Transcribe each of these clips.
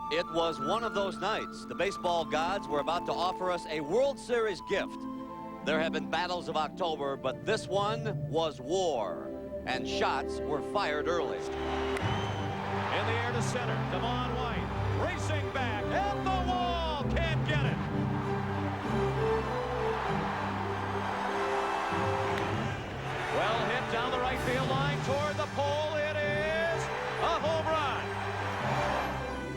It was one of those nights. The baseball gods were about to offer us a World Series gift. There have been battles of October, but this one was war, and shots were fired early. In the air to center, Devon White racing back at the wall, can't get it. Well hit down the right field line toward the pole. It is a home run.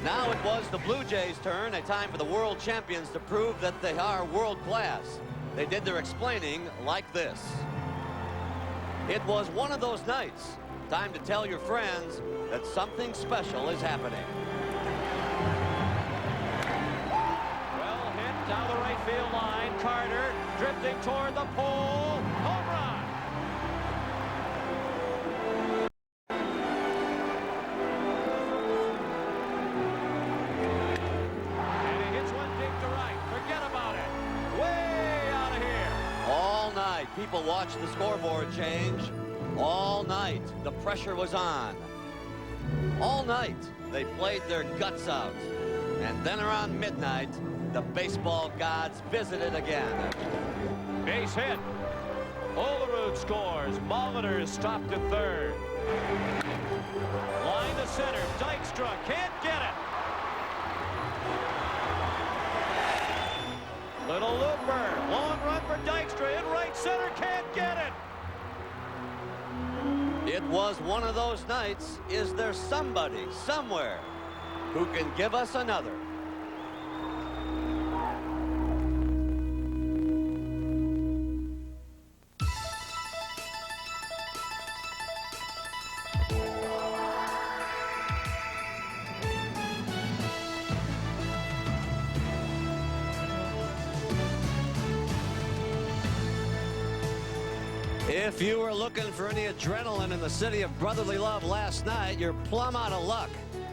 Now it was the Blue Jays' turn, a time for the world champions to prove that they are world class. They did their explaining like this. It was one of those nights. Time to tell your friends that something special is happening. Well hit down the right field line. Carter drifting toward the pole. Home run. And he hits one deep to right. Forget about it. Way out of here. All night, people watched the scoreboard change. All night, the pressure was on. All night, they played their guts out. And then around midnight, the baseball gods visited again. Base hit. Olerud scores. Molitor is stopped at third. Line to center. Dykstra can't get it. Little looper. Long run for Dykstra in right center. Can't get it. It was one of those nights. Is there somebody somewhere who can give us another? If you were looking for any adrenaline in the city of brotherly love last night, you're plumb out of luck.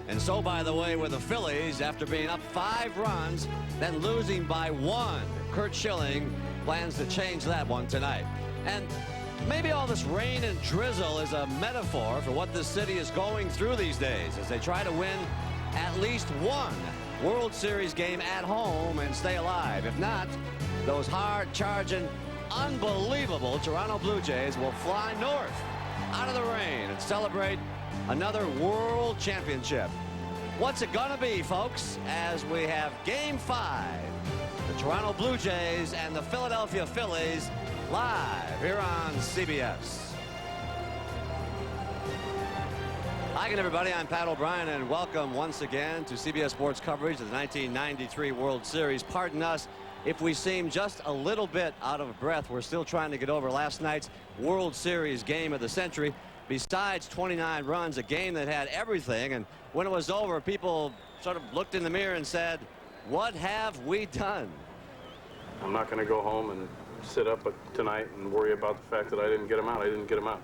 And so, by the way, with the Phillies, after being up 5 runs, then losing by 1, Curt Schilling plans to change that one tonight. And maybe all this rain and drizzle is a metaphor for what this city is going through these days as they try to win at least one World Series game at home and stay alive. If not, those hard-charging, unbelievable Toronto Blue Jays will fly north out of the rain and celebrate another world championship. What's it gonna be, folks, as we have Game 5, the Toronto Blue Jays and the Philadelphia Phillies live here on CBS. Hi again, everybody. I'm Pat O'Brien, and welcome once again to CBS Sports coverage of the 1993 World Series. Pardon us if we seem just a little bit out of breath. We're still trying to get over last night's World Series game of the century. Besides 29 runs, a game that had everything, and when it was over, people sort of looked in the mirror and said, what have we done? I'm not going to go home and sit up tonight and worry about the fact that I didn't get him out. I didn't get him out.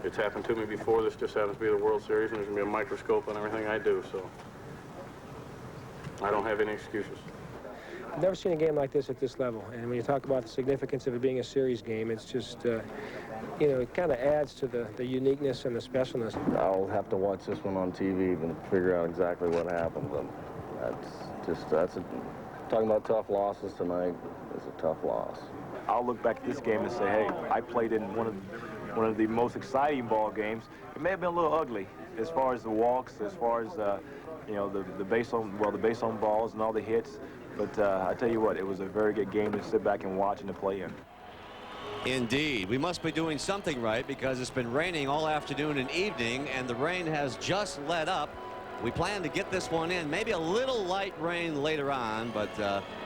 It's happened to me before. This just happens to be the World Series, and there's going to be a microscope on everything I do, so I don't have any excuses. I've never seen a game like this at this level, and when you talk about the significance of it being a series game, it's just, you know, it kind of adds to the uniqueness and the specialness. I'll have to watch this one on TV and figure out exactly what happened, but talking about tough losses tonight is a tough loss. I'll look back at this game and say, hey, I played in one of the most exciting ball games. It may have been a little ugly as far as the walks, as far as you know, the base on balls and all the hits. But I tell you what, it was a very good game to sit back and watch and to play in. Indeed. We must be doing something right because it's been raining all afternoon and evening, and the rain has just let up. We plan to get this one in. Maybe a little light rain later on, but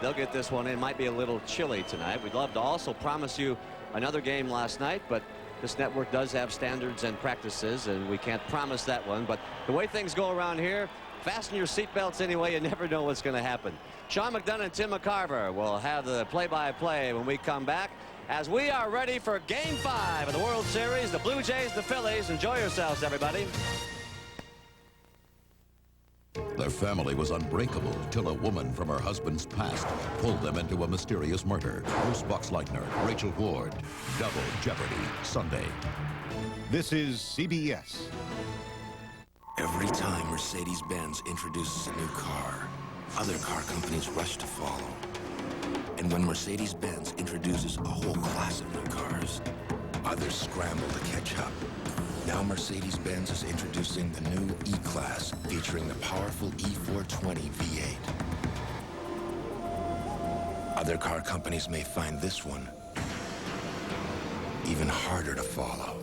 they'll get this one in. Might be a little chilly tonight. We'd love to also promise you another game last night, but this network does have standards and practices, and we can't promise that one. But the way things go around here, fasten your seatbelts anyway. You never know what's going to happen. Sean McDonough and Tim McCarver will have the play-by-play when we come back, as we are ready for Game 5 of the World Series. The Blue Jays, the Phillies. Enjoy yourselves, everybody. Their family was unbreakable till a woman from her husband's past pulled them into a mysterious murder. Bruce Boxleitner, Rachel Ward, Double Jeopardy, Sunday. This is CBS. Every Every time Mercedes-Benz introduces a new car, other car companies rush to follow. And when Mercedes-Benz introduces a whole class of new cars, others scramble to catch up. Now Mercedes-Benz is introducing the new E-Class, featuring the powerful E420 V8. Other car companies may find this one even harder to follow.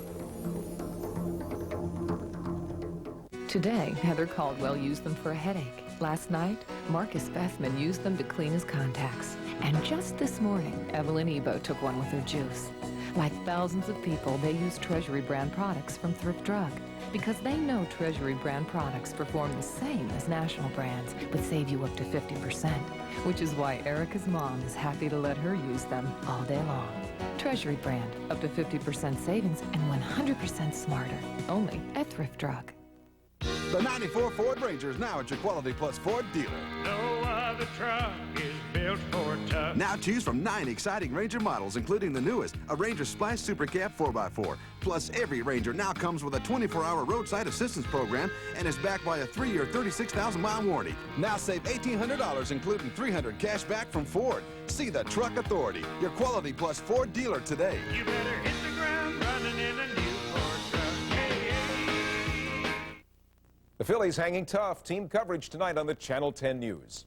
Today, Heather Caldwell used them for a headache. Last night, Marcus Bethman used them to clean his contacts. And just this morning, Evelyn Ebo took one with her juice. Like thousands of people, they use Treasury brand products from Thrift Drug because they know Treasury brand products perform the same as national brands, but save you up to 50%, which is why Erica's mom is happy to let her use them all day long. Treasury brand, up to 50% savings and 100% smarter, only at Thrift Drug. The 94 Ford Ranger is now at your Quality Plus Ford dealer. No other truck is built for tough. Now choose from 9 exciting Ranger models, including the newest, a Ranger Splash Super Cab 4x4. Plus, every Ranger now comes with a 24-hour roadside assistance program and is backed by a 3-year, 36,000-mile warranty. Now save $1,800, including $300 cash back from Ford. See the Truck Authority, your Quality Plus Ford dealer today. You better hit the ground running in a new Ford truck. Hey, hey. The Phillies hanging tough. Team coverage tonight on the Channel 10 News.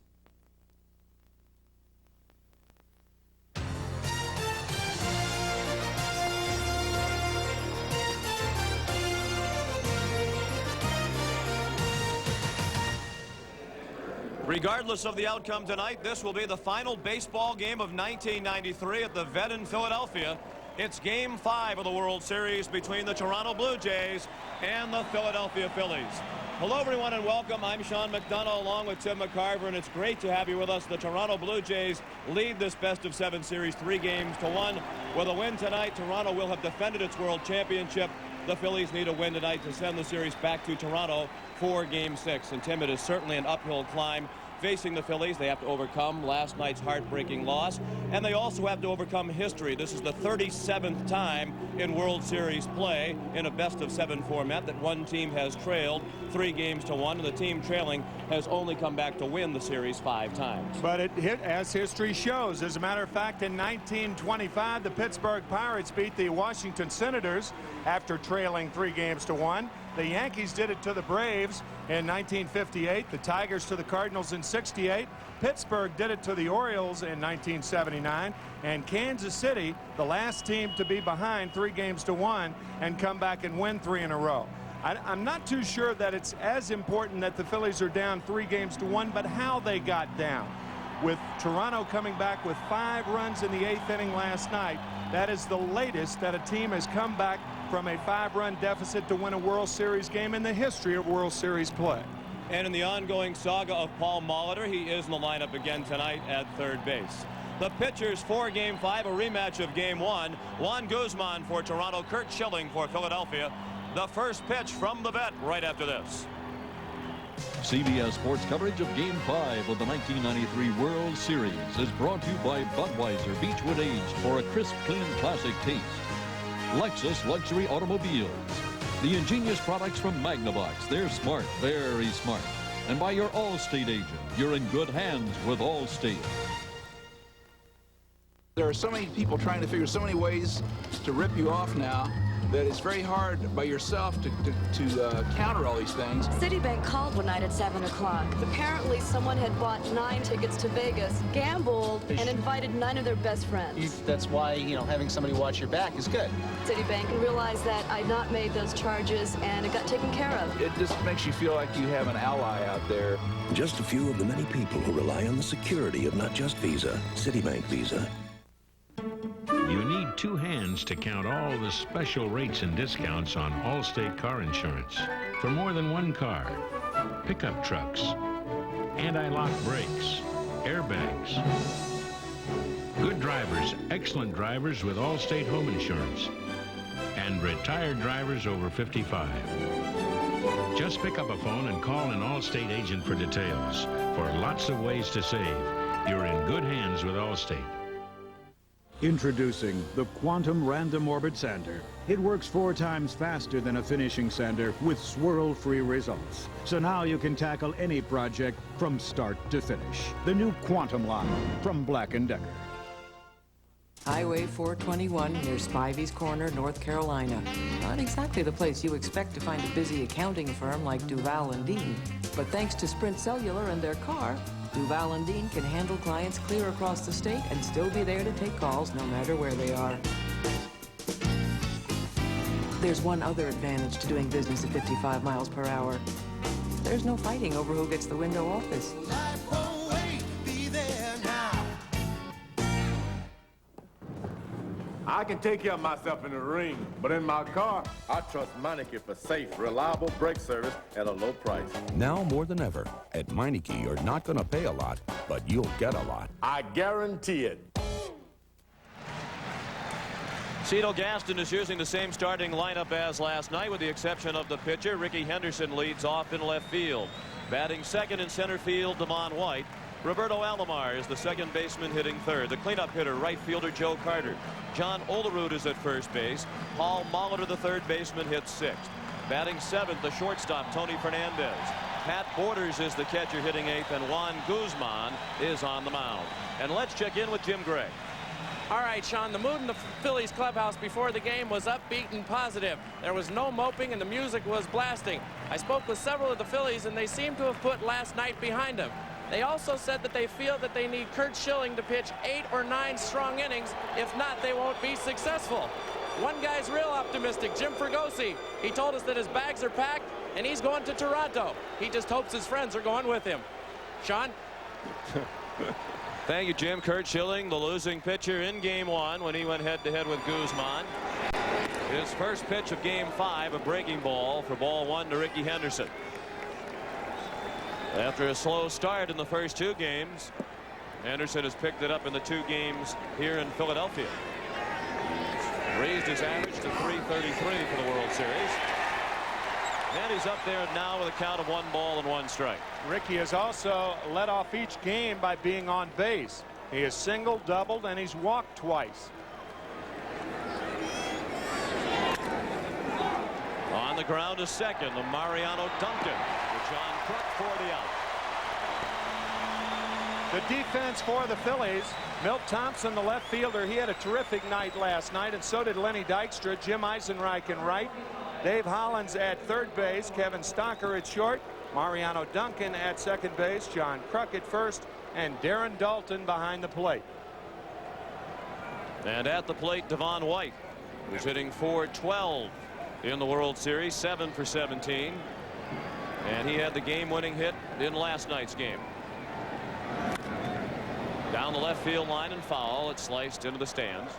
Regardless of the outcome tonight, this will be the final baseball game of 1993 at the Vet in Philadelphia. It's Game 5 of the World Series between the Toronto Blue Jays and the Philadelphia Phillies. Hello, everyone, and welcome. I'm Sean McDonough along with Tim McCarver, and it's great to have you with us. The Toronto Blue Jays lead this best-of-7 series 3-1. With a win tonight, Toronto will have defended its World Championship. The Phillies need a win tonight to send the series back to Toronto for Game 6. And, Tim, it is certainly an uphill climb facing the Phillies. They have to overcome last night's heartbreaking loss, and they also have to overcome history. This is the 37th time in World Series play in a best-of-7 format that one team has trailed 3-1, and the team trailing has only come back to win the series 5 times. But it hit as history shows. As a matter of fact, in 1925, the Pittsburgh Pirates beat the Washington Senators after trailing 3-1. The Yankees did it to the Braves in 1958, the Tigers to the Cardinals in '68, Pittsburgh did it to the Orioles in 1979, and Kansas City, the last team to be behind 3-1 and come back and win 3 in a row. I'm not too sure that it's as important that the Phillies are down 3-1, but how they got down. With Toronto coming back with 5 runs in the 8th inning last night, that is the latest that a team has come back from a 5-run deficit to win a World Series game in the history of World Series play. And in the ongoing saga of Paul Molitor, he is in the lineup again tonight at third base. The pitchers for Game 5, a rematch of Game 1. Juan Guzman for Toronto, Curt Schilling for Philadelphia. The first pitch from the vet right after this. CBS Sports coverage of Game 5 of the 1993 World Series is brought to you by Budweiser Beechwood Aged for a crisp, clean, classic taste. Lexus Luxury Automobiles. The ingenious products from Magnavox. They're smart, very smart. And by your Allstate agent. You're in good hands with Allstate. There are so many people trying to figure so many ways to rip you off now that it's very hard by yourself to counter all these things. Citibank called one night at 7 o'clock. Apparently someone had bought 9 tickets to Vegas, gambled, and invited 9 of their best friends. That's why, having somebody watch your back is good. Citibank realized that I'd not made those charges, and it got taken care of. It just makes you feel like you have an ally out there. Just a few of the many people who rely on the security of not just Visa, Citibank Visa. You need 2 hands to count all the special rates and discounts on Allstate car insurance for more than 1 car, pickup trucks, anti-lock brakes, airbags. Good drivers, excellent drivers with Allstate home insurance, and retired drivers over 55. Just pick up a phone and call an Allstate agent for details. For lots of ways to save, you're in good hands with Allstate. Introducing the Quantum Random Orbit Sander. It works 4 times faster than a finishing sander with swirl-free results. So now you can tackle any project from start to finish. The new Quantum line from Black & Decker. Highway 421 near Spivey's Corner, North Carolina. Not exactly the place you expect to find a busy accounting firm like Duval & Dean. But thanks to Sprint Cellular and their car, Duval & Dean can handle clients clear across the state and still be there to take calls no matter where they are. There's one other advantage to doing business at 55 miles per hour. There's no fighting over who gets the window office. I can take care of myself in the ring, but in my car, I trust Meineke for safe, reliable brake service at a low price. Now more than ever, at Meineke, you're not going to pay a lot, but you'll get a lot. I guarantee it. Cedal Gaston is using the same starting lineup as last night, with the exception of the pitcher. Ricky Henderson leads off in left field. Batting second in center field, Devon White. Roberto Alomar is the second baseman, hitting third. The cleanup hitter, right fielder Joe Carter. John Olerud is at first base. Paul Molitor, the third baseman, hits sixth. Batting seventh, the shortstop, Tony Fernandez. Pat Borders is the catcher, hitting eighth, and Juan Guzman is on the mound. And let's check in with Jim Gray. All right, Sean, the mood in the Phillies clubhouse before the game was upbeat and positive. There was no moping and the music was blasting. I spoke with several of the Phillies and they seem to have put last night behind them. They also said that they feel that they need Curt Schilling to pitch 8 or 9 strong innings. If not, they won't be successful. One guy's real optimistic, Jim Fregosi. He told us that his bags are packed and he's going to Toronto. He just hopes his friends are going with him. Sean? Thank you, Jim. Curt Schilling, the losing pitcher in Game 1 when he went head-to-head with Guzman. His first pitch of Game 5, a breaking ball for ball 1 to Ricky Henderson. After a slow start in the first 2 games, Henderson has picked it up in the 2 games here in Philadelphia. Raised his average to .333 for the World Series. And he's up there now with a count of 1 ball and 1 strike. Ricky has also led off each game by being on base. He has singled, doubled, and he's walked twice. On the ground is second, the Mariano Duncan. John Kruk for the out. The defense for the Phillies, Milt Thompson, the left fielder, he had a terrific night last night, and so did Lenny Dykstra. Jim Eisenreich in right, Dave Hollins at third base, Kevin Stocker at short, Mariano Duncan at second base, John Kruk at first, and Darren Dalton behind the plate. And at the plate, Devon White, who's hitting .412 in the World Series, 7 for 17. And he had the game-winning hit in last night's game. Down the left field line and foul. It sliced into the stands.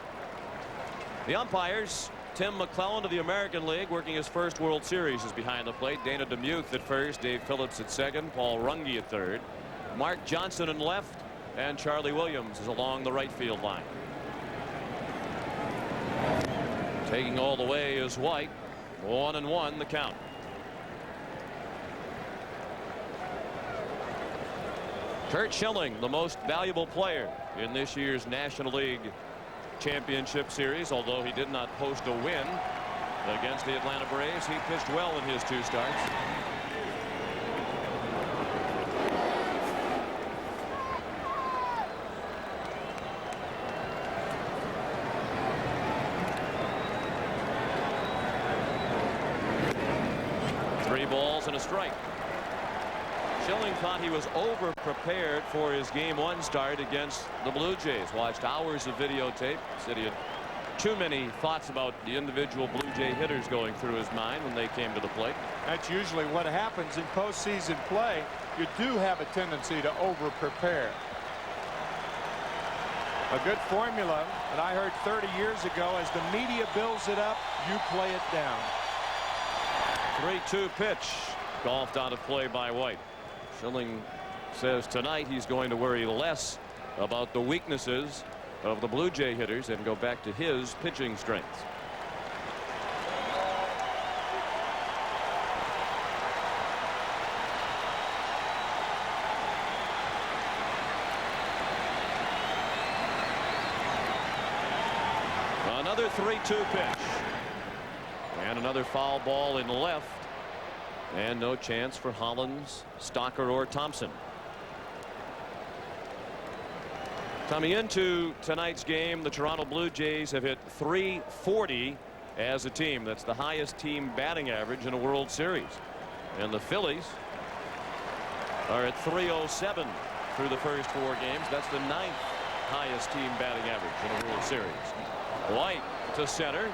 The umpires, Tim McClellan of the American League, working his first World Series, is behind the plate. Dana DeMuth at first, Dave Phillips at second, Paul Runge at third. Mark Johnson in left, and Charlie Williams is along the right field line. Taking all the way is White. 1-1 the count. Curt Schilling, the most valuable player in this year's National League Championship Series, although he did not post a win against the Atlanta Braves. He pitched well in his 2 starts. Three balls and a strike. Schilling thought he was over-prepared for his Game 1 start against the Blue Jays. Watched hours of videotape. Said he had too many thoughts about the individual Blue Jay hitters going through his mind when they came to the plate. That's usually what happens in postseason play. You do have a tendency to over-prepare. A good formula that I heard 30 years ago: as the media builds it up, you play it down. 3-2 pitch. Golfed out of play by White. Schilling says tonight he's going to worry less about the weaknesses of the Blue Jay hitters and go back to his pitching strengths. Another 3-2 pitch. And another foul ball in left. And no chance for Hollins, Stocker, or Thompson. Coming into tonight's game, the Toronto Blue Jays have hit .340 as a team. That's the highest team batting average in a World Series. And the Phillies are at .307 through the first 4 games. That's the 9th highest team batting average in a World Series. White to center,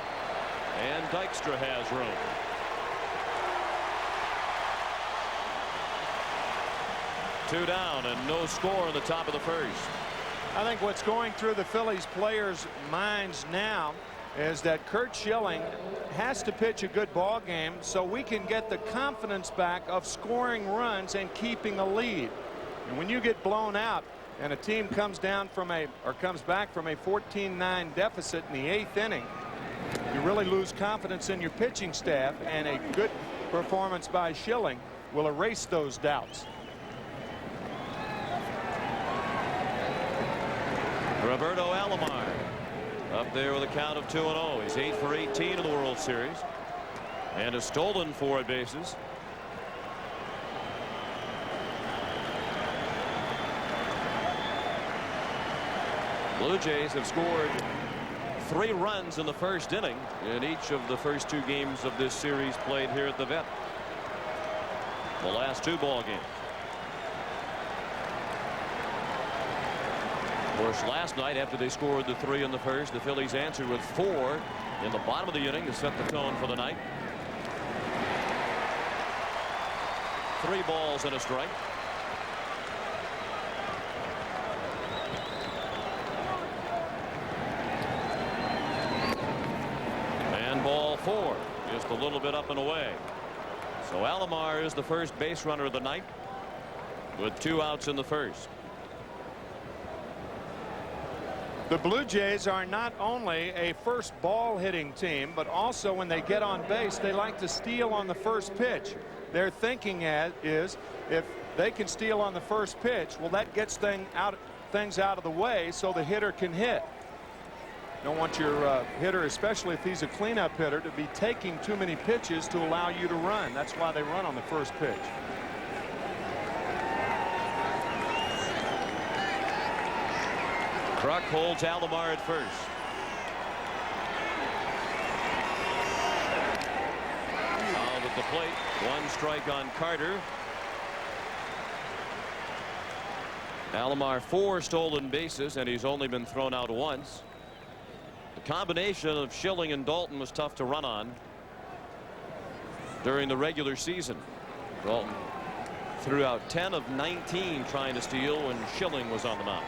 and Dykstra has room. Two down and no score in the top of the first. I think what's going through the Phillies players' minds now is that Curt Schilling has to pitch a good ball game so we can get the confidence back of scoring runs and keeping a lead. And when you get blown out and a team comes back from a 14-9 deficit in the 8th inning, you really lose confidence in your pitching staff, and a good performance by Schilling will erase those doubts. Roberto Alomar up there with a count of 2-0. He's 8 for 18 in the World Series and has stolen 4 bases. Blue Jays have scored 3 runs in the first inning in each of the first 2 games of this series played here at the Vet. The last 2 ball games. Of course, last night after they scored the 3 in the first, the Phillies answered with 4 in the bottom of the inning to set the tone for the night. 3 balls and a strike. And ball 4, just a little bit up and away. So Alomar is the first base runner of the night with 2 outs in the first. The Blue Jays are not only a first ball hitting team, but also when they get on base, they like to steal on the first pitch. Their thinking is if they can steal on the first pitch, well, that gets things out of the way so the hitter can hit. Don't want your hitter, especially if he's a cleanup hitter, to be taking too many pitches to allow you to run. That's why they run on the first pitch. Kruk holds Alomar at first. Out at the plate, 1 strike on Carter. Alomar 4 stolen bases, and he's only been thrown out once. The combination of Schilling and Dalton was tough to run on during the regular season. Dalton threw out 10 of 19 trying to steal when Schilling was on the mound.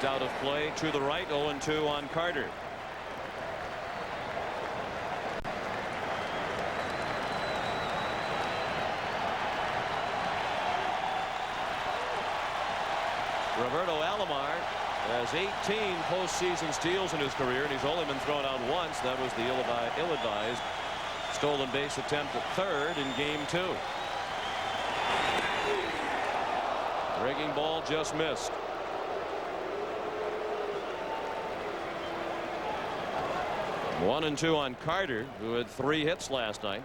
Out of play to the right. 0-2 on Carter. Roberto Alomar has 18 postseason steals in his career, and he's only been thrown out once. That was the ill-advised stolen base attempt at third in game 2. Breaking ball just missed. One and 2 on Carter, who had 3 hits last night,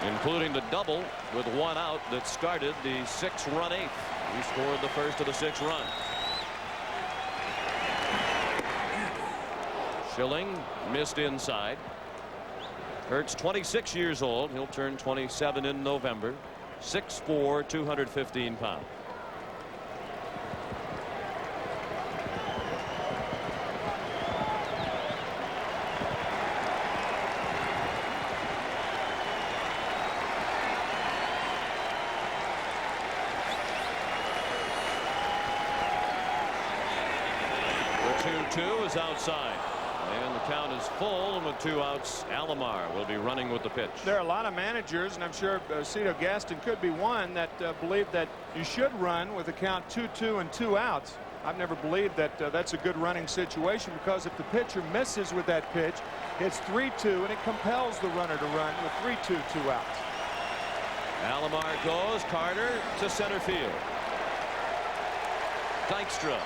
including the double with 1 out that started the 6-run 8th. He scored the first of the 6 runs. Schilling missed inside. Hurt's 26 years old. He'll turn 27 in November. 6'4", 215 pounds. The 2-2 is outside. And the count is full, and with 2 outs, Alomar will be running with the pitch. There are a lot of managers, and I'm sure Cito Gaston could be one, that believe that you should run with a count 2-2 and 2 outs. I've never believed that that's a good running situation, because if the pitcher misses with that pitch, it's 3-2, and it compels the runner to run with 3-2, 2 outs. Alomar goes. Carter to center field. Dykstra.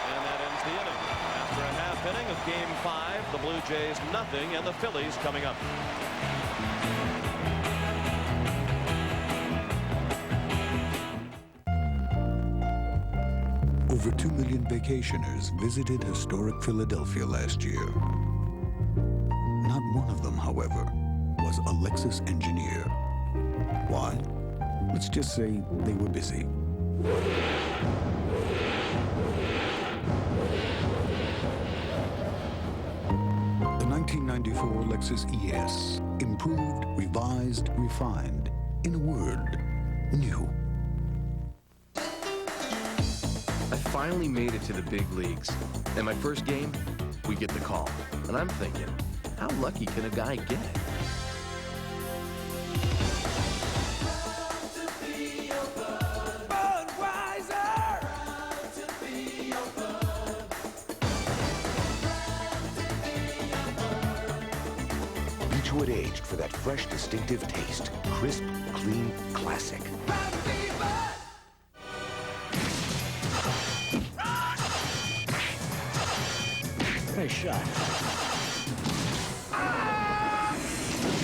And that ends the inning. After a half inning of Game 5, the Blue Jays nothing, and the Phillies coming up. Over 2 million vacationers visited historic Philadelphia last year. Not one of them, however, was a Lexus engineer. Why? Let's just say they were busy. The 1994 Lexus ES, improved, revised, refined. In a word, new. I finally made it to the big leagues. And my first game, we get the call. And I'm thinking, how lucky can a guy get? Beechwood aged for that fresh, distinctive taste. Crisp, clean, classic. Nice shot.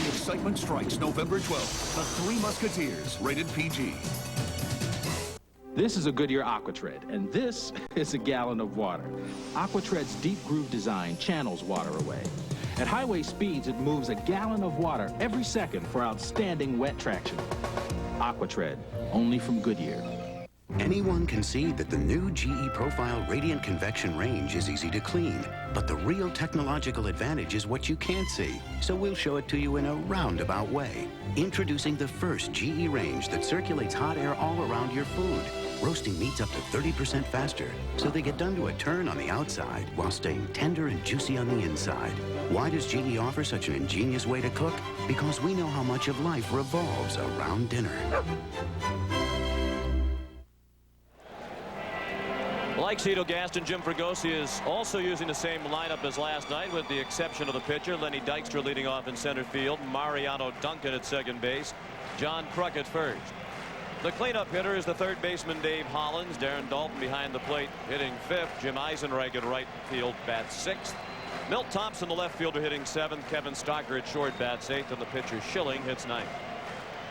The excitement strikes November 12th. The Three Musketeers, rated PG. This is a Goodyear Aquatred, and this is a gallon of water. Aquatred's deep groove design channels water away. At highway speeds, it moves a gallon of water every second for outstanding wet traction. Aquatred, only from Goodyear. Anyone can see that the new GE Profile Radiant Convection range is easy to clean, but the real technological advantage is what you can't see. So we'll show it to you in a roundabout way. Introducing the first GE range that circulates hot air all around your food. Roasting meats up to 30% faster, so they get done to a turn on the outside while staying tender and juicy on the inside. Why does GE offer such an ingenious way to cook? Because we know how much of life revolves around dinner. Like Cito Gaston, Jim Fregosi is also using the same lineup as last night, with the exception of the pitcher. Lenny Dykstra leading off in center field. Mariano Duncan at second base. John Kruk at first. The cleanup hitter is the third baseman Dave Hollins. Darren Dalton behind the plate hitting fifth. Jim Eisenreich at right field bats sixth. Milt Thompson, the left fielder, hitting seventh. Kevin Stocker at short bats eighth, and the pitcher Schilling hits ninth.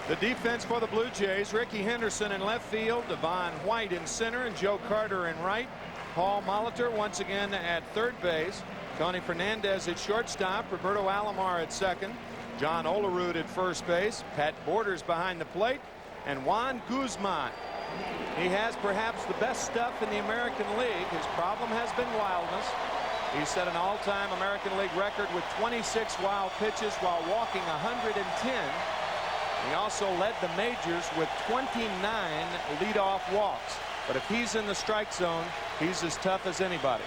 The defense for the Blue Jays: Ricky Henderson in left field, Devon White in center, and Joe Carter in right. Paul Molitor once again at third base. Tony Fernandez at shortstop. Roberto Alomar at second. John Olerud at first base. Pat Borders behind the plate. And Juan Guzman. He has perhaps the best stuff in the American League. His problem has been wildness. He set an all-time American League record with 26 wild pitches while walking 110. He also led the majors with 29 leadoff walks. But if he's in the strike zone, he's as tough as anybody.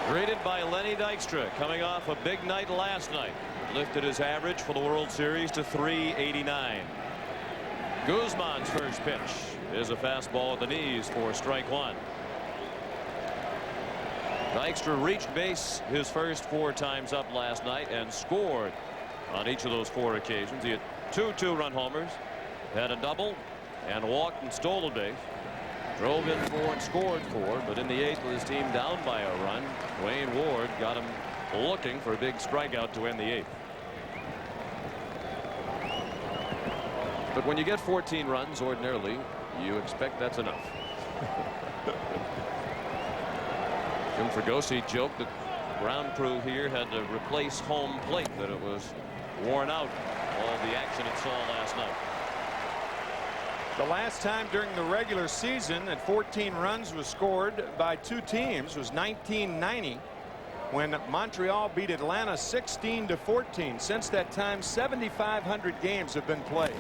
Greeted by Lenny Dykstra, coming off a big night last night. Lifted his average for the World Series to .389. Guzman's first pitch is a fastball at the knees for strike one. Dykstra reached base his first 4 times up last night and scored on each of those 4 occasions. He had 2 2-run homers, had a double, and walked and stole a base. Drove in 4 and scored 4, but in the 8th, with his team down by a run, Wayne Ward got him looking for a big strikeout to end the 8th. But when you get 14 runs, ordinarily, you expect that's enough. Jim Fregosi joked that the ground crew here had to replace home plate, that it was worn out, all the action it saw last night. The last time during the regular season that 14 runs was scored by 2 teams was 1990, when Montreal beat Atlanta 16-14. Since that time, 7,500 games have been played.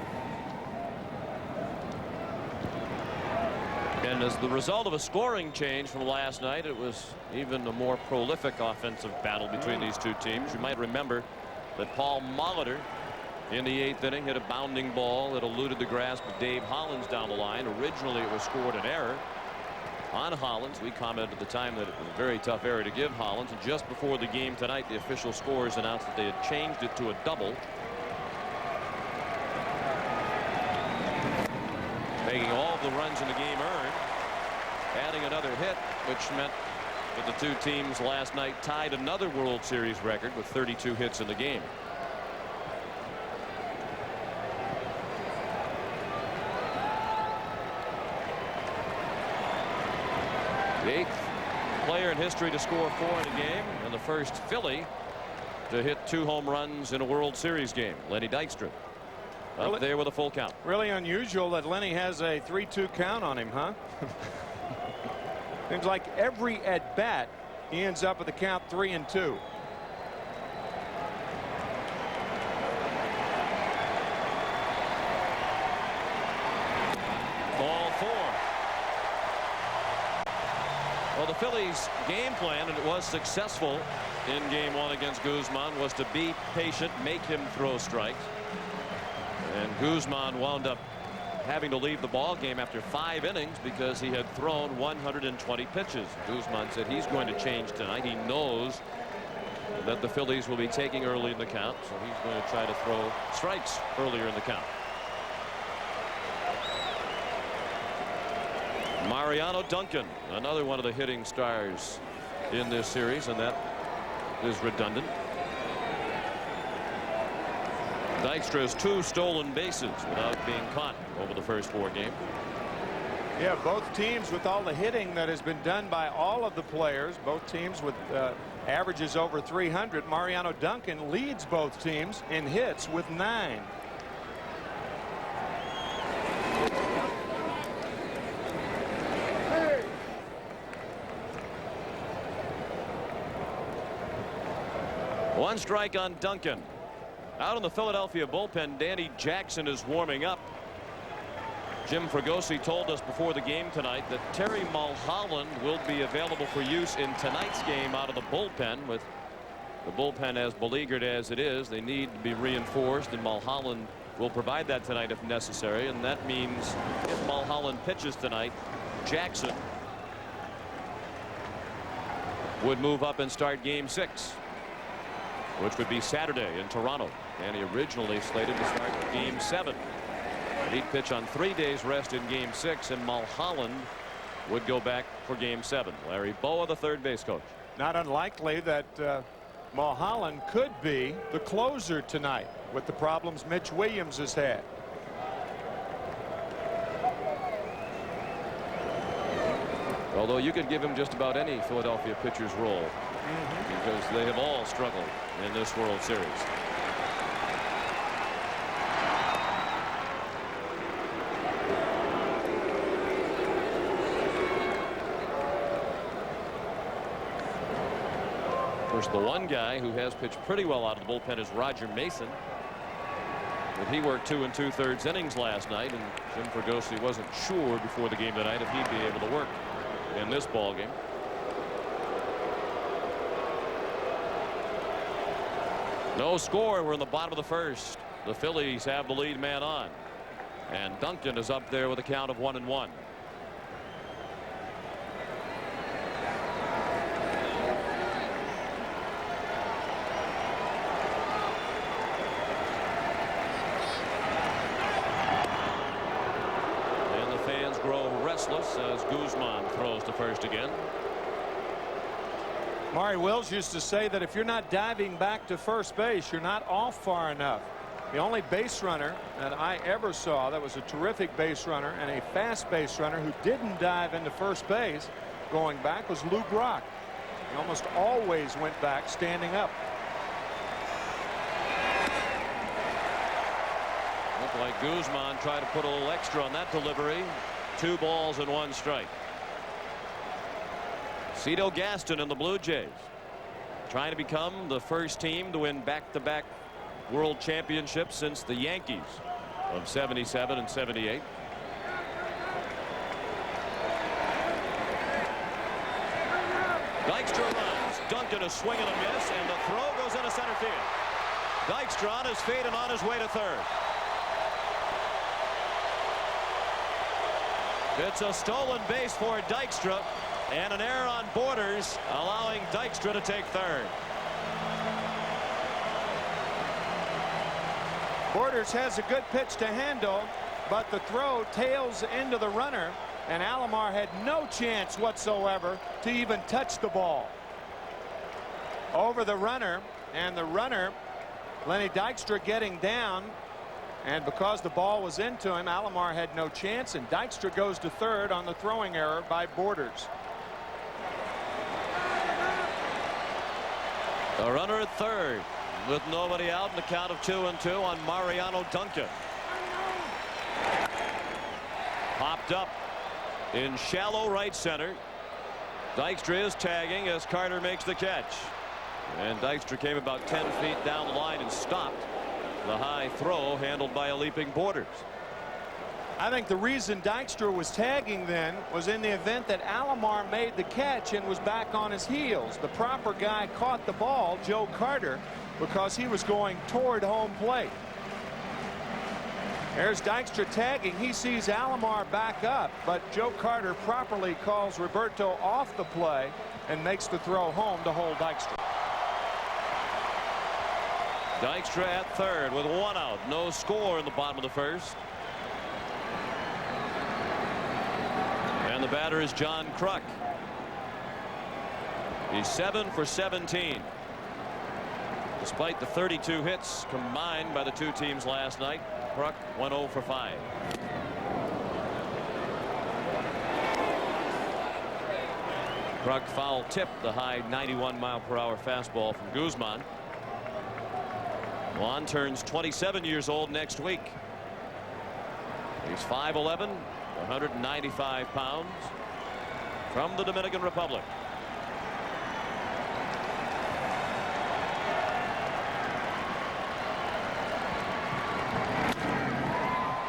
And as the result of a scoring change from last night, it was even a more prolific offensive battle between these 2 teams. You might remember that Paul Molitor in the 8th inning hit a bounding ball that eluded the grasp of Dave Hollins down the line. Originally, it was scored an error on Hollins. We commented at the time that it was a very tough error to give Hollins. And just before the game tonight, the official scores announced that they had changed it to a double making all of the runs in the game earned, adding another hit, which meant that the two teams last night tied another World Series record with 32 hits in the game. The 8th player in history to score 4 in a game, and the first Philly to hit 2 home runs in a World Series game. Lenny Dykstra up there with a full count. Really unusual that Lenny has a 3-2 count on him, huh? Seems like every at bat he ends up with a count 3-2. Ball 4. Well, the Phillies' game plan, and it was successful in game 1 against Guzman, was to be patient, make him throw strikes. And Guzman wound up having to leave the ball game after 5 innings because he had thrown 120 pitches. Guzman said he's going to change tonight. He knows that the Phillies will be taking early in the count, so he's going to try to throw strikes earlier in the count. Mariano Duncan, another one of the hitting stars in this series, and that is redundant. Dykstra has 2 stolen bases without being caught over the first 4 games. Yeah, both teams with all the hitting that has been done by all of the players, both teams with averages over 300. Mariano Duncan leads both teams in hits with 9. One strike on Duncan. Out in the Philadelphia bullpen, Danny Jackson is warming up. Jim Fregosi told us before the game tonight that Terry Mulholland will be available for use in tonight's game out of the bullpen. With the bullpen as beleaguered as it is, they need to be reinforced, and Mulholland will provide that tonight if necessary. And that means if Mulholland pitches tonight, Jackson would move up and start game 6, which would be Saturday in Toronto. And he originally slated to start game 7. And he'd pitch on 3 days rest in game 6, and Mulholland would go back for game 7. Larry Boa, the third base coach. Not unlikely that Mulholland could be the closer tonight with the problems Mitch Williams has had. Although you could give him just about any Philadelphia pitcher's role, because they have all struggled in this World Series. Of course, the one guy who has pitched pretty well out of the bullpen is Roger Mason. But he worked 2 2/3 innings last night, and Jim Fregosi wasn't sure before the game tonight if he'd be able to work in this ball game. No score. We're in the bottom of the first. The Phillies have the lead man on, and Duncan is up there with a count of 1-1. And the fans grow restless as Guzman throws to first again. Maury Wills used to say that if you're not diving back to first base, you're not off far enough. The only base runner that I ever saw that was a terrific base runner and a fast base runner who didn't dive into first base going back was Lou Brock. He almost always went back standing up. Looked like Guzman tried to put a little extra on that delivery. 2 balls and 1 strike. Cito Gaston and the Blue Jays trying to become the first team to win back-to-back world championships since the Yankees of 77 and 78. Dykstra runs. Duncan a swing and a miss, and the throw goes into center field. Dykstra on his feet and on his way to third. It's a stolen base for Dykstra, and an error on Borders, allowing Dykstra to take third. Borders has a good pitch to handle, but the throw tails into the runner, and Alomar had no chance whatsoever to even touch the ball. Over the runner, and the runner, Lenny Dykstra, getting down, and because the ball was into him, Alomar had no chance, and Dykstra goes to third on the throwing error by Borders. The runner at third with nobody out, in the count of 2-2 on Mariano Duncan. Popped up in shallow right center. Dykstra is tagging as Carter makes the catch. And Dykstra came about 10 feet down the line and stopped the high throw handled by a leaping Borders. I think the reason Dykstra was tagging then was in the event that Alomar made the catch and was back on his heels. The proper guy caught the ball, Joe Carter, because he was going toward home plate. There's Dykstra tagging. He sees Alomar back up, but Joe Carter properly calls Roberto off the play and makes the throw home to hold Dykstra. Dykstra at third with one out. No score in the bottom of the first. And the batter is John Kruk. He's 7 for 17. Despite the 32 hits combined by the two teams last night, Kruk went 0 for 5. Kruk foul tipped the high 91-mile-per-hour fastball from Guzman. Juan turns 27 years old next week. He's 5'11", 195 pounds, from the Dominican Republic.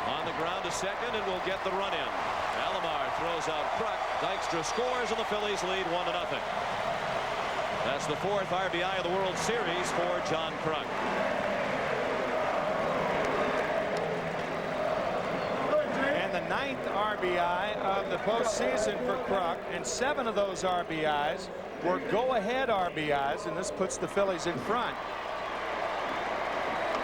On the ground to second, and will get the run in. Alomar throws out Kruk. Dykstra scores, and the Phillies lead 1-0. That's the 4th RBI of the World Series for John Kruk. The 9th RBI of the postseason for Kruk, and 7 of those RBIs were go-ahead RBIs, and this puts the Phillies in front.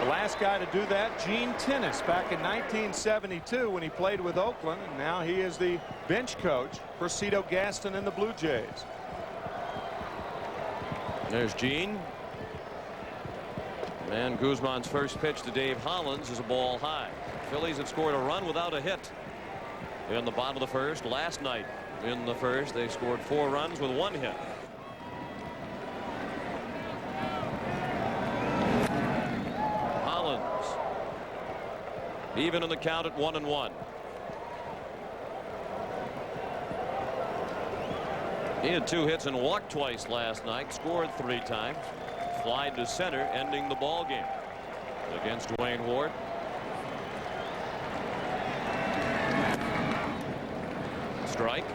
The last guy to do that, Gene Tennis, back in 1972 when he played with Oakland, and now he is the bench coach for Cito Gaston and the Blue Jays. There's Gene. And Guzman's first pitch to Dave Hollins is a ball high. Phillies have scored a run without a hit in the bottom of the first. Last night in the first, they scored 4 runs with 1 hit. Hollins even in the count at 1-1. He had 2 hits and walked twice last night, scored 3 times, flied to center, ending the ball game against Dwayne Ward. Strike.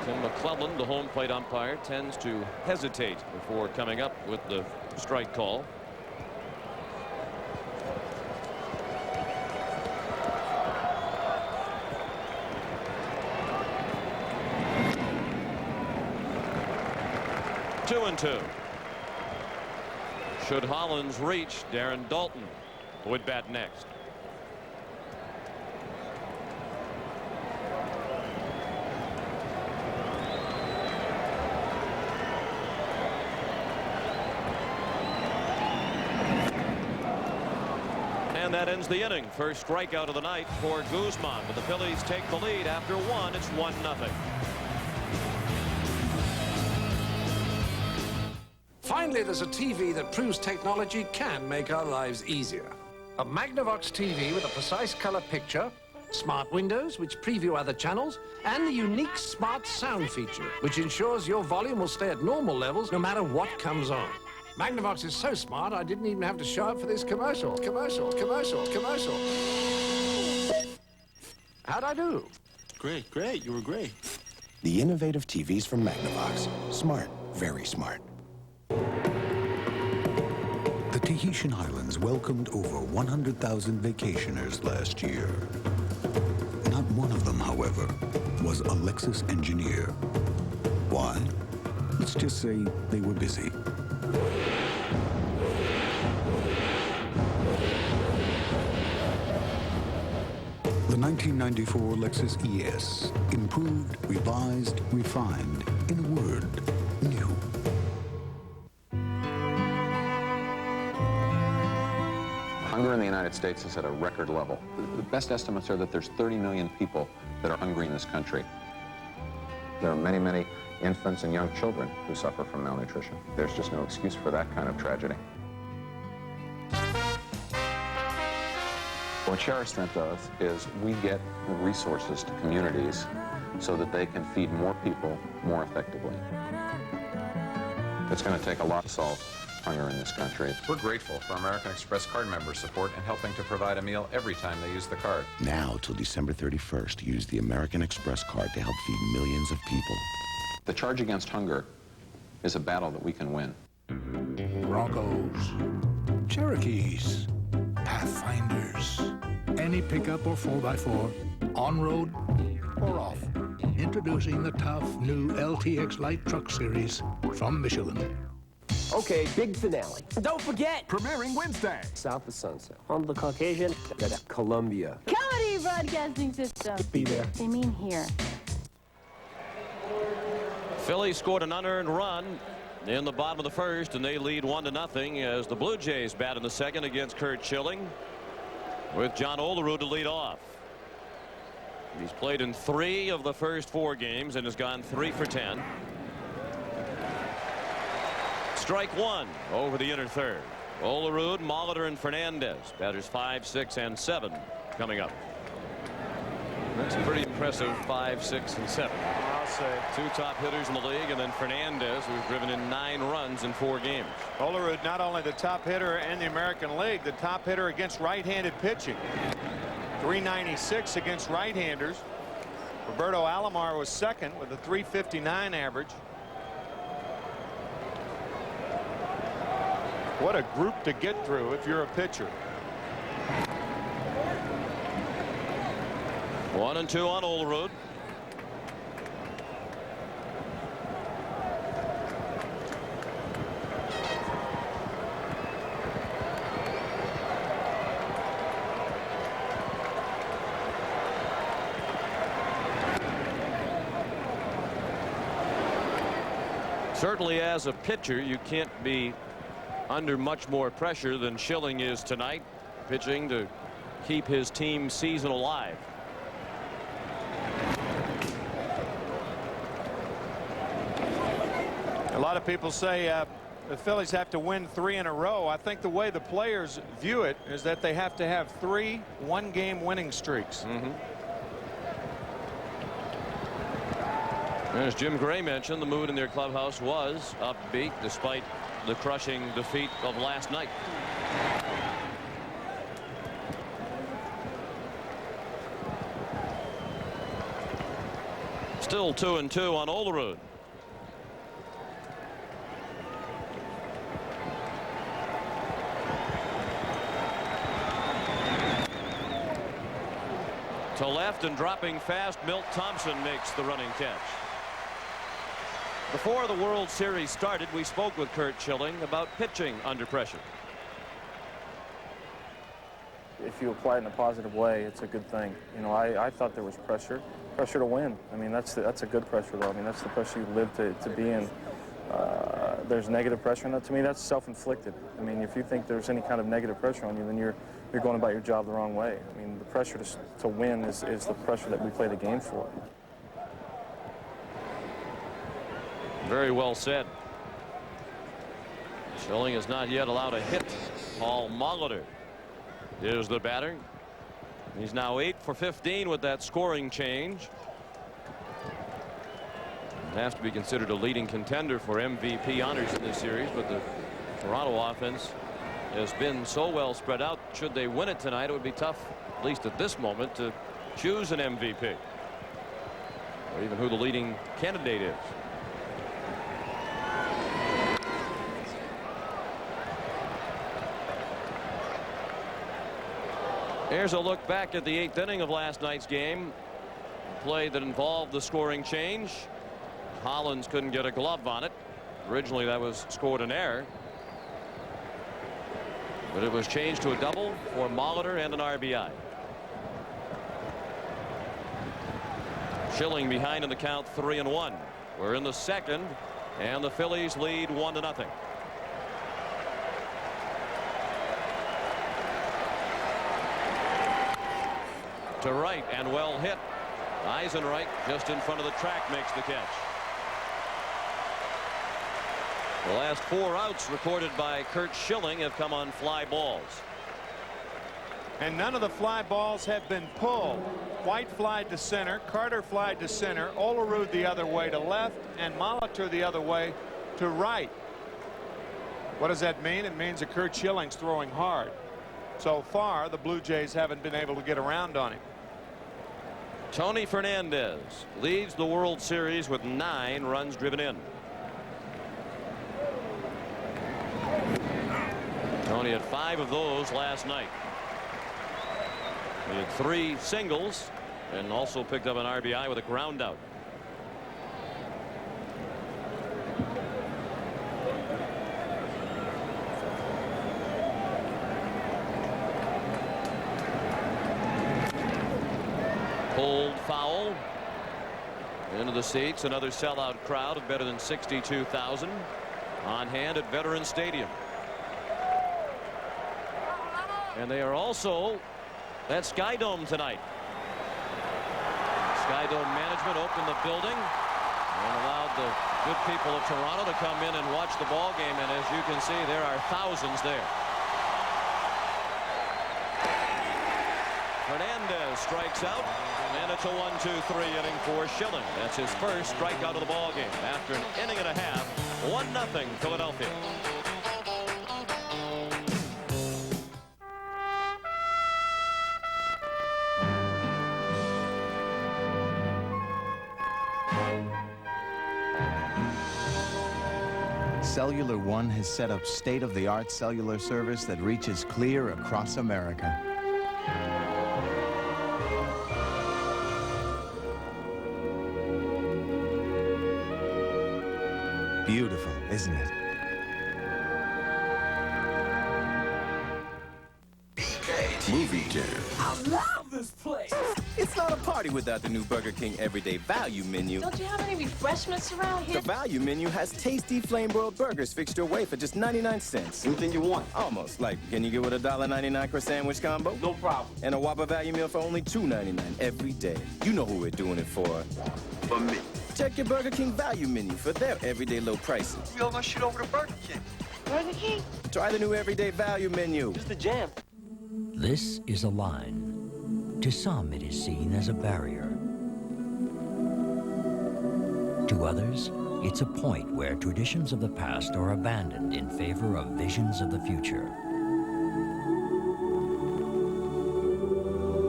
Tim McClellan, the home plate umpire, tends to hesitate before coming up with the strike call. Two and 2. Should Hollins reach, Darren Dalton would bat next. And that ends the inning. First strikeout of the night for Guzman, but the Phillies take the lead after 1. It's 1-0. Finally, there's a TV that proves technology can make our lives easier. A Magnavox TV with a precise color picture, smart windows which preview other channels, and the unique smart sound feature, which ensures your volume will stay at normal levels no matter what comes on. Magnavox is so smart, I didn't even have to show up for this commercial. Commercial. How'd I do? Great. You were great. The innovative TVs from Magnavox. Smart, very smart. The Tahitian Islands welcomed over 100,000 vacationers last year. Not one of them, however, was a Lexus engineer. Why? Let's just say they were busy. 1994 Lexus ES. Improved, revised, refined. In a word, new. Hunger in the United States is at a record level. The best estimates are that there's 30 million people that are hungry in this country. There are many, many infants and young children who suffer from malnutrition. There's just no excuse for that kind of tragedy. What Share Strength does is we get resources to communities so that they can feed more people more effectively. It's going to take a lot to solve hunger in this country. We're grateful for American Express card members' support in helping to provide a meal every time they use the card. Now till December 31st, use the American Express card to help feed millions of people. The charge against hunger is a battle that we can win. Broncos, Cherokees, Pathfinders, any pickup or 4x4, on-road or off. Introducing the tough new LTX Light Truck Series from Michelin. Okay, big finale. Don't forget! Premiering Wednesday. South of Sunset. On the Caucasian, that's Columbia. Comedy Broadcasting System. Be there. They mean here. Phillies scored an unearned run in the bottom of the first, and they lead 1-0 as the Blue Jays bat in the second against Curt Schilling, with John Olerud to lead off. He's played in 3 of the first 4 games and has gone 3 for 10. Strike 1 over the inner third. Olerud, Molitor, and Fernandez. Batters 5, 6, and 7 coming up. That's a pretty impressive 5, 6, and 7. I'll say 2 top hitters in the league, and then Fernandez, who's driven in 9 runs in 4 games. Olerud, not only the top hitter in the American League, the top hitter against right-handed pitching. 396 against right-handers. Roberto Alomar was second with a 359 average. What a group to get through if you're a pitcher. 1-2 on Olerud. Certainly as a pitcher, you can't be under much more pressure than Schilling is tonight, pitching to keep his team's season alive. A lot of people say the Phillies have to win 3 in a row. I think the way the players view it is that they have to have 3 one-game winning streaks. As Jim Gray mentioned, the mood in their clubhouse was upbeat despite the crushing defeat of last night. Still 2-2 on Olerud. To left and dropping fast, Milt Thompson makes the running catch. Before the World Series started, we spoke with Curt Schilling about pitching under pressure. If you apply it in a positive way, it's a good thing. You know, I thought there was pressure to win. I mean, that's a good pressure, though. I mean, that's the pressure you live to be in. There's negative pressure, and to me, that's self-inflicted. I mean, if you think there's any kind of negative pressure on you, then you're going about your job the wrong way. I mean, the pressure to win is the pressure that we play the game for. Very well said. Schilling has not yet allowed a hit. Paul Molitor is the batter. He's now 8 for 15 with that scoring change. He has to be considered a leading contender for MVP honors in this series, but the Toronto offense has been so well spread out. Should they win it tonight, it would be tough, at least at this moment, to choose an MVP or even who the leading candidate is. Here's a look back at the 8th inning of last night's game. A play that involved the scoring change. Hollins couldn't get a glove on it. Originally that was scored an error, but it was changed to a double for Molitor and an RBI. Schilling behind in the count 3-1. We're in the second, and the Phillies lead 1-0. To right and well hit. Eisenreich just in front of the track makes the catch. The last 4 outs recorded by Curt Schilling have come on fly balls. And none of the fly balls have been pulled. White flied to center, Carter flied to center, Olerud the other way to left, and Molitor the other way to right. What does that mean? It means that Curt Schilling's throwing hard. So far, the Blue Jays haven't been able to get around on him. Tony Fernandez leads the World Series with 9 runs driven in. Tony had 5 of those last night. He had 3 singles and also picked up an RBI with a ground out. Pulled foul into the seats. Another sellout crowd of better than 62,000 on hand at Veterans Stadium. And they are also at Sky Dome tonight. Sky Dome management opened the building and allowed the good people of Toronto to come in and watch the ball game. And as you can see, there are thousands there. Hernandez strikes out, and it's a 1-2-3 inning for Schilling. That's his first strikeout of the ball game after an inning and a half. 1-0 Philadelphia. Cellular One has set up state-of-the-art cellular service that reaches clear across America. Beautiful, isn't it? Movie theater. I love this place. It's not a party without the new Burger King Everyday Value Menu. Don't you have any refreshments around here? The Value Menu has tasty flame-broiled burgers fixed your way for just 99 cents. Anything you want. Almost. Like, can you get with a $1.99 croissant sandwich combo? No problem. And a Whopper Value Meal for only $2.99 every day. You know who we're doing it for. For me. Check your Burger King Value Menu for their everyday low prices. We all gonna shoot over to Burger King. Burger King? Try the new Everyday Value Menu. It's the jam. This is a line. To some, it is seen as a barrier. To others, it's a point where traditions of the past are abandoned in favor of visions of the future.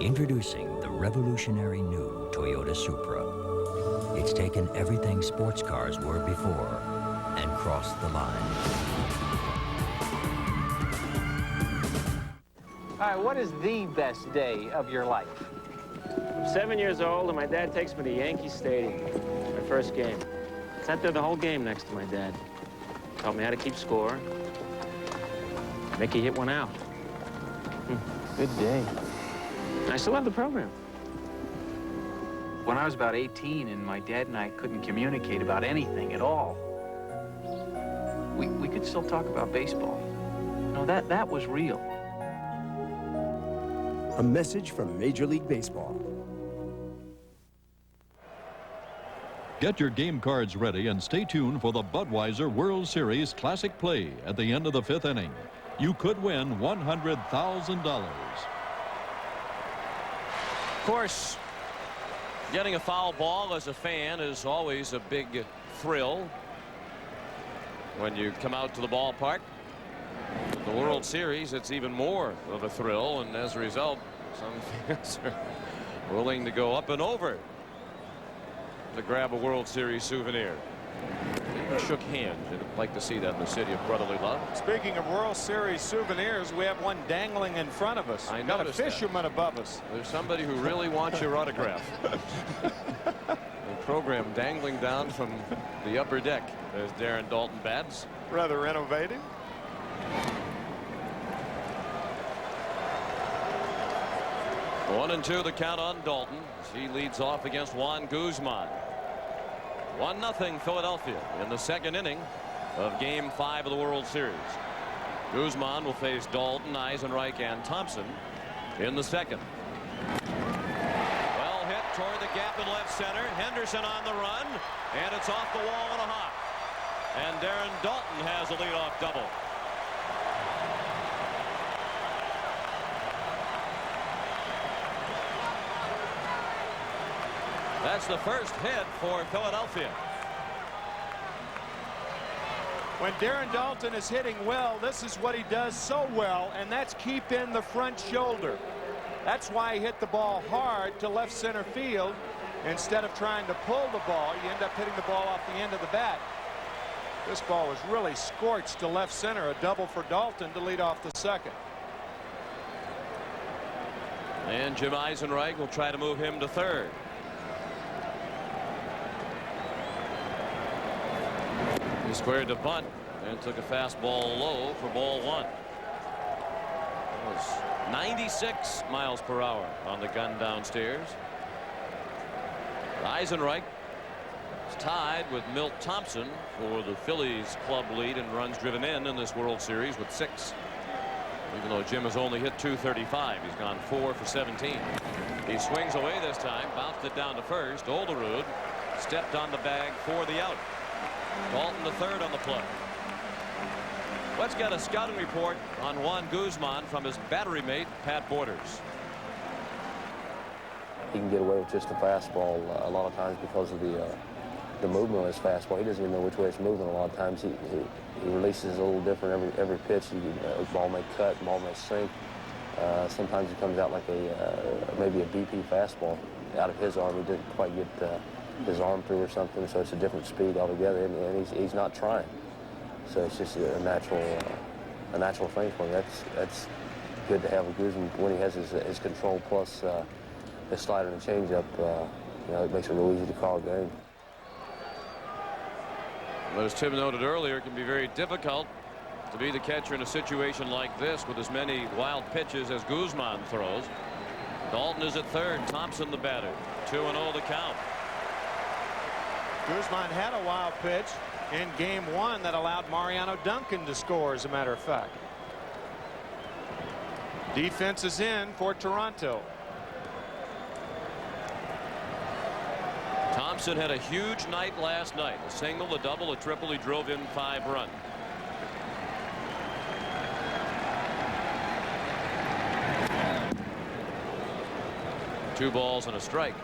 Introducing the revolutionary new Toyota Supra. It's taken everything sports cars were before and crossed the line. All right, what is the best day of your life? I'm 7 years old, and my dad takes me to Yankee Stadium. My first game. Sat there the whole game next to my dad. Taught me how to keep score. Mickey hit one out. Good day. I still have the program. When I was about 18 and my dad and I couldn't communicate about anything at all, we could still talk about baseball. You know, that was real. A message from Major League Baseball. Get your game cards ready and stay tuned for the Budweiser World Series Classic Play at the end of the 5th inning. You could win $100,000. Of course, getting a foul ball as a fan is always a big thrill when you come out to the ballpark. The World Series, it's even more of a thrill, and as a result, some fans are willing to go up and over to grab a World Series souvenir. They even shook hands. I'd like to see that in the city of brotherly love. Speaking of World Series souvenirs, we have one dangling in front of us. I got a noticed fisherman above us. There's somebody who really wants your autograph. The program dangling down from the upper deck. There's Darren Dalton bats. Rather innovative. 1-2 the count on Dalton. He leads off against Juan Guzman. 1-0 Philadelphia in the second inning of Game 5 of the World Series. Guzman will face Dalton, Eisenreich, and Thompson in the second. Well hit toward the gap in left center. Henderson on the run, and it's off the wall and a hop. And Darren Dalton has a leadoff double. That's the first hit for Philadelphia. When Darren Dalton is hitting well, this is what he does so well, and that's keep in the front shoulder. That's why he hit the ball hard to left center field. Instead of trying to pull the ball, you end up hitting the ball off the end of the bat. This ball was really scorched to left center. A double for Dalton to lead off the second. And Jim Eisenreich will try to move him to third. He squared the bunt and took a fastball low for ball one. It was 96 miles per hour on the gun downstairs. Eisenreich is tied with Milt Thompson for the Phillies club lead in runs driven in this World Series with 6. Even though Jim has only hit 235, he's gone 4 for 17. He swings away this time, bounced it down to first. Olderud stepped on the bag for the out. Dalton the third on the play. Let's get a scouting report on Juan Guzman from his battery mate, Pat Borders. He can get away with just a fastball a lot of times because of the movement of his fastball. He doesn't even know which way it's moving a lot of times. He releases a little different every pitch. The ball may cut, ball may sink. Sometimes it comes out like maybe a BP fastball out of his arm. He didn't quite get his arm through or something, so it's a different speed altogether, and he's not trying. So it's just a natural thing for him. That's good to have a Guzman when he has his control plus his slider and changeup. You know, it makes it real easy to call a game. Well, as Tim noted earlier, it can be very difficult to be the catcher in a situation like this with as many wild pitches as Guzman throws. Dalton is at third. Thompson the batter. 2-0 the count. Guzman had a wild pitch in Game 1 that allowed Mariano Duncan to score, as a matter of fact. Defense is in for Toronto. Thompson had a huge night last night. A single, a double, a triple. He drove in 5 runs. Two balls and a strike.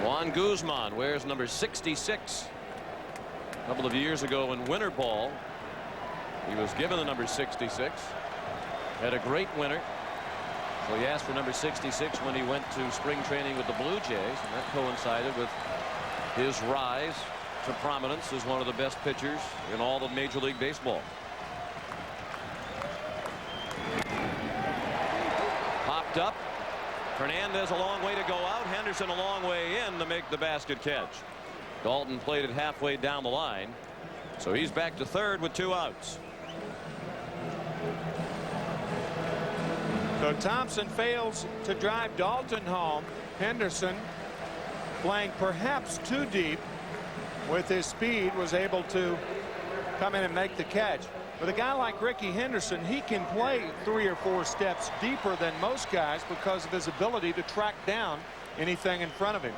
Juan Guzman wears number 66. A couple of years ago in winter ball, he was given the number 66. Had a great winter. So he asked for number 66 when he went to spring training with the Blue Jays, and that coincided with his rise to prominence as one of the best pitchers in all of Major League Baseball. Popped up. Fernandez a long way to go out. Henderson a long way in to make the basket catch. Dalton played it halfway down the line, so he's back to third with 2 outs. So Thompson fails to drive Dalton home. Henderson, playing perhaps too deep with his speed, was able to come in and make the catch. With a guy like Ricky Henderson, he can play 3 or 4 steps deeper than most guys because of his ability to track down anything in front of him.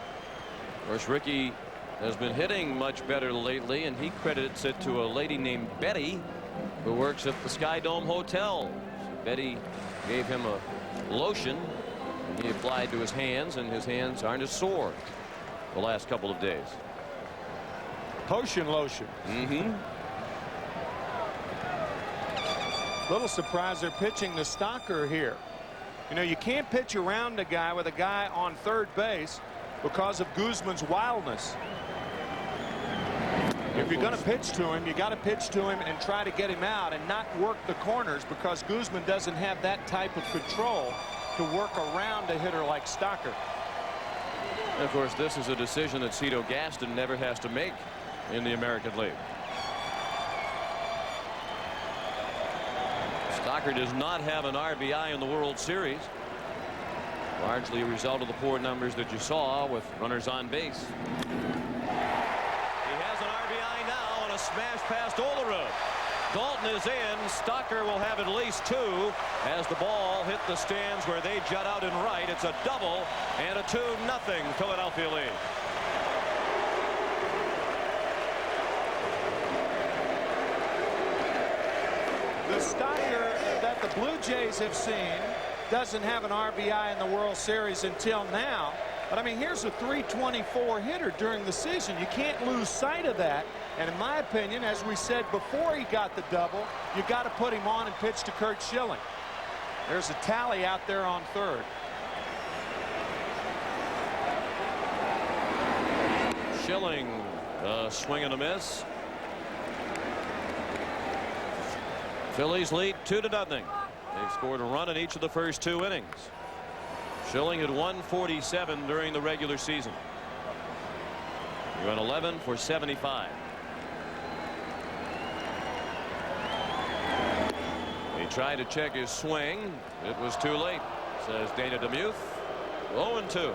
Of course, Ricky has been hitting much better lately, and he credits it to a lady named Betty who works at the Sky Dome Hotel. So Betty gave him a lotion, and he applied to his hands, and his hands aren't as sore the last couple of days. Potion lotion. Little surprised they're pitching to Stocker here. You know, you can't pitch around a guy with a guy on third base because of Guzman's wildness. If you're going to pitch to him, you got to pitch to him and try to get him out and not work the corners, because Guzman doesn't have that type of control to work around a hitter like Stocker. And of course, this is a decision that Cito Gaston never has to make in the American League. Stocker does not have an RBI in the World Series. Largely a result of the poor numbers that you saw with runners on base. He has an RBI now on a smash past Olerud. Dalton is in. Stocker will have at least 2 as the ball hit the stands where they jut out in right. It's a double and a 2-0 Philadelphia lead. The Stocker that the Blue Jays have seen doesn't have an RBI in the World Series until now. But I mean, here's a .324 hitter during the season. You can't lose sight of that. And in my opinion, as we said before he got the double, you got to put him on and pitch to Curt Schilling. There's a tally out there on third. Schilling, swing and a miss. Phillies lead 2-0. They've scored a run in each of the first 2 innings. Schilling had 147 during the regular season. He went 11 for 75. He tried to check his swing. It was too late, says Dana DeMuth. 0-2.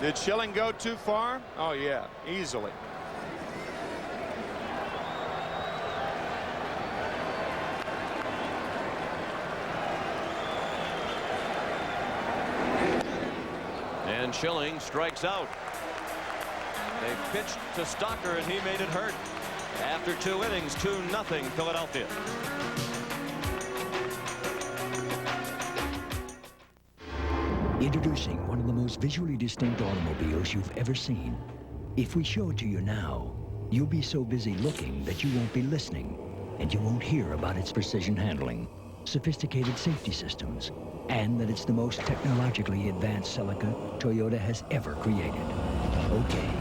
Did Schilling go too far? Oh, yeah, easily. And Schilling strikes out. They pitched to Stocker and he made it hurt. After 2 innings, 2-0 Philadelphia. Introducing one of the most visually distinct automobiles you've ever seen. If we show it to you now, you'll be so busy looking that you won't be listening, and you won't hear about its precision handling, sophisticated safety systems, and that it's the most technologically advanced Celica Toyota has ever created. Okay,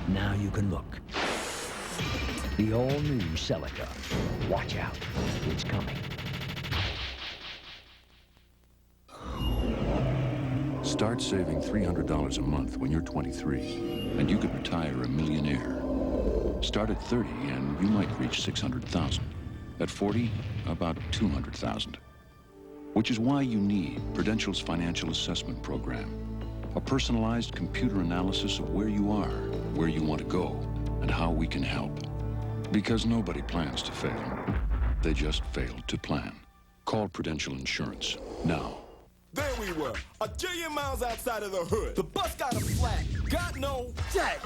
now you can look. The all-new Celica. Watch out, it's coming. Start saving $300 a month when you're 23, and you could retire a millionaire. Start at 30, and you might reach 600,000. At 40, about 200,000. Which is why you need Prudential's Financial Assessment Program. A personalized computer analysis of where you are, where you want to go, and how we can help. Because nobody plans to fail. They just failed to plan. Call Prudential Insurance now. There we were, a jillion miles outside of the hood. The bus got a flat, got no jack.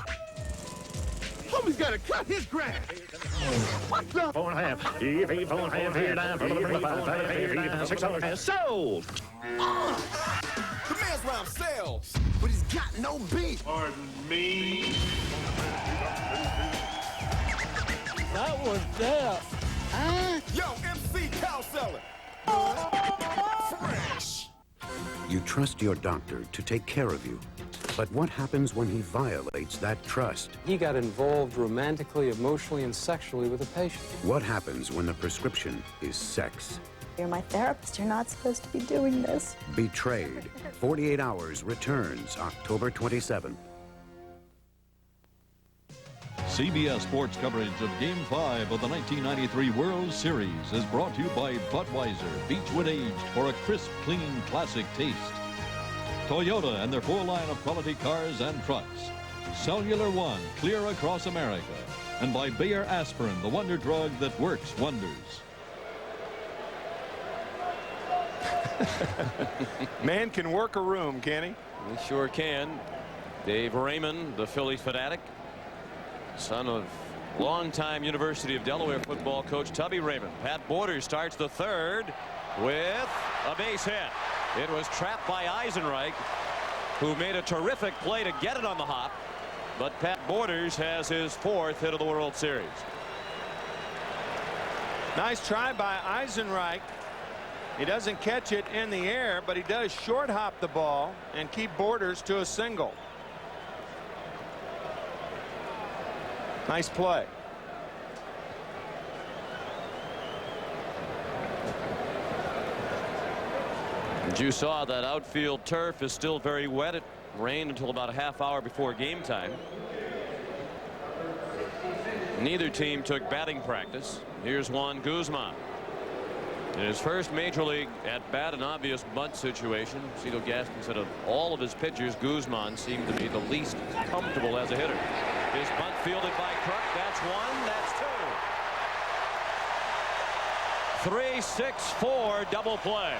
Homie's gotta cut his grass. What's up? 4.5. 4.5 here down. 600. Sold. The man's round sells, but he's got no beat. Pardon me. That was death. Huh? Yo, MC Cow Seller. Fresh. You trust your doctor to take care of you. But what happens when he violates that trust? He got involved romantically, emotionally, and sexually with a patient. What happens when the prescription is sex? You're my therapist. You're not supposed to be doing this. Betrayed. 48 Hours returns October 27th. CBS Sports coverage of Game 5 of the 1993 World Series is brought to you by Budweiser, Beechwood Aged for a crisp, clean, classic taste. Toyota and their full line of quality cars and trucks. Cellular One, clear across America. And by Bayer Aspirin, the wonder drug that works wonders. Man can work a room, can he? He sure can. Dave Raymond, the Phillies fanatic, son of longtime University of Delaware football coach Tubby Raymond. Pat Borders starts the third with a base hit. It was trapped by Eisenreich, who made a terrific play to get it on the hop. But Pat Borders has his 4th hit of the World Series. Nice try by Eisenreich. He doesn't catch it in the air, but he does short hop the ball and keep Borders to a single. Nice play. And you saw that outfield turf is still very wet. It rained until about a half hour before game time. Neither team took batting practice. Here's Juan Guzman. In his first major league at bat, an obvious bunt situation. Cito Gaston said of all of his pitchers, Guzman seemed to be the least comfortable as a hitter. His bunt fielded by Kruk. That's one. That's two. 3-6-4 double play.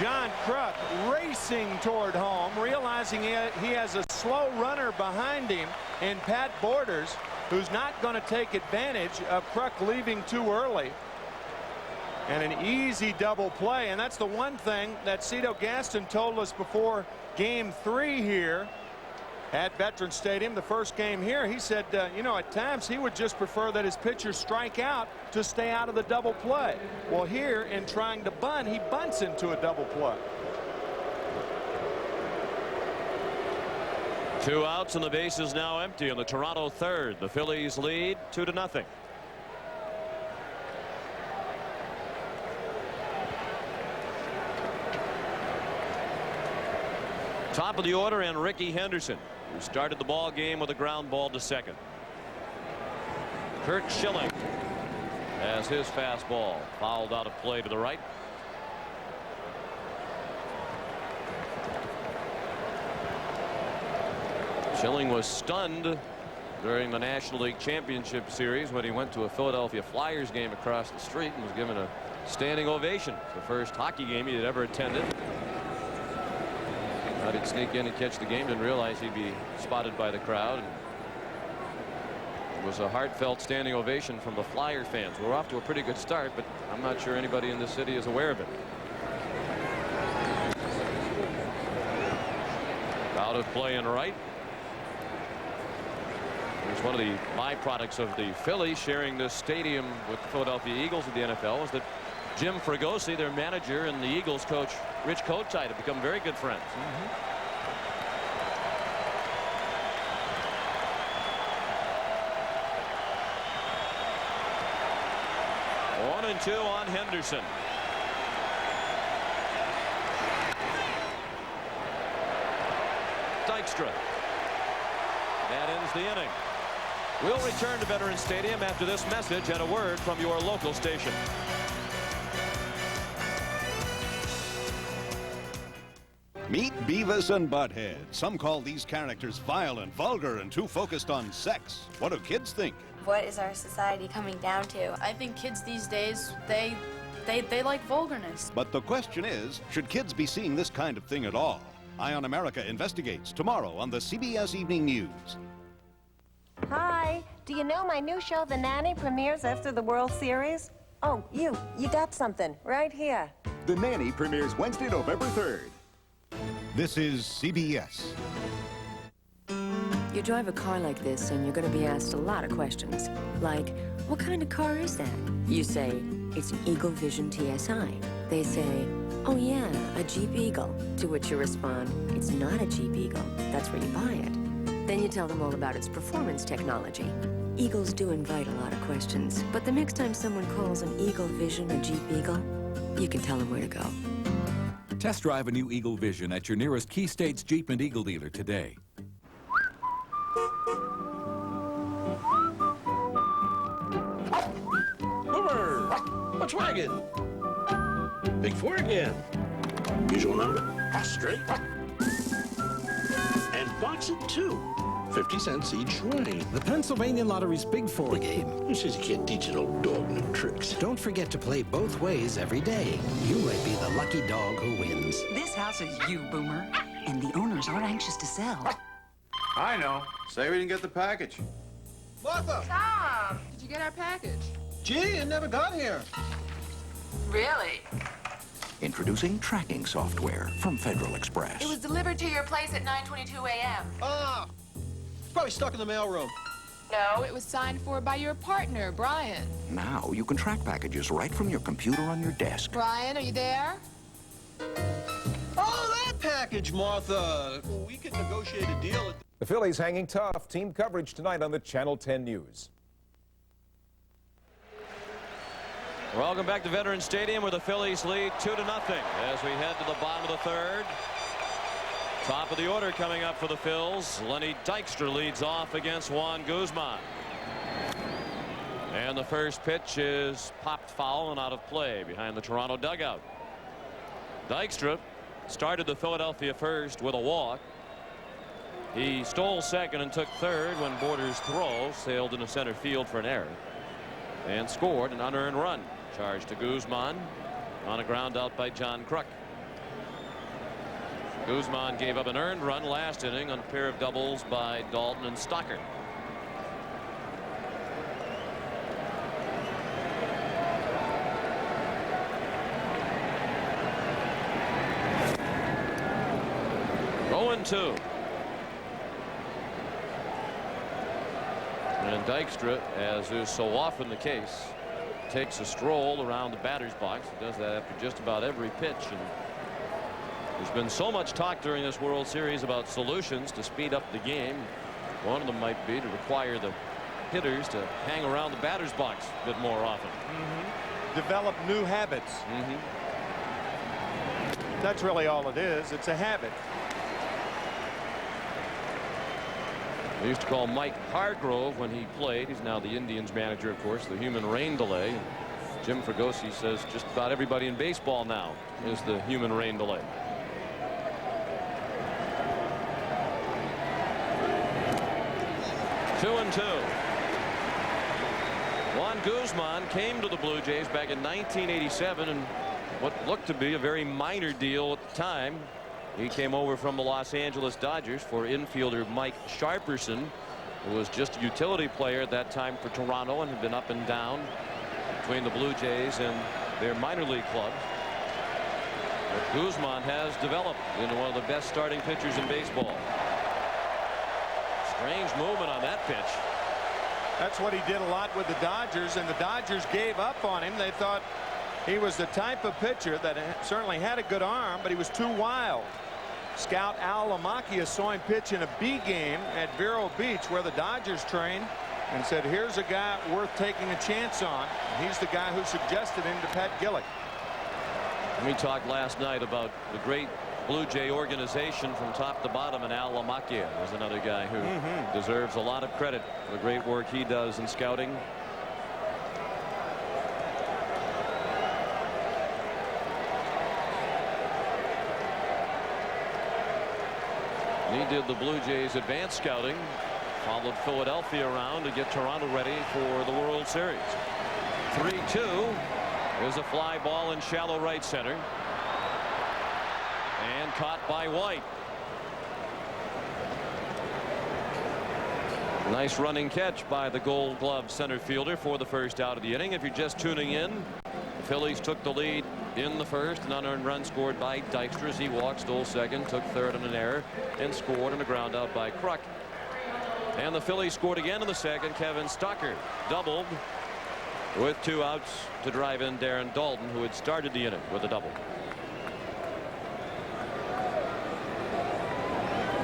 John Kruk racing toward home, realizing he has a slow runner behind him in Pat Borders, who's not going to take advantage of Kruk leaving too early. And an easy double play. And that's the one thing that Cito Gaston told us before Game 3 here at Veterans Stadium, the first game here. He said, you know, at times he would just prefer that his pitchers strike out to stay out of the double play. Well, here in trying to bunt, he bunts into a double play. 2 outs and the base is now empty in the Toronto third. The Phillies lead 2-0. Top of the order, and Ricky Henderson, who started the ball game with a ground ball to second. Kurt Schilling has his fastball fouled out of play to the right. Schilling was stunned during the National League Championship Series when he went to a Philadelphia Flyers game across the street and was given a standing ovation. It's the first hockey game he had ever attended. Thought he'd sneak in and catch the game, didn't realize he'd be spotted by the crowd. And it was a heartfelt standing ovation from the Flyer fans. We're off to a pretty good start, but I'm not sure anybody in this city is aware of it. Out of play and right. It's one of the byproducts of the Phillies sharing this stadium with the Philadelphia Eagles of the NFL is that Jim Fregosi, their manager, and the Eagles coach Rich Kotite have become very good friends. 1-2 on Henderson. Dykstra. That ends the inning. We'll return to Veterans Stadium after this message and a word from your local station. Meet Beavis and Butthead. Some call these characters violent, vulgar, and too focused on sex. What do kids think? What is our society coming down to? I think kids these days, they like vulgarness. But the question is, should kids be seeing this kind of thing at all? Eye on America investigates tomorrow on the CBS Evening News. Hi. Do you know my new show, The Nanny, premieres after the World Series? Oh, you got something right here. The Nanny premieres Wednesday, November 3rd. This is CBS. You drive a car like this and you're going to be asked a lot of questions. Like, what kind of car is that? You say, it's an Eagle Vision TSI. They say, oh yeah, a Jeep Eagle. To which you respond, it's not a Jeep Eagle. That's where you buy it. Then you tell them all about its performance technology. Eagles do invite a lot of questions, but the next time someone calls an Eagle Vision a Jeep Eagle, you can tell them where to go. Test drive a new Eagle Vision at your nearest Key States Jeep and Eagle dealer today. Boomer! What's wagging? Big four again. Usual number. Straight. And box it too. 50 cents each way. The Pennsylvania Lottery's Big Four game. Who says you can't teach an old dog new tricks? Don't forget to play both ways every day. You might be the lucky dog who wins. This house is you, Boomer. And the owners aren't anxious to sell. I know. Say we didn't get the package. Martha! Tom! Did you get our package? Gee, it never got here. Really? Introducing tracking software from Federal Express. It was delivered to your place at 9:22 a.m. Ah! Probably stuck in the mailroom. No, it was signed for by your partner, Brian. Now you can track packages right from your computer on your desk. Brian, are you there? Oh, that package, Martha. We could negotiate a deal at... The Phillies hanging tough. Team coverage tonight on the Channel 10 News. Welcome back to Veterans Stadium, where the Phillies lead 2-0 as we head to the bottom of the third. Top of the order coming up for the Phils. Lenny Dykstra leads off against Juan Guzman. And the first pitch is popped foul and out of play behind the Toronto dugout. Dykstra started the Philadelphia first with a walk. He stole second and took third when Borders' throw sailed into center field for an error and scored an unearned run. Charged to Guzman on a ground out by John Kruk. Guzman gave up an earned run last inning on a pair of doubles by Dalton and Stocker. Two. And Dykstra, as is so often the case, takes a stroll around the batter's box. He does that after just about every pitch. And there's been so much talk during this World Series about solutions to speed up the game. One of them might be to require the hitters to hang around the batter's box a bit more often. Develop new habits. That's really all it is. It's a habit. They used to call Mike Hargrove when he played. He's now the Indians manager, of course, the human rain delay. Jim Fregosi says just about everybody in baseball now is the human rain delay. Two and two. Juan Guzman came to the Blue Jays back in 1987 in what looked to be a very minor deal at the time. He came over from the Los Angeles Dodgers for infielder Mike Sharperson, who was just a utility player at that time for Toronto and had been up and down between the Blue Jays and their minor league clubs. But Guzman has developed into one of the best starting pitchers in baseball. Strange movement on that pitch. That's what he did a lot with the Dodgers, and the Dodgers gave up on him. They thought he was the type of pitcher that certainly had a good arm, but he was too wild. Scout Al Lamacchia saw him pitch in a B game at Vero Beach, where the Dodgers train, and said, here's a guy worth taking a chance on. And he's the guy who suggested him to Pat Gillick. We talked last night about the great Blue Jay organization from top to bottom, and Al Lamacchia is another guy who deserves a lot of credit for the great work he does in scouting. He did the Blue Jays advanced scouting, followed Philadelphia around to get Toronto ready for the World Series. 3-2 is a fly ball in shallow right center and caught by White. Nice running catch by the Gold Glove center fielder for the first out of the inning. If you're just tuning in, the Phillies took the lead in the first. An unearned run scored by Dykstra as he walked, stole second, took third on an error, and scored on a ground out by Kruk. And the Phillies scored again in the second. Kevin Stocker doubled with 2 outs to drive in Darren Dalton, who had started the inning with a double.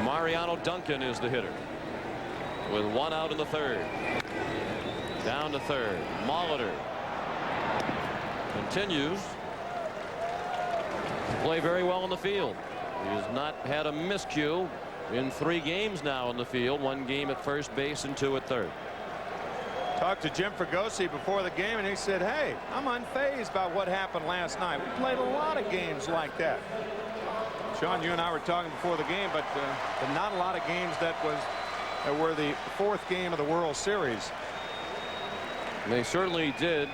Mariano Duncan is the hitter with 1 out in the third. Down to third. Molitor continues to play very well in the field. He has not had a miscue in 3 games now in the field. 1 game at first base and 2 at third. Talked to Jim Fregosi before the game, and he said, hey, I'm unfazed by what happened last night. We played a lot of games like that. Sean, you and I were talking before the game, but not a lot of games that were the 4th game of the World Series. They certainly did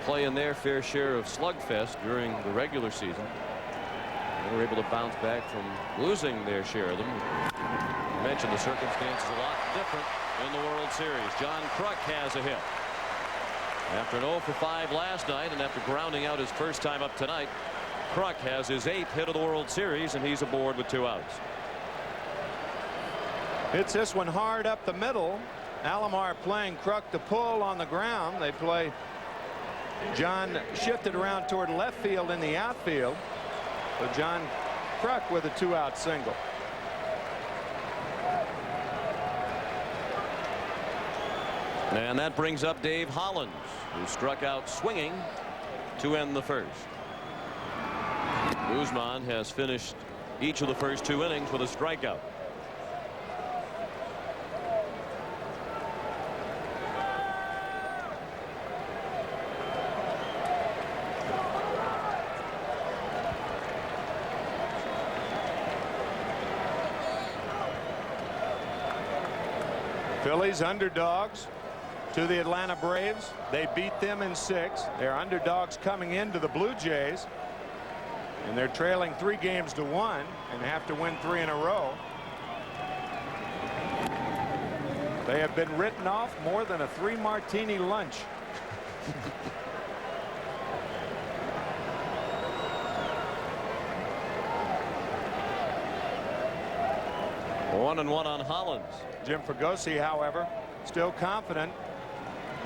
play in their fair share of slugfest during the regular season. They were able to bounce back from losing their share of them. You mentioned the circumstances a lot different in the World Series. John Kruk has a hit. After an 0 for 5 last night and after grounding out his first time up tonight, Kruk has his 8th hit of the World Series, and he's aboard with 2 outs. Hits this one hard up the middle. Alomar playing Kruk to pull on the ground. They play John shifted around toward left field in the outfield. So John Kruk with a 2-out single. And that brings up Dave Hollins, who struck out swinging to end the first. Guzman has finished each of the first 2 innings with a strikeout. Phillies underdogs to the Atlanta Braves. They beat them in 6. They're underdogs coming into the Blue Jays. And they're trailing 3 games to 1 and have to win 3 in a row. They have been written off more than a 3-martini lunch. 1-1 on Hollins. Jim Fregosi, however, still confident.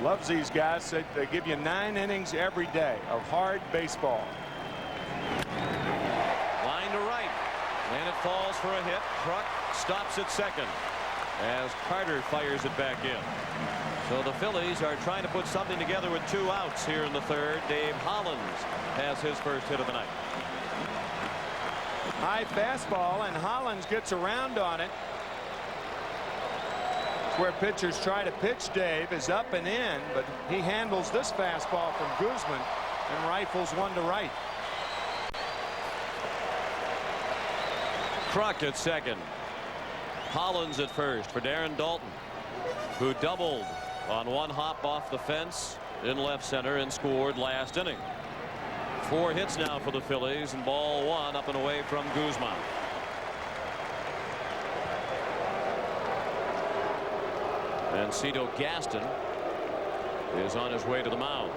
Loves these guys. They give you 9 innings every day of hard baseball. Line to right, and it falls for a hit. Kruk stops at second as Carter fires it back in. So the Phillies are trying to put something together with 2 outs here in the 3rd. Dave Hollins has his first hit of the night. High fastball, and Hollins gets around on it. It's where pitchers try to pitch. Dave is up and in, but he handles this fastball from Guzman and rifles one to right. Kruk at second. Hollins at first for Darren Dalton, who doubled on 1 hop off the fence in left center and scored last inning. 4 hits now for the Phillies, and ball 1 up and away from Guzman. And Cito Gaston is on his way to the mound.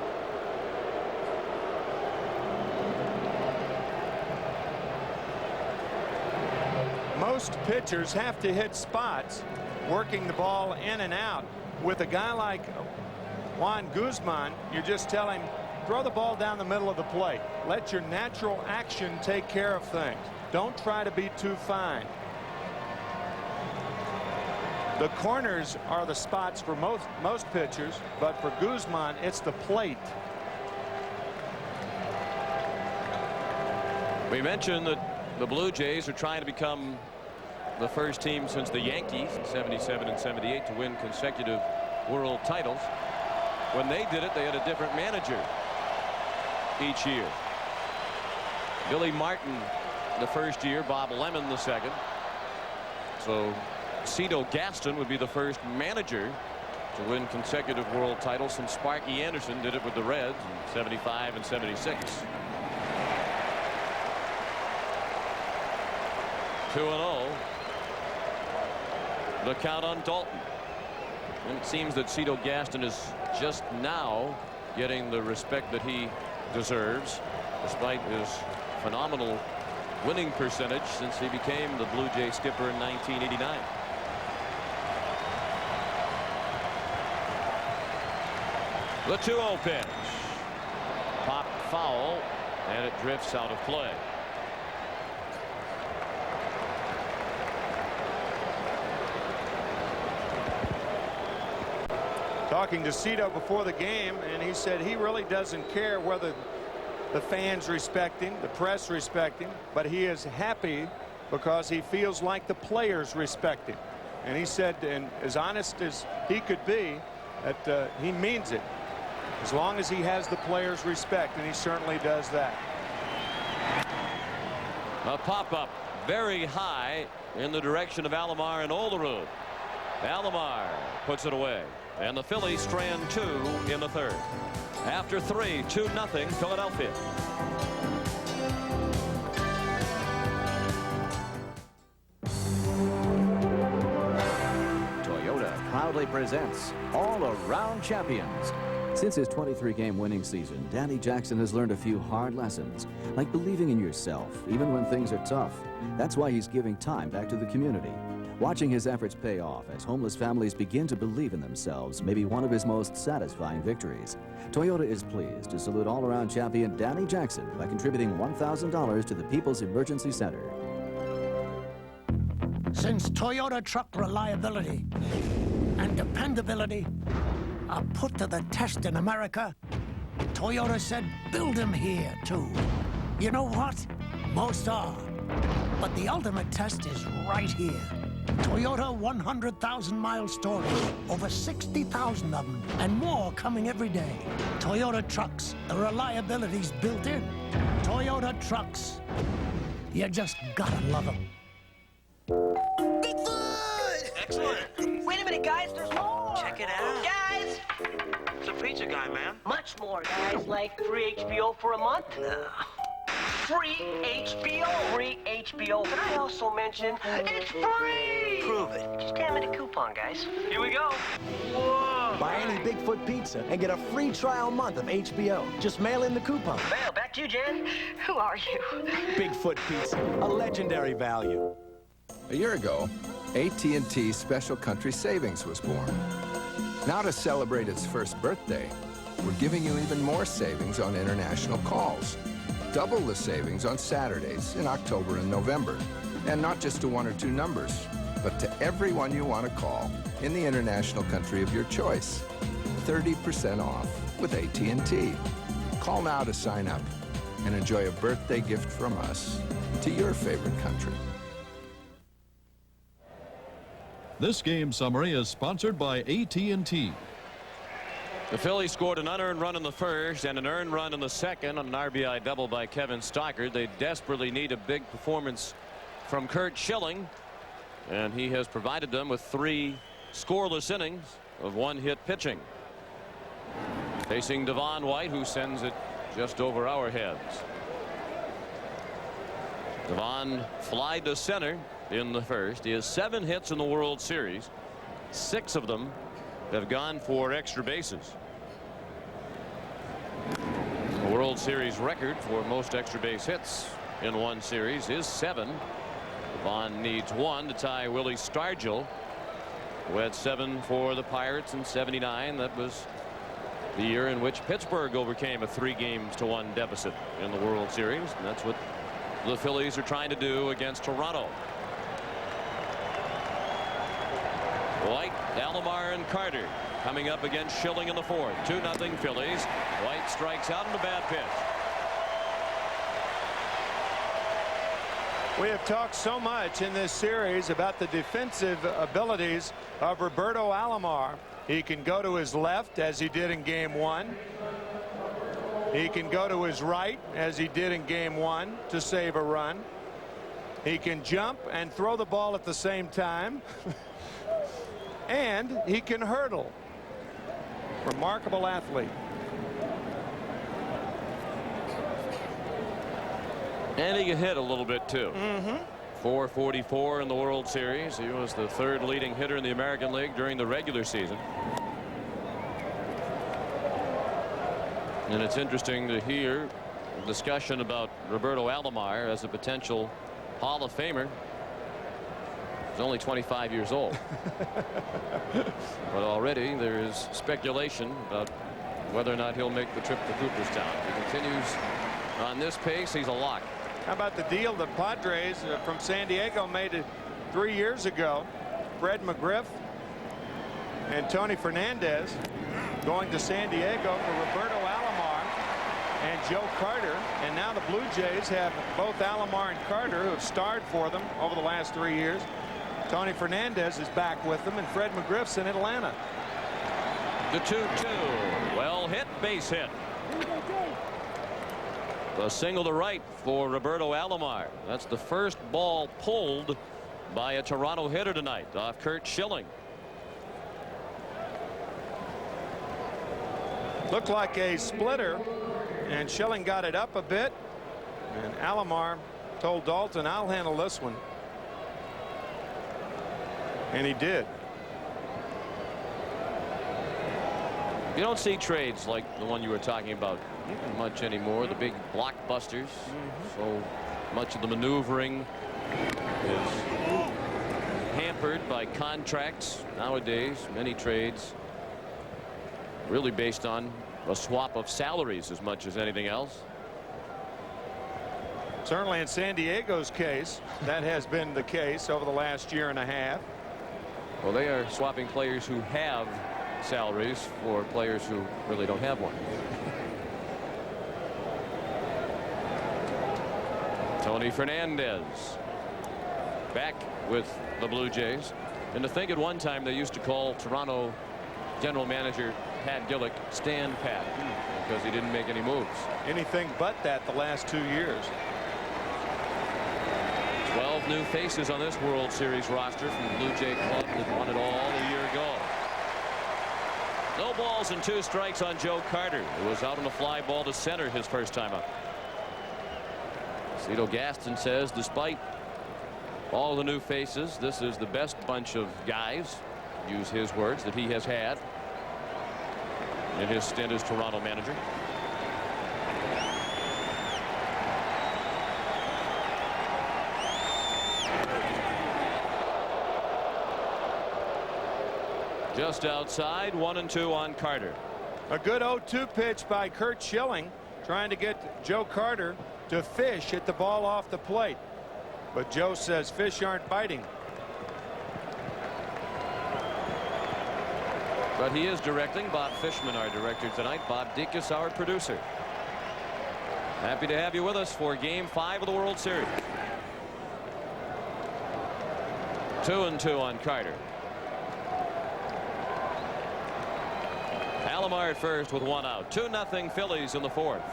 Most pitchers have to hit spots, working the ball in and out. With a guy like Juan Guzman, you're just telling him, throw the ball down the middle of the plate. Let your natural action take care of things. Don't try to be too fine. The corners are the spots for most pitchers, but for Guzman, it's the plate. We mentioned that the Blue Jays are trying to become the first team since the Yankees in '77 and '78 to win consecutive world titles. When they did it, they had a different manager each year. Billy Martin the first year, Bob Lemon the second. So Cito Gaston would be the first manager to win consecutive world titles since Sparky Anderson did it with the Reds in '75 and '76. 2-0. The count on Dalton. And it seems that Cito Gaston is just now getting the respect that he deserves, despite his phenomenal winning percentage since he became the Blue Jay skipper in 1989. The 2-0 pitch. Popped foul, and it drifts out of play. Talking to Cito before the game, and he said he really doesn't care whether the fans respect him, the press respect him, but he is happy because he feels like the players respect him. And he said, and as honest as he could be, that he means it as long as he has the players' respect, and he certainly does that. A pop-up very high in the direction of Alomar and Olerud. Alomar puts it away, and the Phillies strand 2 in the 3rd. After 3, 2-0 Philadelphia. Toyota proudly presents All Around Champions. Since his 23-game winning season, Danny Jackson has learned a few hard lessons, like believing in yourself, even when things are tough. That's why he's giving time back to the community. Watching his efforts pay off as homeless families begin to believe in themselves may be one of his most satisfying victories. Toyota is pleased to salute all-around champion Danny Jackson by contributing $1,000 to the People's Emergency Center. Since Toyota truck reliability and dependability are put to the test in America, Toyota said build them here too. You know what? Most are. But the ultimate test is right here. Toyota 100,000-mile story. Over 60,000 of them, and more coming every day. Toyota trucks. The reliability's built in. Toyota trucks. You just gotta love them. Bigfoot! Excellent. Wait a minute, guys. There's more. Check it out. Guys! It's a pizza guy, man. Much more, guys. Like free HBO for a month? No. Free HBO. Free HBO. Can I also mention it's free? Prove it. Just hand me the coupon, guys. Here we go. Whoa. Buy any Bigfoot pizza and get a free trial month of HBO. Just mail in the coupon. Well, back to you, Jen. Who are you? Bigfoot pizza, a legendary value. A year ago, AT&T Special Country Savings was born. Now to celebrate its first birthday, we're giving you even more savings on international calls. Double the savings on Saturdays in October and November. And not just to one or two numbers, but to everyone you want to call in the international country of your choice. 30% off with AT&T. Call now to sign up and enjoy a birthday gift from us to your favorite country. This game summary is sponsored by AT&T. The Phillies scored an unearned run in the first and an earned run in the second on an RBI double by Kevin Stockard. They desperately need a big performance from Curt Schilling, and he has provided them with 3 scoreless innings of 1-hit pitching. Facing Devon White, who sends it just over our heads. Devon flied to center in the first. He has 7 hits in the World Series. 6 of them have gone for extra bases. The World Series record for most extra base hits in one series is 7. Devon needs 1 to tie Willie Stargell, who had 7 for the Pirates in '79. That was the year in which Pittsburgh overcame a 3-1 deficit in the World Series, and that's what the Phillies are trying to do against Toronto. White, Alomar, and Carter coming up against Schilling in the fourth. 2-0 Phillies. White strikes out in a bad pitch. We have talked so much in this series about the defensive abilities of Roberto Alomar. He can go to his left, as he did in Game 1. He can go to his right, as he did in Game 1, to save a run. He can jump and throw the ball at the same time. And he can hurdle. Remarkable athlete. And he can hit a little bit too. 444 in the World Series. He was the 3rd leading hitter in the American League during the regular season. And it's interesting to hear a discussion about Roberto Alomar as a potential Hall of Famer. He's only 25 years old. But already there is speculation about whether or not he'll make the trip to Cooperstown. If he continues on this pace, he's a lock. How about the deal the Padres from San Diego made 3 years ago? Fred McGriff and Tony Fernandez going to San Diego for Roberto Alomar and Joe Carter. And now the Blue Jays have both Alomar and Carter, who have starred for them over the last 3 years. Tony Fernandez is back with them, and Fred McGriff's in Atlanta. The 2-2. Well hit, base hit. A single to right for Roberto Alomar. That's the first ball pulled by a Toronto hitter tonight off Curt Schilling. Looked like a splitter, and Schilling got it up a bit, and Alomar told Dalton, "I'll handle this one." And he did. You don't see trades like the one you were talking about much anymore. The big blockbusters. So much of the maneuvering is hampered by contracts nowadays. Many trades really based on a swap of salaries as much as anything else. Certainly in San Diego's case, that has been the case over the last year and a half. Well, they are swapping players who have salaries for players who really don't have one. Tony Fernandez back with the Blue Jays. And to think at one time they used to call Toronto general manager Pat Gillick Stand Pat because he didn't make any moves. Anything but that the last 2 years. 12 new faces on this World Series roster from the Blue Jay club that won it all a year ago. No balls and 2 strikes on Joe Carter, who was out on a fly ball to center his first time up. Cito Gaston says despite all the new faces, this is the best bunch of guys, use his words, that he has had in his stint as Toronto manager. Just outside, 1-2 on Carter. A good 0-2 pitch by Curt Schilling, trying to get Joe Carter to fish at the ball off the plate. But Joe says fish aren't biting. But he is directing. Bob Fishman, our director tonight. Bob Dickus, our producer. Happy to have you with us for Game 5 of the World Series. 2-2 on Carter. Alomar at first with 1 out. 2-0 Phillies in the 4th.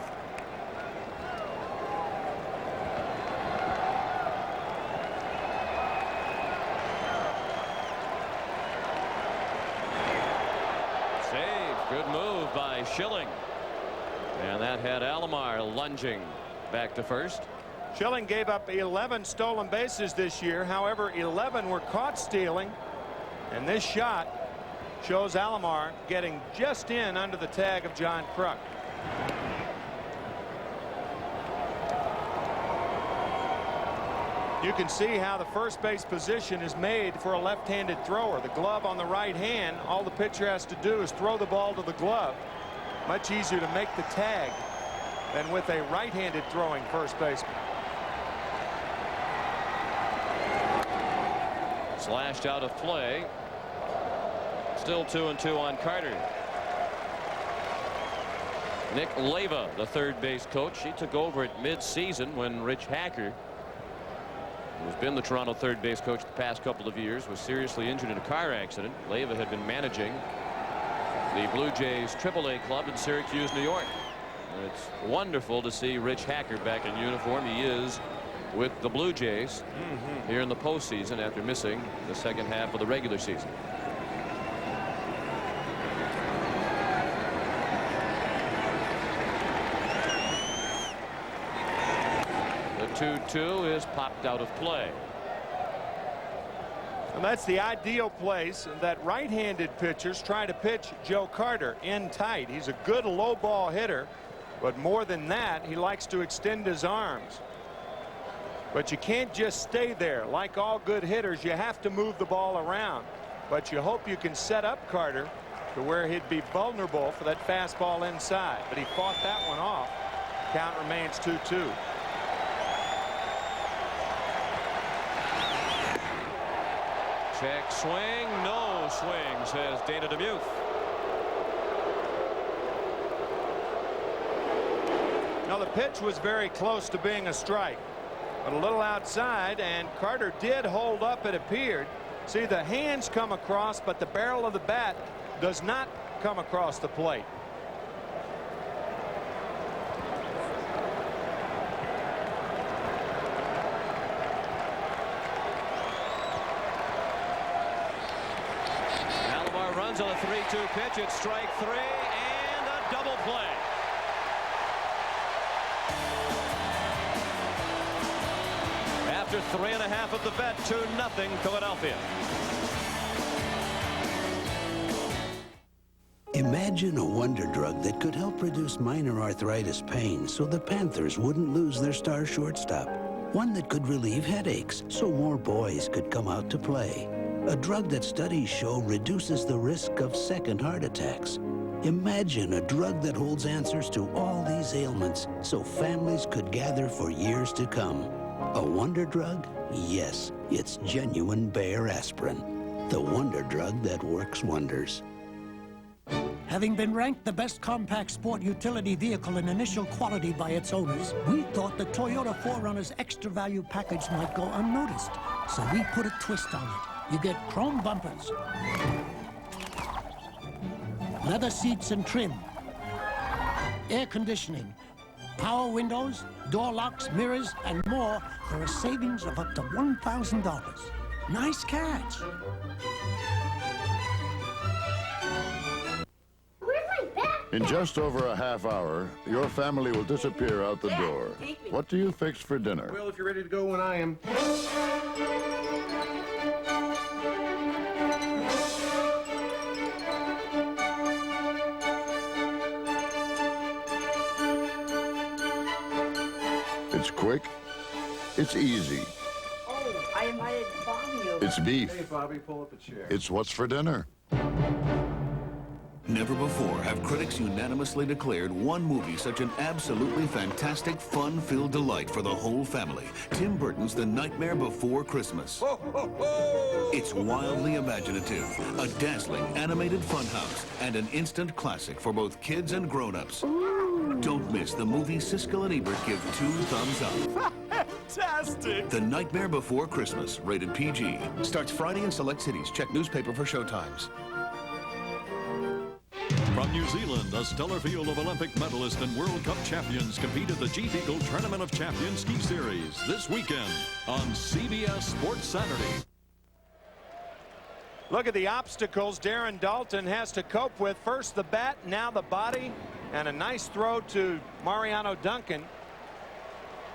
Good move by Schilling. And that had Alomar lunging back to first. Schilling gave up 11 stolen bases this year. However, 11 were caught stealing. And this shot shows Alomar getting just in under the tag of John Kruk. You can see how the first base position is made for a left-handed thrower. The glove on the right hand, all the pitcher has to do is throw the ball to the glove. Much easier to make the tag than with a right-handed throwing first baseman. Slashed out of play. Still 2-2 on Carter. Nick Leyva, the third base coach, he took over at mid-season when Rich Hacker, who's been the Toronto third base coach the past couple of years, was seriously injured in a car accident. Leyva had been managing the Blue Jays AAA club in Syracuse, New York. And it's wonderful to see Rich Hacker back in uniform. He is with the Blue Jays here in the postseason after missing the second half of the regular season. The 2-2 is popped out of play. And that's the ideal place that right-handed pitchers try to pitch Joe Carter in tight. He's a good low ball hitter, but more than that, he likes to extend his arms. But you can't just stay there. Like all good hitters, you have to move the ball around. But you hope you can set up Carter to where he'd be vulnerable for that fastball inside. But he fought that one off. Count remains 2-2. Check swing, no swing, says Dana DeMuth. Now the pitch was very close to being a strike, but a little outside, and Carter did hold up, it appeared. See, the hands come across, but the barrel of the bat does not come across the plate. Runs on a 3-2 pitch. It's strike 3 and a double play. After 3.5 of the vet, 2-0 Philadelphia. Imagine a wonder drug that could help reduce minor arthritis pain so the Panthers wouldn't lose their star shortstop. One that could relieve headaches so more boys could come out to play. A drug that studies show reduces the risk of second heart attacks. Imagine a drug that holds answers to all these ailments so families could gather for years to come. A wonder drug? Yes, it's genuine Bayer aspirin. The wonder drug that works wonders. Having been ranked the best compact sport utility vehicle in initial quality by its owners, we thought the Toyota 4Runner's extra value package might go unnoticed. So we put a twist on it. You get chrome bumpers, leather seats and trim, air conditioning, power windows, door locks, mirrors, and more for a savings of up to $1,000. Nice catch. In just over a half hour, your family will disappear out the door. What do you fix for dinner? Well, if you're ready to go when I am. It's quick. It's easy. Oh, I invited Bobby over. It's beef. Hey, Bobby, pull up a chair. It's what's for dinner. Never before have critics unanimously declared one movie such an absolutely fantastic, fun-filled delight for the whole family. Tim Burton's The Nightmare Before Christmas. It's wildly imaginative, a dazzling animated funhouse, and an instant classic for both kids and grown-ups. Don't miss the movie Siskel and Ebert give 2 thumbs up. Fantastic! The Nightmare Before Christmas, rated PG. Starts Friday in select cities. Check newspaper for showtimes. From New Zealand, a stellar field of Olympic medalists and World Cup champions compete at the Jeep Eagle Tournament of Champions Ski Series this weekend on CBS Sports Saturday. Look at the obstacles Darren Dalton has to cope with. First the bat, now the body, and a nice throw to Mariano Duncan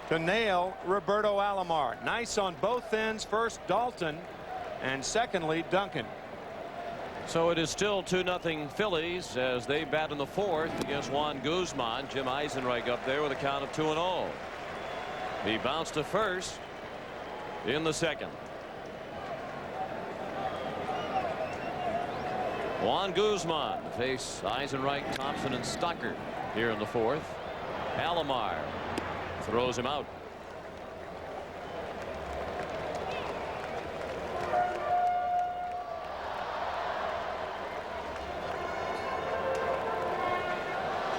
to nail Roberto Alomar. Nice on both ends. First Dalton, and secondly Duncan. So it is still 2-0 Phillies as they bat in the 4th against Juan Guzman. Jim Eisenreich up there with a count of 2-0. He bounced to first in the 2nd. Juan Guzman to face Eisenreich, Thompson, and Stocker here in the 4th. Alomar throws him out.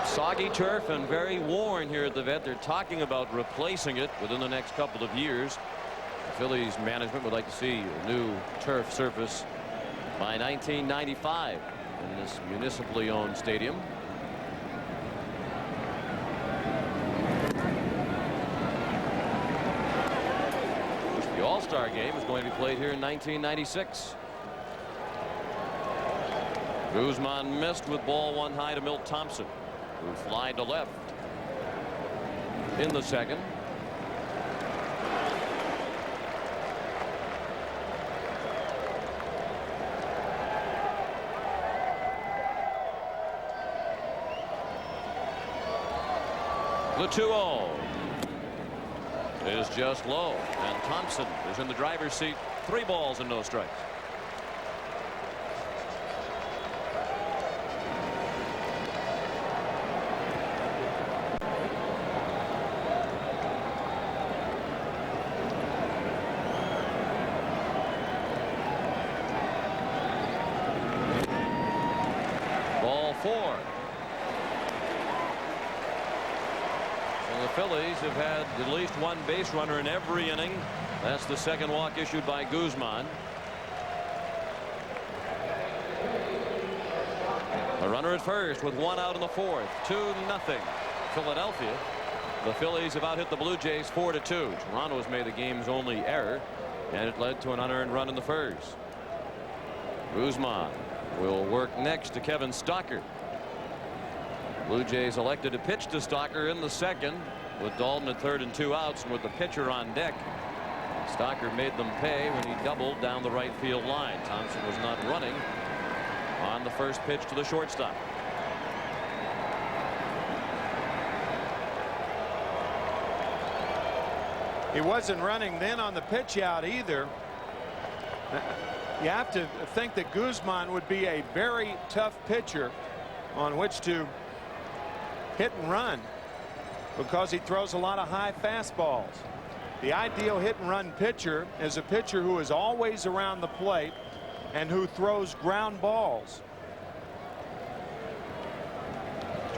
Soggy turf and very worn here at the vet. They're talking about replacing it within the next couple of years. The Phillies management would like to see a new turf surface by 1995 in this municipally owned stadium. The All-Star game is going to be played here in 1996. Guzman missed with ball 1 high to Milt Thompson, who flied to left in the 2nd. The 2-0 is just low, and Thompson is in the driver's seat. 3 balls and no strikes. Ball 4. So the Phillies have had at least 1 base runner in every inning. That's the 2nd walk issued by Guzman. A runner at first with 1 out in the 4th. 2-0 Philadelphia. The Phillies have out hit the Blue Jays 4-2. Toronto has made the game's only error, and it led to an unearned run in the first. Guzman will work next to Kevin Stocker. Blue Jays elected to pitch to Stocker in the 2nd with Dalton at 3rd and 2 outs, and with the pitcher on deck. Stocker made them pay when he doubled down the right field line. Thompson was not running on the first pitch to the shortstop. He wasn't running then on the pitch out either. You have to think that Guzman would be a very tough pitcher on which to hit and run, because he throws a lot of high fastballs. The ideal hit and run pitcher is a pitcher who is always around the plate and who throws ground balls.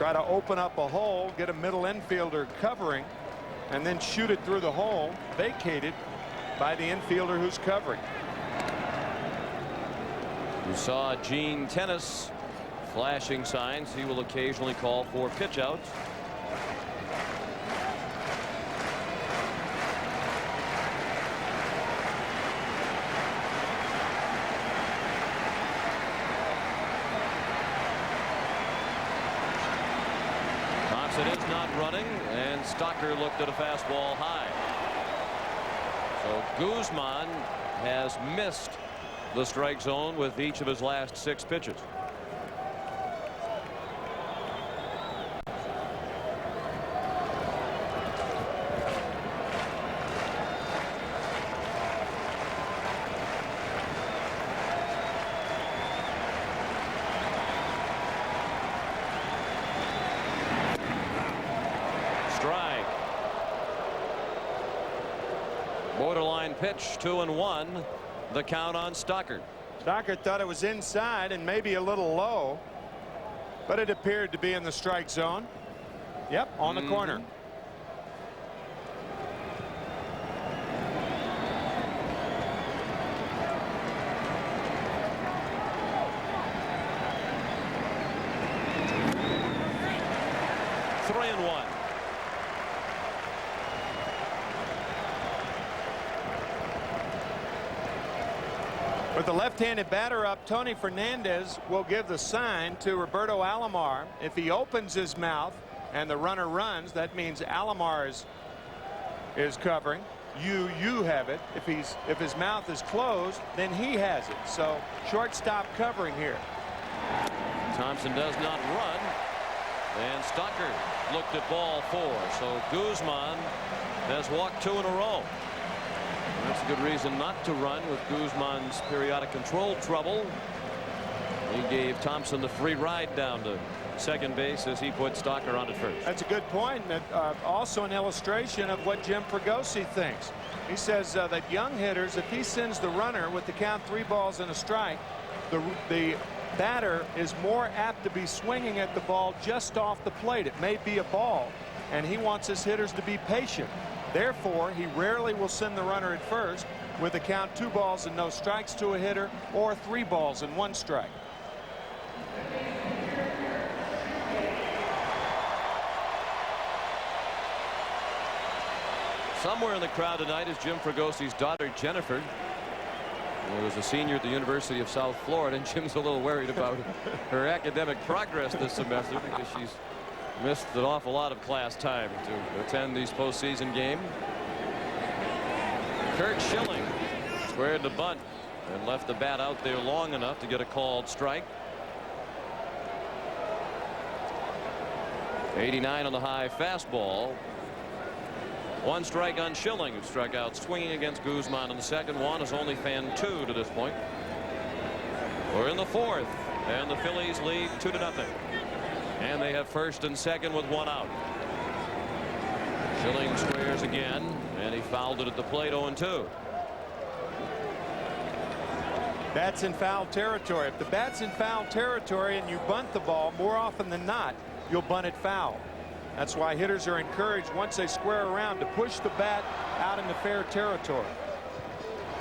try to open up a hole, get a middle infielder covering, and then shoot it through the hole, vacated by the infielder who's covering. You saw Gene Tennis flashing signs. He will occasionally call for pitch outs. Thompson is not running, and Stocker looked at a fastball high. So Guzman has missed the strike zone with each of his last 6 pitches. Strike. Borderline pitch, 2-1. The count on Stocker. Stocker thought it was inside and maybe a little low, but it appeared to be in the strike zone. Yep, on the corner. With the left-handed batter up, Tony Fernandez will give the sign to Roberto Alomar. If he opens his mouth and the runner runs, that means Alomar is covering. You have it. If his mouth is closed, then he has it. So shortstop covering here. Thompson does not run, and Stocker looked at ball 4. So Guzman has walked 2 in a row. That's a good reason not to run with Guzman's periodic control trouble. He gave Thompson the free ride down to second base as he put Stocker on at first. That's a good point, and also an illustration of what Jim Fregosi thinks. He says that young hitters, if he sends the runner with the count 3 balls and a strike, the batter is more apt to be swinging at the ball just off the plate. It may be a ball, and he wants his hitters to be patient. Therefore, he rarely will send the runner at first with a count 2 balls and no strikes to a hitter, or 3 balls and 1 strike. Somewhere in the crowd tonight is Jim Fregosi's daughter, Jennifer, who is a senior at the University of South Florida, and Jim's a little worried about her academic progress this semester because she's missed an awful lot of class time to attend these postseason games. Kurt Schilling squared the bunt and left the bat out there long enough to get a called strike. 89 on the high fastball. 1 strike on Schilling, who struck out swinging against Guzman in the second. One is only fan 2 to this point. We're in the 4th, and the Phillies lead 2-0. And they have first and second with 1 out. Schilling squares again, and he fouled it at the plate. 0-2. That's in foul territory. If the bat's in foul territory and you bunt the ball, more often than not, you'll bunt it foul. That's why hitters are encouraged, once they square around, to push the bat out into fair territory.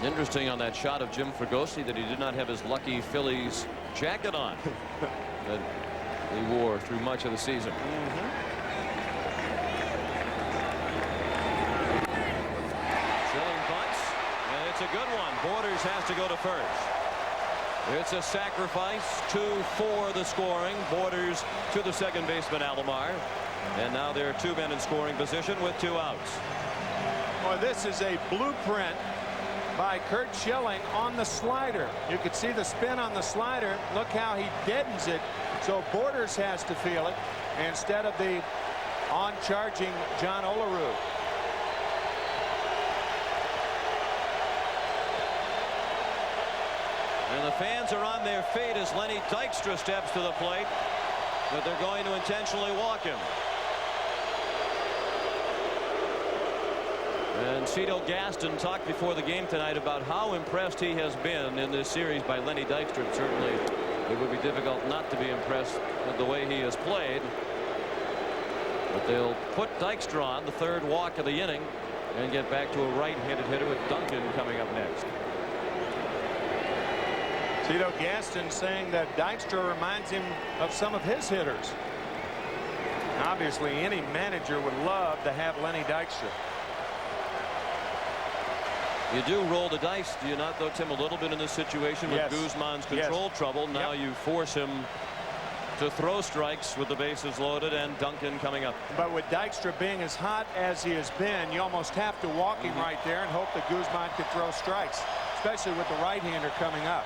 Interesting on that shot of Jim Fregosi that he did not have his lucky Phillies jacket on that he wore through much of the season. Schilling bunts, and it's a good one. Borders has to go to first. It's a sacrifice. 2 for the scoring. Borders to the second baseman Alomar. And now there are 2 men in scoring position with 2 outs. Boy, this is a blueprint by Kurt Schilling on the slider. You could see the spin on the slider. Look how he deadens it. So Borders has to feel it instead of the on-charging John Olerud. And the fans are on their feet as Lenny Dykstra steps to the plate, but they're going to intentionally walk him. And Cito Gaston talked before the game tonight about how impressed he has been in this series by Lenny Dykstra. Certainly it would be difficult not to be impressed with the way he has played. But they'll put Dykstra on the third walk of the inning and get back to a right-handed hitter with Duncan coming up next. Tito Gaston saying that Dykstra reminds him of some of his hitters. Obviously, any manager would love to have Lenny Dykstra. You do roll the dice, do you not, though, Tim, a little bit in this situation with Guzman's control trouble. Now you force him to throw strikes with the bases loaded and Duncan coming up. But with Dykstra being as hot as he has been, you almost have to walk him right there and hope that Guzman could throw strikes, especially with the right-hander coming up.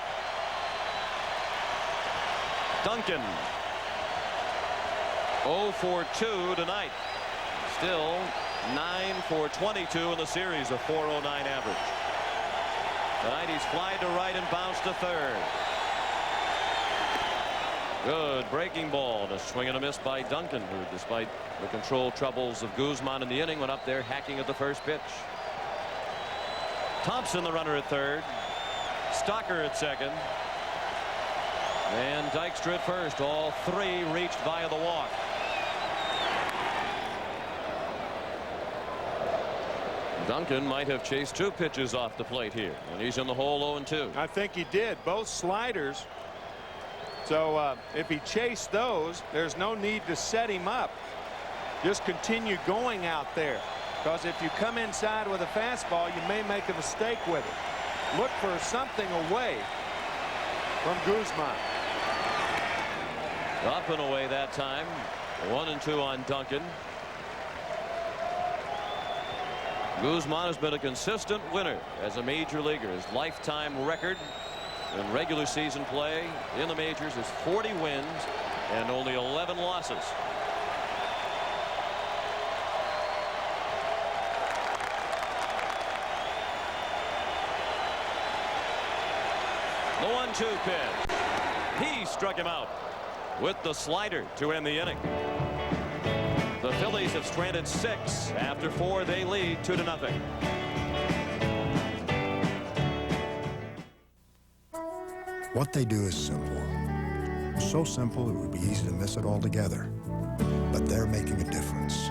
Duncan 0 for 2 tonight. Still 9 for 22 in the series, a .409 average. Tonight he's flied to right and bounced to third. Good breaking ball. A swing and a miss by Duncan, who, despite the control troubles of Guzman in the inning, went up there hacking at the first pitch. Thompson, the runner at third. Stocker at second. And Dykstra at first. All three reached via the walk. Duncan might have chased 2 pitches off the plate here, and he's in the hole 0-2. I think he did. Both sliders. So if he chased those, there's no need to set him up. Just continue going out there, because if you come inside with a fastball, you may make a mistake with it. Look for something away from Guzman. Up and away that time. 1-2 on Duncan. Guzman has been a consistent winner as a major leaguer. His lifetime record in regular season play in the majors is 40 wins and only 11 losses. The 1-2 pitch. He struck him out with the slider to end the inning. The Phillies have stranded 6 after 4. They lead 2-0. What they do is simple. So simple it would be easy to miss it altogether. But they're making a difference.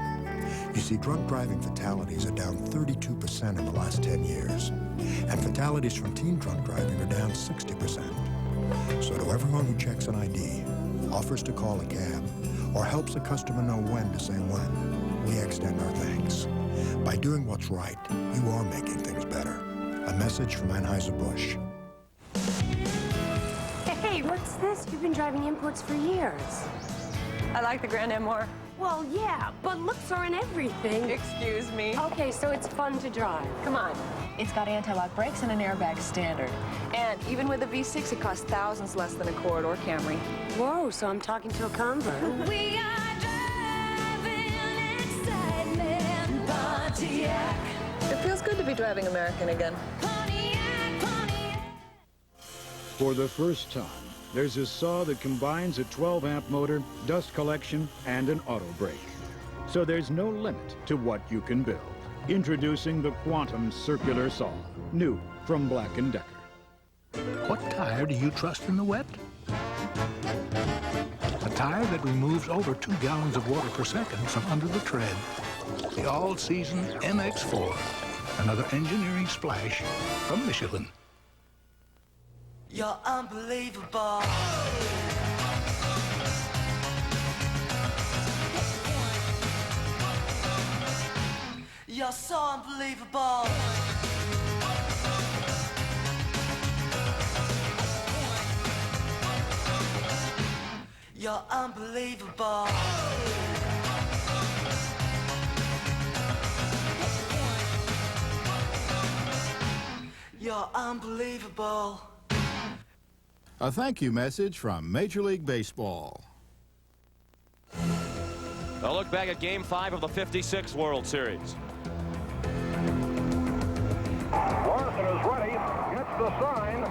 You see, drunk driving fatalities are down 32% in the last 10 years. And fatalities from teen drunk driving are down 60%. So to everyone who checks an ID, offers to call a cab, or helps a customer know when to say when, we extend our thanks. By doing what's right, you are making things better. A message from Anheuser-Busch. Hey, what's this? You've been driving imports for years. I like the Grand Am more. Well, yeah, but looks aren't everything. Excuse me. Okay, so it's fun to drive. Come on. It's got anti-lock brakes and an airbag standard. And even with a V6, it costs thousands less than a Accord or Camry. Whoa, so I'm talking to a convert. We are driving excitement, Pontiac. It feels good to be driving American again. Pontiac, Pontiac. For the first time, there's a saw that combines a 12-amp motor, dust collection, and an auto brake. So there's no limit to what you can build. Introducing the Quantum Circular Saw, new from Black & Decker. What tire do you trust in the wet? A tire that removes over 2 gallons of water per second from under the tread. The all-season MX-4. Another engineering splash from Michelin. You're unbelievable. You're so unbelievable. You're unbelievable. You're unbelievable. A thank you message from Major League Baseball. A look back at Game 5 of the '56 World Series. Larson is ready, gets the sign.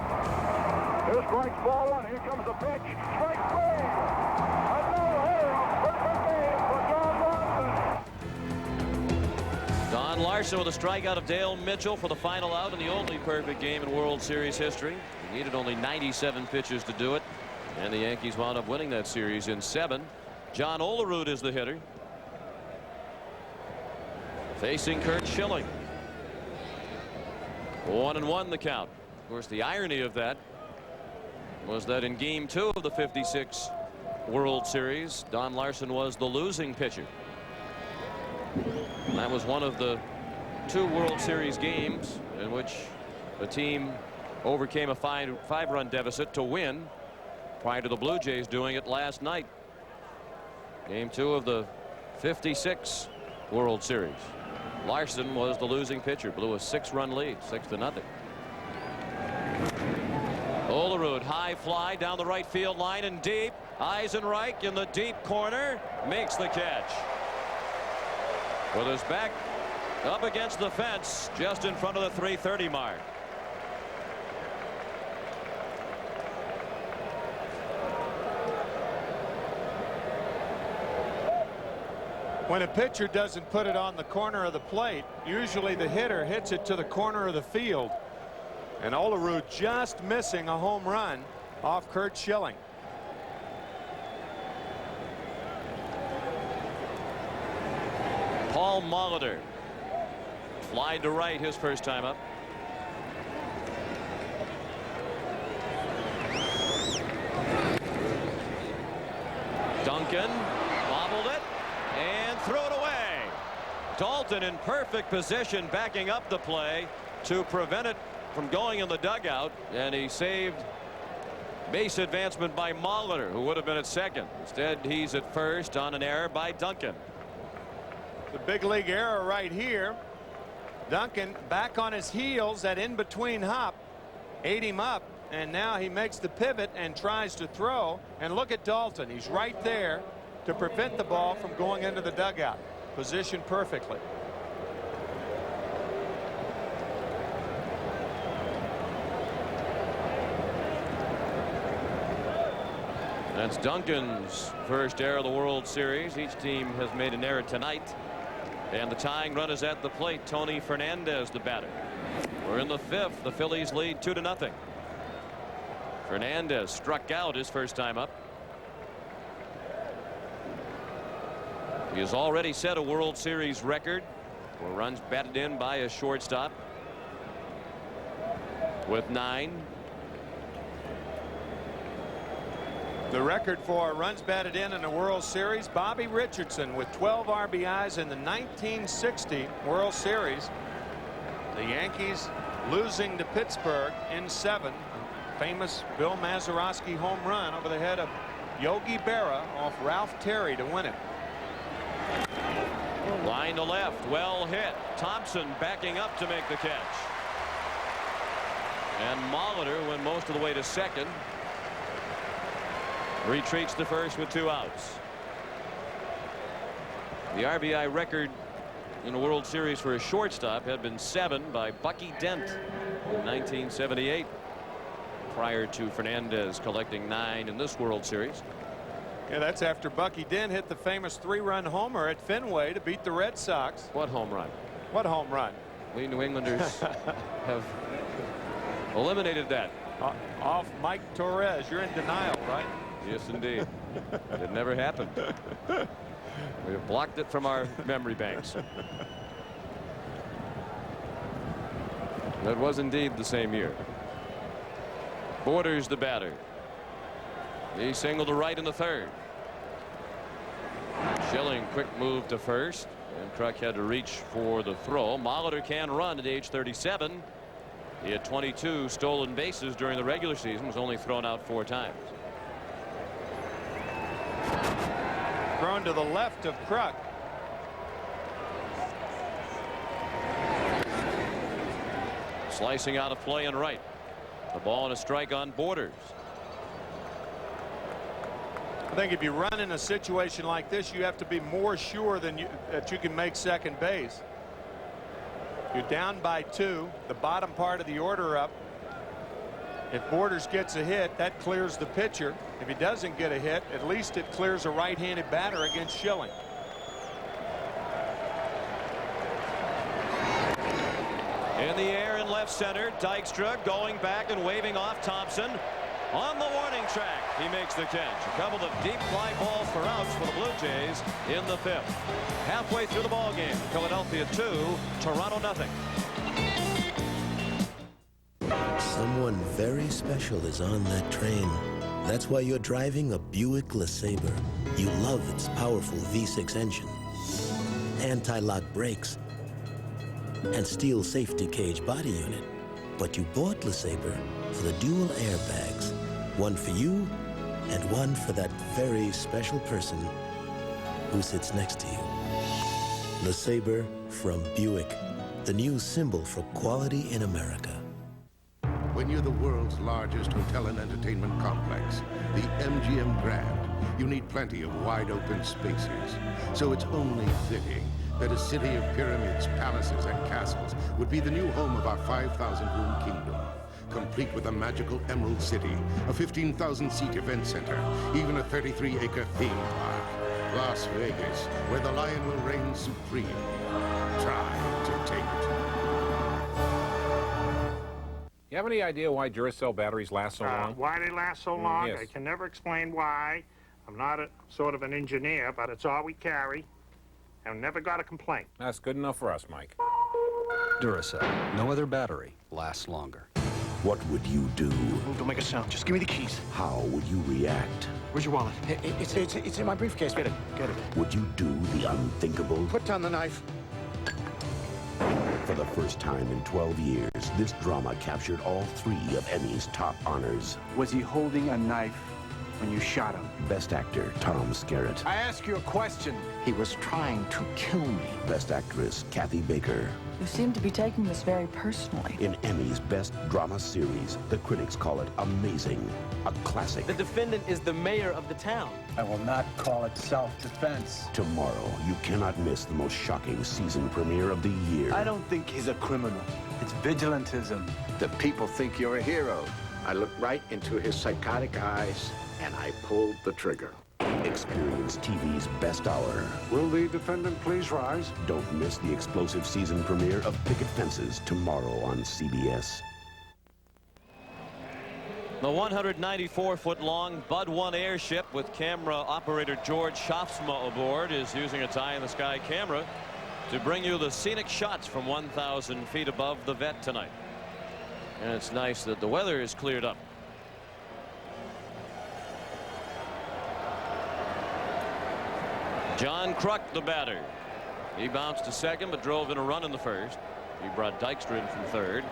Here strikes ball 1. Here comes the pitch. Strike 3. Another hitter, a perfect game for Don Larson. Don Larson with a strikeout of Dale Mitchell for the final out in the only perfect game in World Series history. He needed only 97 pitches to do it, and the Yankees wound up winning that series in 7. John Olerud is the hitter. Facing Curt Schilling. 1-1 the count. Of course, the irony of that was that in Game 2 of the '56 World Series, Don Larsen was the losing pitcher. That was one of the 2 World Series games in which the team overcame a 5-run deficit to win, prior to the Blue Jays doing it last night. Game 2 of the '56 World Series. Larsen was the losing pitcher, blew a 6-run lead, 6-0. Olerud, high fly down the right field line and deep. Eisenreich in the deep corner makes the catch. With his back up against the fence just in front of the .330 mark. When a pitcher doesn't put it on the corner of the plate, usually the hitter hits it to the corner of the field. And Olerud just missing a home run off Curt Schilling. Paul Molitor. Fly to right his first time up. Duncan bobbled it and threw it away. Dalton in perfect position backing up the play to prevent it from going in the dugout, and he saved base advancement by Molitor, who would have been at second. Instead, he's at first on an error by Duncan. The big league error right here. Duncan back on his heels, that in between hop ate him up, and now he makes the pivot and tries to throw. And look at Dalton, he's right there to prevent the ball from going into the dugout. Positioned perfectly. That's Duncan's first error of the World Series. Each team has made an error tonight. And the tying run is at the plate. Tony Fernandez, the batter. We're in the 5th. The Phillies lead 2-0. Fernandez struck out his first time up. He has already set a World Series record for runs batted in by a shortstop with 9. The record for runs batted in a World Series, Bobby Richardson with 12 RBIs in the 1960 World Series. The Yankees losing to Pittsburgh in 7. Famous Bill Mazeroski home run over the head of Yogi Berra off Ralph Terry to win it. Line to left, well hit. Thompson backing up to make the catch. And Molitor went most of the way to second. Retreats to first with 2 outs. The RBI record in the World Series for a shortstop had been 7 by Bucky Dent in 1978, prior to Fernandez collecting 9 in this World Series. Yeah, that's after Bucky Dent hit the famous 3-run homer at Fenway to beat the Red Sox. What home run? What home run? We New Englanders have eliminated that. Off Mike Torres. You're in denial, right? Yes, indeed. It never happened. We have blocked it from our memory banks. That was indeed the same year. Borders the batter. He singled to right in the 3rd. Schilling quick move to first, and Kruk had to reach for the throw. Molitor can run at age 37. He had 22 stolen bases during the regular season, was only thrown out 4 times. Thrown to the left of Kruk. Slicing out a play and right. The ball and a strike on Borders. I think if you run in a situation like this, you have to be more sure than that you can make second base. You're down by 2, the bottom part of the order up. If Borders gets a hit, that clears the pitcher. If he doesn't get a hit, at least it clears a right-handed batter against Schilling. In the air in left center, Dykstra going back and waving off Thompson. On the warning track, he makes the catch. A couple of deep fly balls for outs for the Blue Jays in the 5th. Halfway through the ball game, Philadelphia 2, Toronto nothing. Someone very special is on that train. That's why you're driving a Buick LeSabre. You love its powerful V6 engine, anti-lock brakes, and steel safety cage body unit. But you bought LeSabre for the dual airbags, one for you and one for that very special person who sits next to you. LeSabre from Buick, the new symbol for quality in America. When you're the world's largest hotel and entertainment complex, the MGM Grand, you need plenty of wide-open spaces. So it's only fitting that a city of pyramids, palaces, and castles would be the new home of our 5,000-room kingdom, complete with a magical Emerald City, a 15,000-seat event center, even a 33-acre theme park. Las Vegas, where the lion will reign supreme. Try to take it. You have any idea why Duracell batteries last so long? Why they last so long? Yes. I can never explain why. I'm not sort of an engineer, but it's all we carry. I've never got a complaint. That's good enough for us, Mike. Duracell. No other battery lasts longer. What would you do? Don't make a sound. Just give me the keys. How would you react? Where's your wallet? It's in my briefcase. Get it. Get it. Would you do the unthinkable? Put down the knife. For the first time in 12 years, this drama captured all 3 of Emmy's top honors. Was he holding a knife when you shot him? Best Actor, Tom Skerritt. I ask you a question. He was trying to kill me. Best Actress, Kathy Baker. You seem to be taking this very personally. In Emmy's Best Drama Series, the critics call it amazing, a classic. The defendant is the mayor of the town. I will not call it self-defense. Tomorrow, you cannot miss the most shocking season premiere of the year. I don't think he's a criminal. It's vigilantism. The people think you're a hero. I looked right into his psychotic eyes, and I pulled the trigger. Experience TV's best hour. Will the defendant please rise? Don't miss the explosive season premiere of Picket Fences tomorrow on CBS. The 194-foot-long Bud 1 airship with camera operator George Schaafsma aboard is using its eye-in-the-sky camera to bring you the scenic shots from 1,000 feet above the vet tonight. And it's nice that the weather is cleared up. John Kruk, the batter. He bounced to second but drove in a run in the first. He brought Dykstra in from third,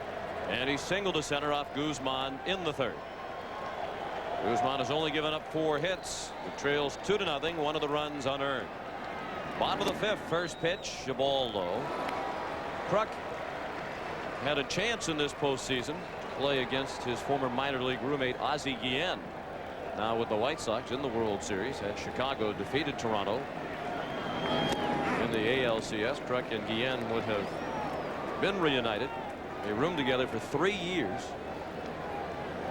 and he singled to center off Guzman in the third. Guzman has only given up 4 hits. It trails 2-0, one of the runs unearned. Bottom of the 5th, first pitch, a ball low. Kruk had a chance in this postseason to play against his former minor league roommate Ozzie Guillen. Now with the White Sox in the World Series, had Chicago defeated Toronto in the ALCS. Kruk and Guillen would have been reunited. They roomed together for 3 years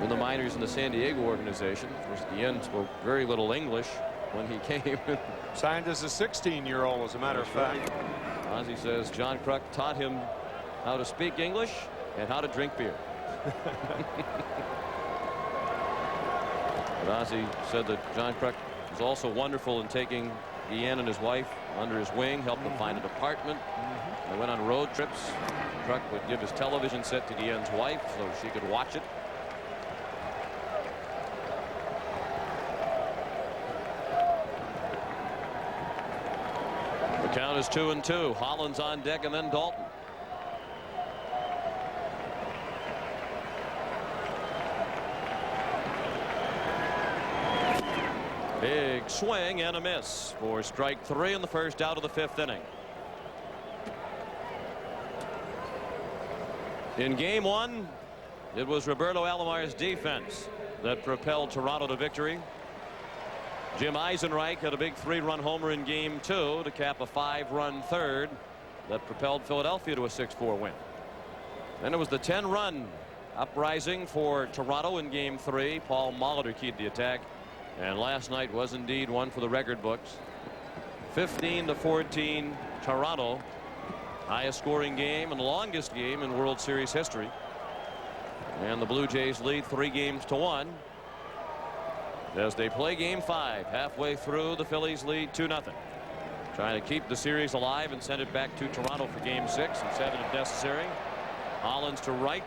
in the minors in the San Diego organization. Of course, Guillen spoke very little English when he came. Signed as a 16-year-old, as a matter of fact. Ozzie says John Kruk taught him how to speak English and how to drink beer. But Ozzie said that John Kruk was also wonderful in taking Guillen and his wife under his wing, helped them find an apartment. They went on road trips. Kruk would give his television set to Guillen's wife so she could watch it. The count is 2-2. Hollins on deck and then Dalton. Big swing and a miss for strike 3 in the first out of the 5th inning. In game 1, it was Roberto Alomar's defense that propelled Toronto to victory. Jim Eisenreich had a big 3-run homer in game 2 to cap a 5-run third that propelled Philadelphia to a 6-4 win. Then it was the 10-run uprising for Toronto in game 3. Paul Molitor keyed the attack. And last night was indeed one for the record books. 15-14 Toronto. Highest scoring game and longest game in World Series history. And the Blue Jays lead 3-1. as they play game 5. Halfway through, the Phillies lead 2-0. Trying to keep the series alive and send it back to Toronto for game 6 and 7 if necessary. Hollins to right.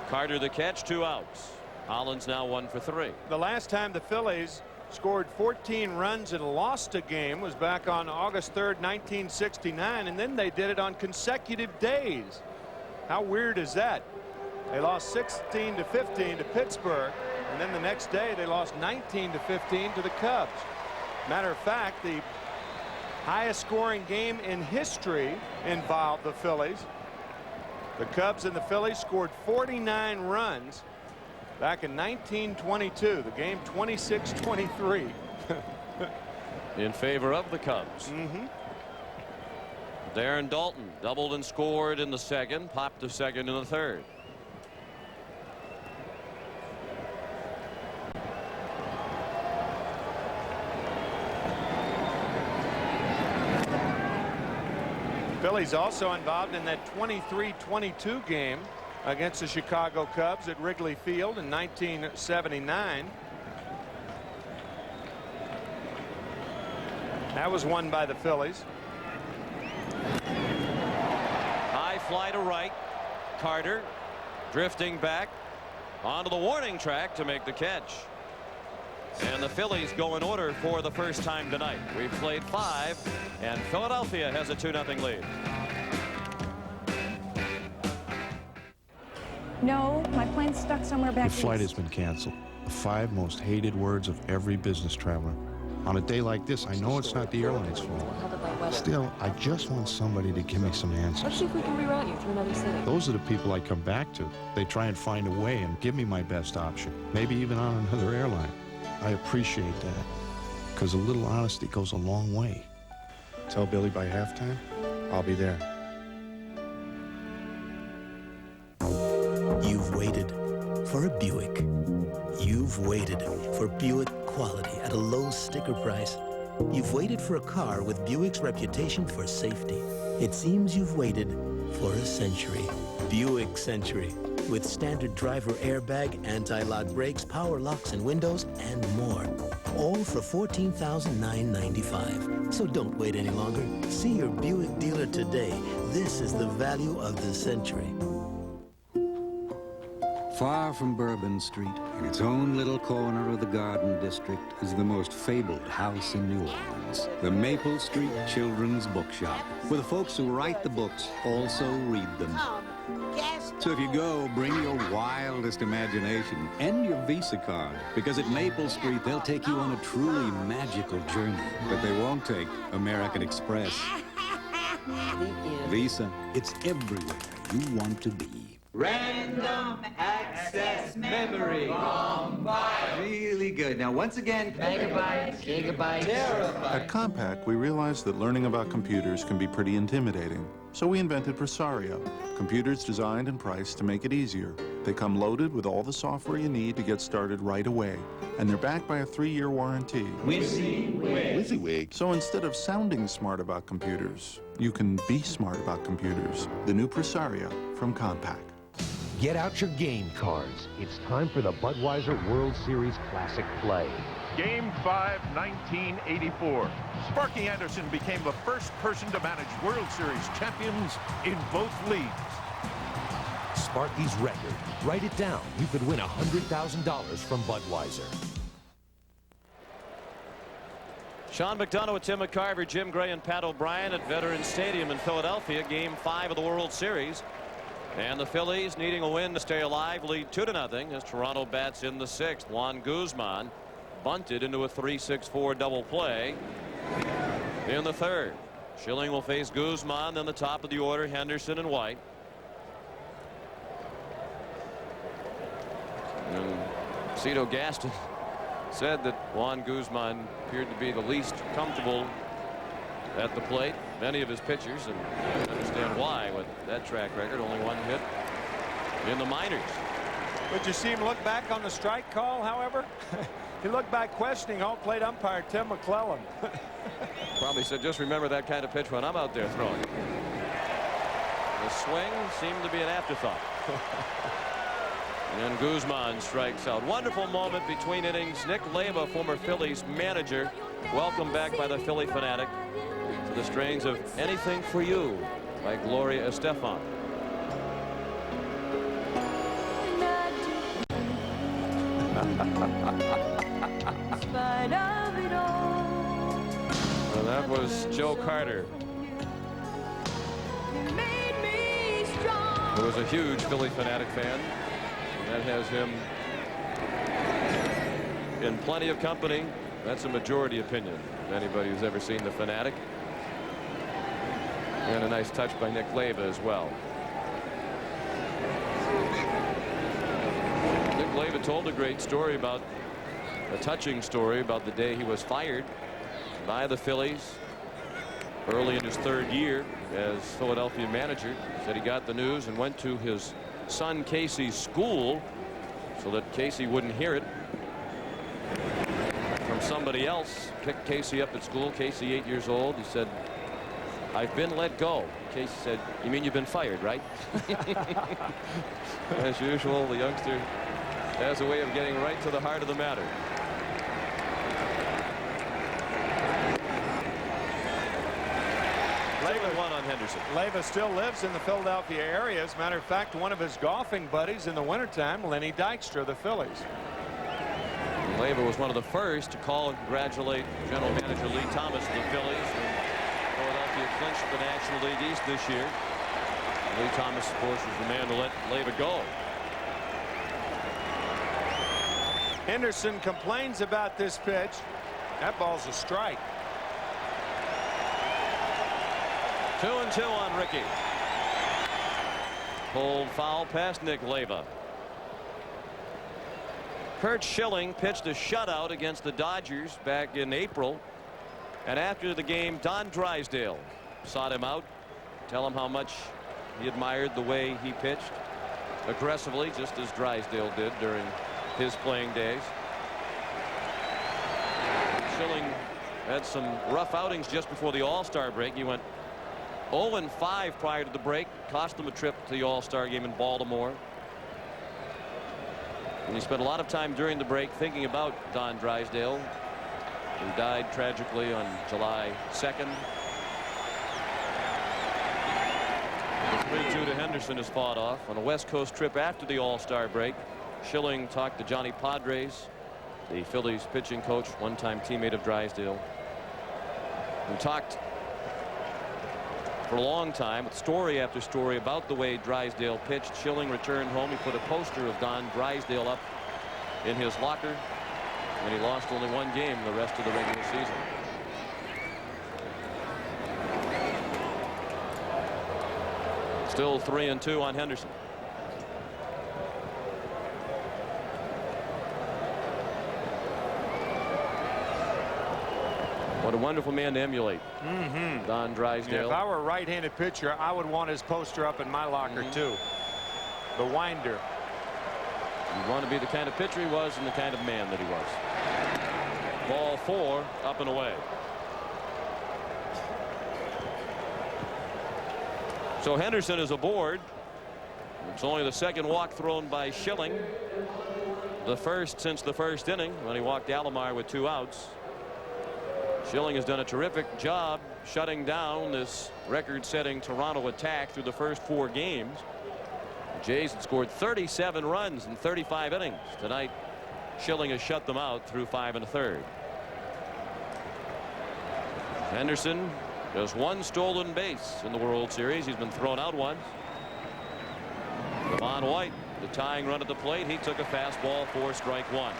Carter the catch, 2 outs. Hollins now 1 for 3. The last time the Phillies scored 14 runs and lost a game was back on August 3rd, 1969, and then they did it on consecutive days. How weird is that? They lost 16-15 to Pittsburgh, and then the next day they lost 19-15 to the Cubs. Matter of fact, the highest scoring game in history involved the Phillies. The Cubs and the Phillies scored 49 runs back in 1922. The game 26-23. In favor of the Cubs. Darren Dalton doubled and scored in the second, popped to second in the third. Phillies also involved in that 23-22 game against the Chicago Cubs at Wrigley Field in 1979. That was won by the Phillies. High fly to right. Carter drifting back onto the warning track to make the catch. And the Phillies go in order for the first time tonight. We've played 5, and Philadelphia has a 2-0 lead. No, my plane's stuck somewhere back Your flight east. has been canceled. The 5 most hated words of every business traveler. On a day like this, I know it's not the airline's fault. Still, I just want somebody to give me some answers. Let's see if we can reroute you through another city. Those are the people I come back to. They try and find a way and give me my best option, maybe even on another airline. I appreciate that, because a little honesty goes a long way. Tell Billy by halftime, I'll be there. You've waited for a Buick. You've waited for Buick quality at a low sticker price. You've waited for a car with Buick's reputation for safety. It seems you've waited for a century. Buick Century. With standard driver airbag, anti-lock brakes, power locks and windows, and more. All for $14,995. So don't wait any longer. See your Buick dealer today. This is the value of the century. Far from Bourbon Street, in its own little corner of the Garden District, is the most fabled house in New Orleans, the Maple Street Children's Bookshop, where the folks who write the books also read them. So if you go, bring your wildest imagination and your Visa card, because at Maple Street, they'll take you on a truly magical journey, but they won't take American Express. Visa, it's everywhere you want to be. Random access memory. Really good. Now, once again, megabytes, gigabytes. At Compaq, we realized that learning about computers can be pretty intimidating. So we invented Presario, computers designed and priced to make it easier. They come loaded with all the software you need to get started right away. And they're backed by a 3-year warranty. WYSIWYG. So instead of sounding smart about computers, you can be smart about computers. The new Presario from Compaq. Get out your game cards. It's time for the Budweiser World Series Classic Play. Game 5, 1984. Sparky Anderson became the first person to manage World Series champions in both leagues. Sparky's record. Write it down. You could win $100,000 from Budweiser. Sean McDonough with Tim McCarver, Jim Gray, and Pat O'Brien at Veterans Stadium in Philadelphia. Game 5 of the World Series. And the Phillies, needing a win to stay alive, lead 2-0 as Toronto bats in the 6th. Juan Guzman bunted into a 3-6-4 double play in the 3rd. Schilling will face Guzman, then the top of the order, Henderson and White. And Cito Gaston said that Juan Guzman appeared to be the least comfortable at the plate. Many of his pitchers, and I understand why with that track record. Only 1 hit in the minors. But you see him look back on the strike call, however? He looked back questioning home plate umpire Tim McClellan. Probably said, just remember that kind of pitch when I'm out there throwing. The swing seemed to be an afterthought. And Guzman strikes out. Wonderful moment between innings. Nick Leyva, former Phillies manager, welcomed back by the Philly fanatic to the strains of Anything for You by Gloria Estefan. Well, that was Joe Carter, who was a huge Philly fanatic fan. That has him in plenty of company. That's a majority opinion of anybody who's ever seen the Fanatic. And a nice touch by Nick Leyva as well. Nick Leyva told a great story about, a touching story about the day he was fired by the Phillies early in his 3rd year as Philadelphia manager. He said he got the news and went to his son Casey's school so that Casey wouldn't hear it from somebody else. Picked Casey up at school. Casey, 8 years old. He said, "I've been let go." Casey said, "You mean you've been fired, right?" As usual, the youngster has a way of getting right to the heart of the matter. One on Henderson. Leyva still lives in the Philadelphia area. As a matter of fact, one of his golfing buddies in the wintertime, Lenny Dykstra, the Phillies. Leyva was one of the first to call and congratulate General Manager Lee Thomas of the Phillies when Philadelphia clinched the National League East this year. Lee Thomas, of course, was the man to let Leyva go. Henderson complains about this pitch. That ball's a strike. 2-2 on Ricky. Pulled foul past Nick Leyva. Curt Schilling pitched a shutout against the Dodgers back in April. And after the game, Don Drysdale sought him out, tell him how much he admired the way he pitched aggressively, just as Drysdale did during his playing days. Schilling had some rough outings just before the All-Star break. He went 0-5 prior to the break, cost him a trip to the All-Star game in Baltimore. And he spent a lot of time during the break thinking about Don Drysdale, who died tragically on July 2nd. The 3-2 to Henderson is fought off on a West Coast trip after the All-Star break. Schilling talked to Johnny Padres, the Phillies pitching coach, one-time teammate of Drysdale, who talked for a long time with story after story about the way Drysdale pitched. Schilling returned home. He put a poster of Don Drysdale up in his locker, and he lost only one game the rest of the regular season. Still 3-2 on Henderson. What a wonderful man to emulate. Don Drysdale. If I were a right-handed pitcher, I would want his poster up in my locker too. The winder. You want to be the kind of pitcher he was and the kind of man that he was. Ball 4, up and away. So Henderson is aboard. It's only the second walk thrown by Schilling. The first since the first inning when he walked Alomar with 2 outs. Schilling has done a terrific job shutting down this record-setting Toronto attack through the first 4 games. The Jays had scored 37 runs in 35 innings. Tonight, Schilling has shut them out through 5 1/3. Henderson has 1 stolen base in the World Series. He's been thrown out once. Devon White, the tying run at the plate. He took a fastball for strike 1.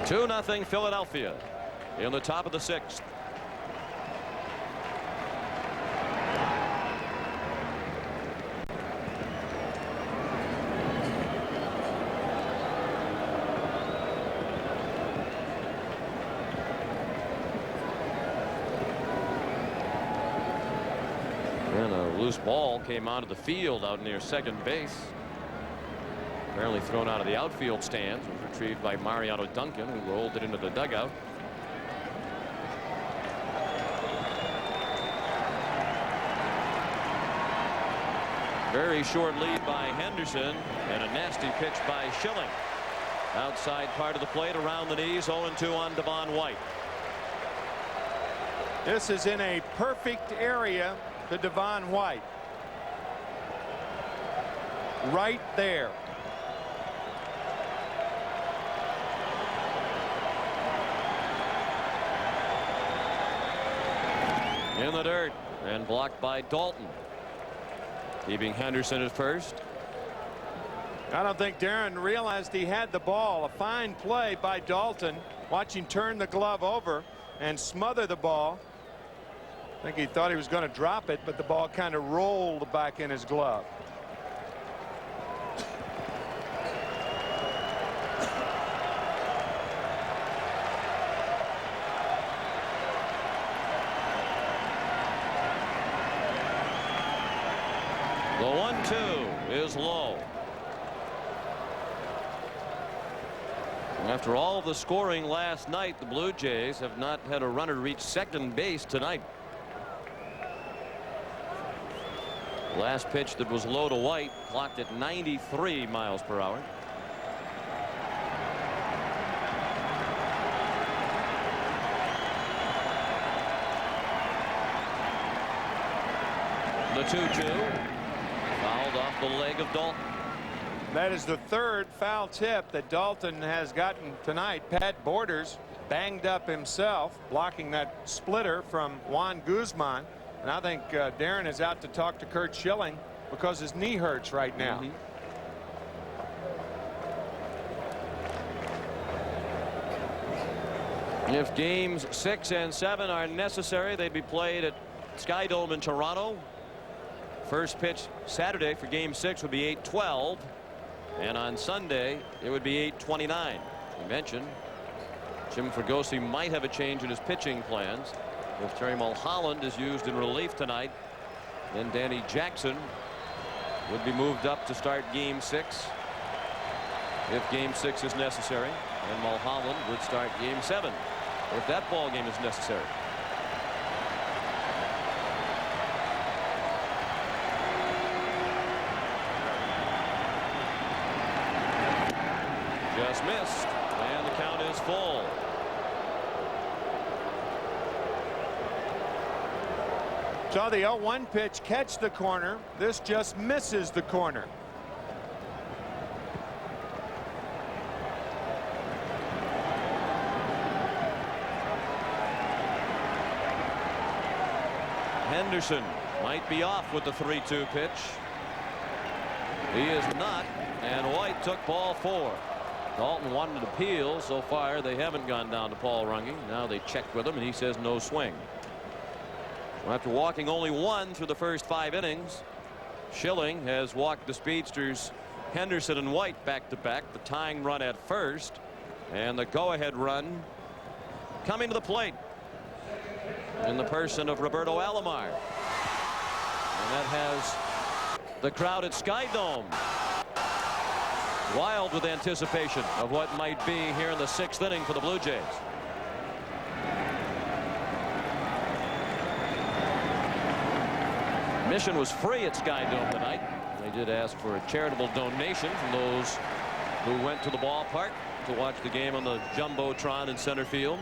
Two 2-0 Philadelphia in the top of the 6th. And a loose ball came onto the field out near second base. Apparently thrown out of the outfield stands. Was retrieved by Mariano Duncan, who rolled it into the dugout. Very short lead by Henderson, and a nasty pitch by Schilling. Outside part of the plate, around the knees, 0-2 on Devon White. This is in a perfect area to Devon White. Right there. In the dirt and blocked by Dalton. Keeping Henderson at first. I don't think Darren realized he had the ball. A fine play by Dalton. Watch him turn the glove over and smother the ball. I think he thought he was going to drop it, but the ball kind of rolled back in his glove. The 1-2 is low. After all of the scoring last night, the Blue Jays have not had a runner reach second base tonight. Last pitch that was low to White, clocked at 93 miles per hour. The 2-2. Fouled off the leg of Dalton. That is the third foul tip that Dalton has gotten tonight. Pat Borders banged up himself, blocking that splitter from Juan Guzman. And I think Darren is out to talk to Curt Schilling because his knee hurts right now. If games 6 and 7 are necessary, they'd be played at Sky Dome in Toronto. First pitch Saturday for game 6 would be 8:12. And on Sunday, it would be 8:29. You mentioned Jim Fregosi might have a change in his pitching plans. If Terry Mulholland is used in relief tonight, then Danny Jackson would be moved up to start game 6 if game 6 is necessary, and Mulholland would start game 7 if that ball game is necessary. Just missed, and the count is full. Saw the 0-1 pitch catch the corner. This just misses the corner. Henderson might be off with the 3-2 pitch. He is not, and White took ball 4. Dalton wanted an appeal. So far they haven't gone down to Paul Runge. Now they checked with him and he says no swing. Well, after walking only 1 through the first 5 innings, Schilling has walked the speedsters Henderson and White back to back. The tying run at first and the go-ahead run coming to the plate in the person of Roberto Alomar. And that has the crowd at Sky Dome wild with anticipation of what might be here in the 6th inning for the Blue Jays. Admission was free at Sky Dome tonight. They did ask for a charitable donation from those who went to the ballpark to watch the game on the Jumbotron in center field.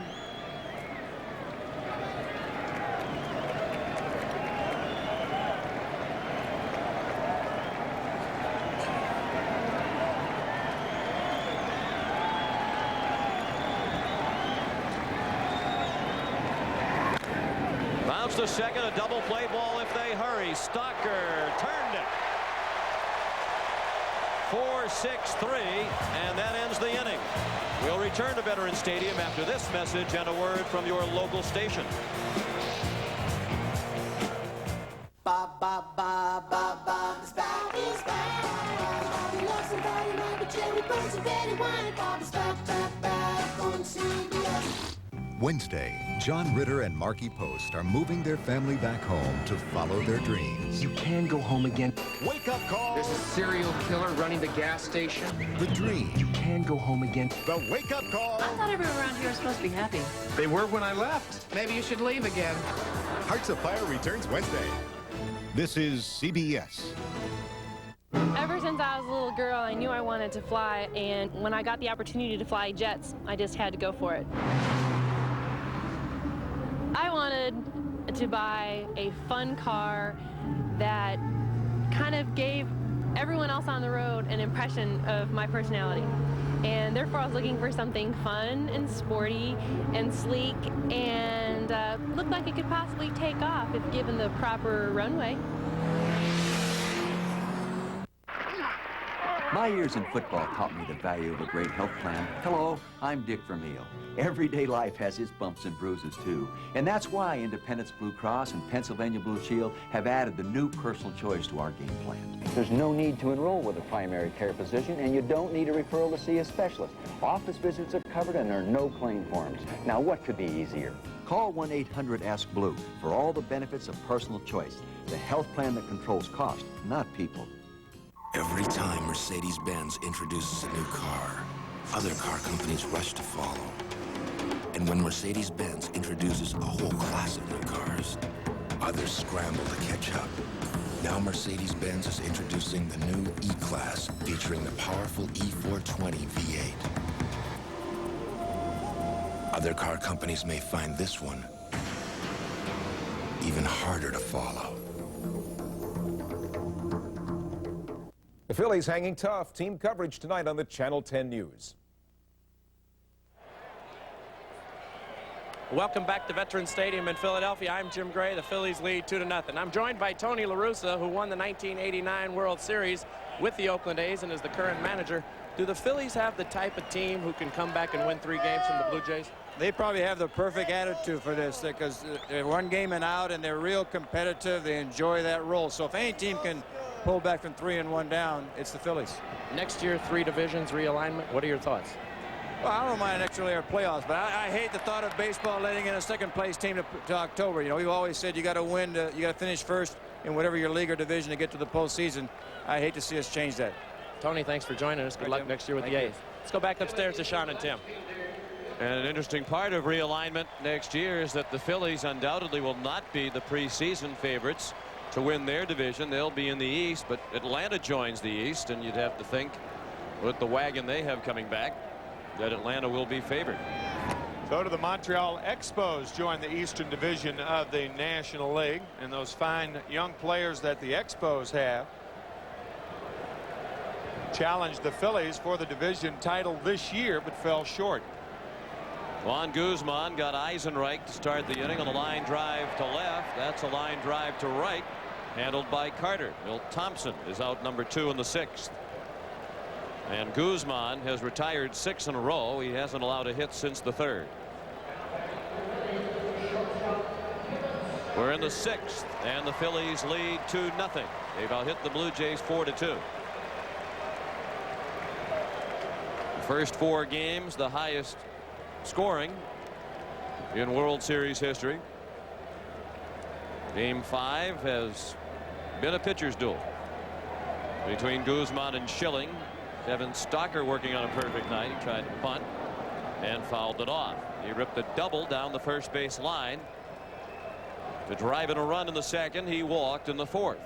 To second, a double play ball if they hurry. Stocker turned it. 4-6-3, and that ends the inning. We'll return to Veterans Stadium after this message and a word from your local station. Bob, is back, is back. Bobby loves somebody, Michael Cherry, Burns, and Betty White. Bob is back, on CBS. Wednesday, John Ritter and Marky Post are moving their family back home to follow their dreams. You can go home again. Wake up call. There's a serial killer running the gas station. The dream. You can go home again. The wake-up call. I thought everyone around here was supposed to be happy. They were when I left. Maybe you should leave again. Hearts of Fire returns Wednesday. This is CBS. Ever since I was a little girl, I knew I wanted to fly, and when I got the opportunity to fly jets, I just had to go for it. I wanted to buy a fun car that kind of gave everyone else on the road an impression of my personality. And therefore I was looking for something fun and sporty and sleek and looked like it could possibly take off if given the proper runway. My years in football taught me the value of a great health plan. Hello, I'm Dick Vermeil. Everyday life has its bumps and bruises, too. And that's why Independence Blue Cross and Pennsylvania Blue Shield have added the new personal choice to our game plan. There's no need to enroll with a primary care physician, and you don't need a referral to see a specialist. Office visits are covered, and there are no claim forms. Now, what could be easier? Call 1-800-ASK-BLUE for all the benefits of personal choice. The health plan that controls cost, not people. Every time Mercedes-Benz introduces a new car, other car companies rush to follow. And when Mercedes-Benz introduces a whole class of new cars, others scramble to catch up. Now Mercedes-Benz is introducing the new E-Class, featuring the powerful E420 V8. Other car companies may find this one even harder to follow. The Phillies hanging tough. Team coverage tonight on the Channel 10 News. Welcome back to Veterans Stadium in Philadelphia. I'm Jim Gray. The Phillies lead 2-0. I'm joined by Tony La Russa, who won the 1989 World Series with the Oakland A's and is the current manager. Do the Phillies have the type of team who can come back and win 3 games from the Blue Jays? They probably have the perfect attitude for this because they're one game and out, and they're real competitive. They enjoy that role. So if any team can pull back from 3 and 1 down, it's the Phillies. Next year, 3 divisions, realignment. What are your thoughts? Well, I don't mind next year playoffs, but I hate the thought of baseball letting in a second-place team to October. You know, we've always said you got to win, you got to finish first in whatever your league or division to get to the postseason. I hate to see us change that. Tony, thanks for joining us. Good luck next year with the A's. Let's go back upstairs to Sean and Tim. And an interesting part of realignment next year is that the Phillies undoubtedly will not be the preseason favorites to win their division. They'll be in the East, but Atlanta joins the East, and you'd have to think with the wagon they have coming back that Atlanta will be favored. So do the Montreal Expos join the Eastern Division of the National League, and those fine young players that the Expos have challenged the Phillies for the division title this year but fell short. Juan Guzman got Eisenreich to start the inning on a line drive to left. That's a line drive to right, handled by Carter. Milt Thompson is out number 2 in the 6th. And Guzman has retired 6 in a row. He hasn't allowed a hit since the 3rd. We're in the 6th, and the Phillies lead 2-0. They've out hit the Blue Jays 4-2. The first 4 games, the highest scoring in World Series history. Game 5 has been a pitcher's duel between Guzman and Schilling. Devin Stocker working on a perfect night. He tried to punt and fouled it off. He ripped a double down the first base line to drive in a run in the 2nd. He walked in the 4th.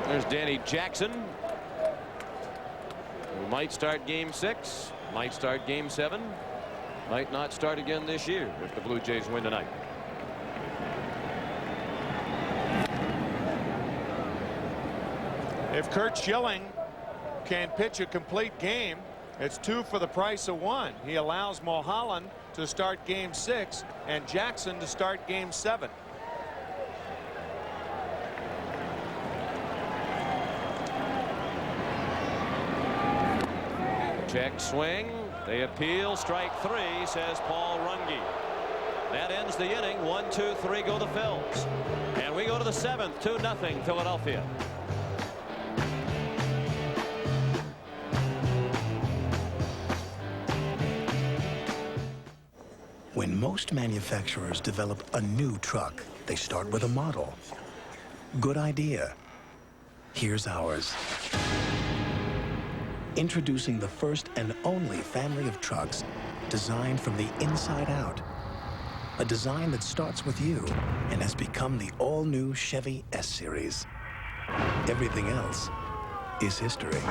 There's Danny Jackson, who might start game 6, might start game 7, might not start again this year if the Blue Jays win tonight. If Curt Schilling can pitch a complete game, it's 2 for the price of 1. He allows Mulholland to start game 6 and Jackson to start game 7. Check swing, They appeal. Strike 3, says Paul Runge. That ends the inning. 1, 2, 3 go the Phils. And we go to the 7th. 2-0 Philadelphia. When most manufacturers develop a new truck, they start with a model. Good idea. Here's ours. Introducing the first and only family of trucks designed from the inside out. A design that starts with you and has become the all-new Chevy S-Series. Everything else is history.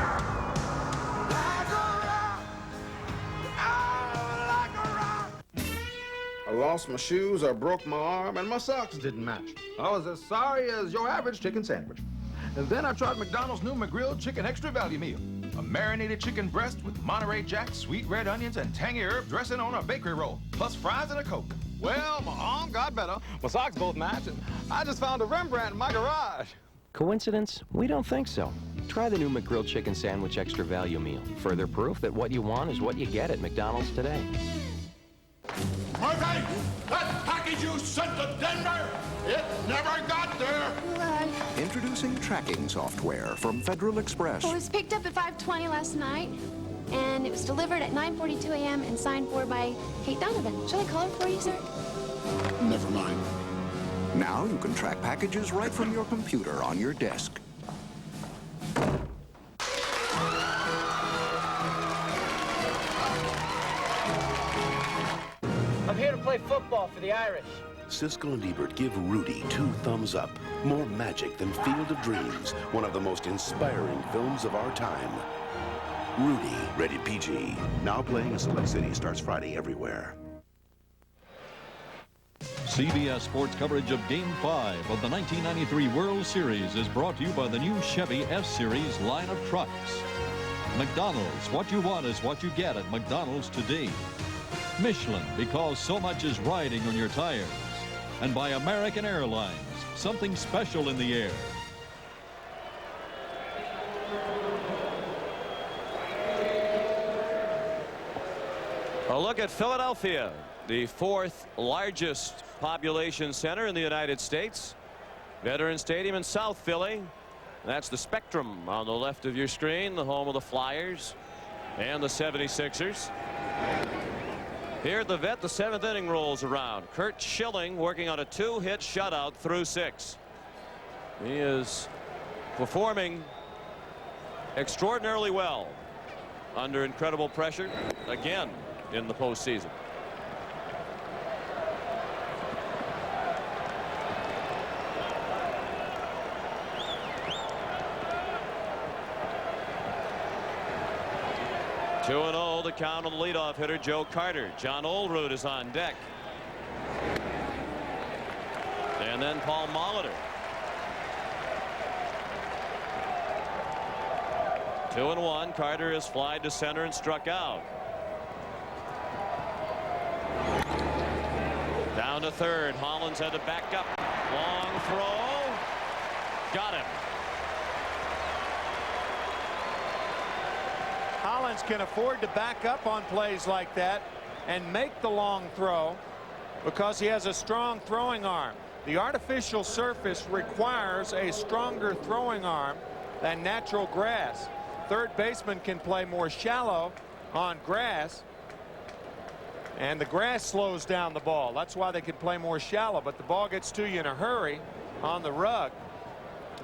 I lost my shoes, I broke my arm, and my socks didn't match. I was as sorry as your average chicken sandwich. And then I tried McDonald's new McGrilled Chicken Extra Value Meal. A marinated chicken breast with Monterey Jack, sweet red onions, and tangy herb dressing on a bakery roll, plus fries and a Coke. Well, my arm got better, my socks both matched, and I just found a Rembrandt in my garage. Coincidence? We don't think so. Try the new McGrilled Chicken Sandwich Extra Value Meal. Further proof that what you want is what you get at McDonald's today. Murphy, that package you sent to Denver, it never got there. Introducing tracking software from Federal Express. It was picked up at 5:20 last night, and it was delivered at 9:42 a.m. and signed for by Kate Donovan. Shall I call her for you, sir? Never mind. Now you can track packages right from your computer on your desk. I'm here to play football for the Irish. Siskel and Ebert give Rudy 2 thumbs up. More magic than Field of Dreams, one of the most inspiring films of our time. Rudy, rated PG. Now playing in select cities, starts Friday everywhere. CBS Sports coverage of Game 5 of the 1993 World Series is brought to you by the new Chevy S-Series line of trucks. McDonald's, what you want is what you get at McDonald's today. Michelin, because so much is riding on your tires. And by American Airlines, something special in the air. A look at Philadelphia, the 4th largest population center in the United States. Veterans Stadium in South Philly. That's the Spectrum on the left of your screen, the home of the Flyers and the 76ers. Here at the Vet, the 7th inning rolls around. Curt Schilling working on a 2-hit shutout through 6. He is performing extraordinarily well under incredible pressure again in the postseason. Two and 0, the count on the leadoff hitter, Joe Carter. John Olerud is on deck. And then Paul Molitor. 2-1. Carter is flied to center and struck out. Down to third. Hollins had to back up. Long throw. Got him. Hollins can afford to back up on plays like that and make the long throw because he has a strong throwing arm. The artificial surface requires a stronger throwing arm than natural grass. Third baseman can play more shallow on grass, and the grass slows down the ball. That's why they can play more shallow, but the ball gets to you in a hurry on the rug.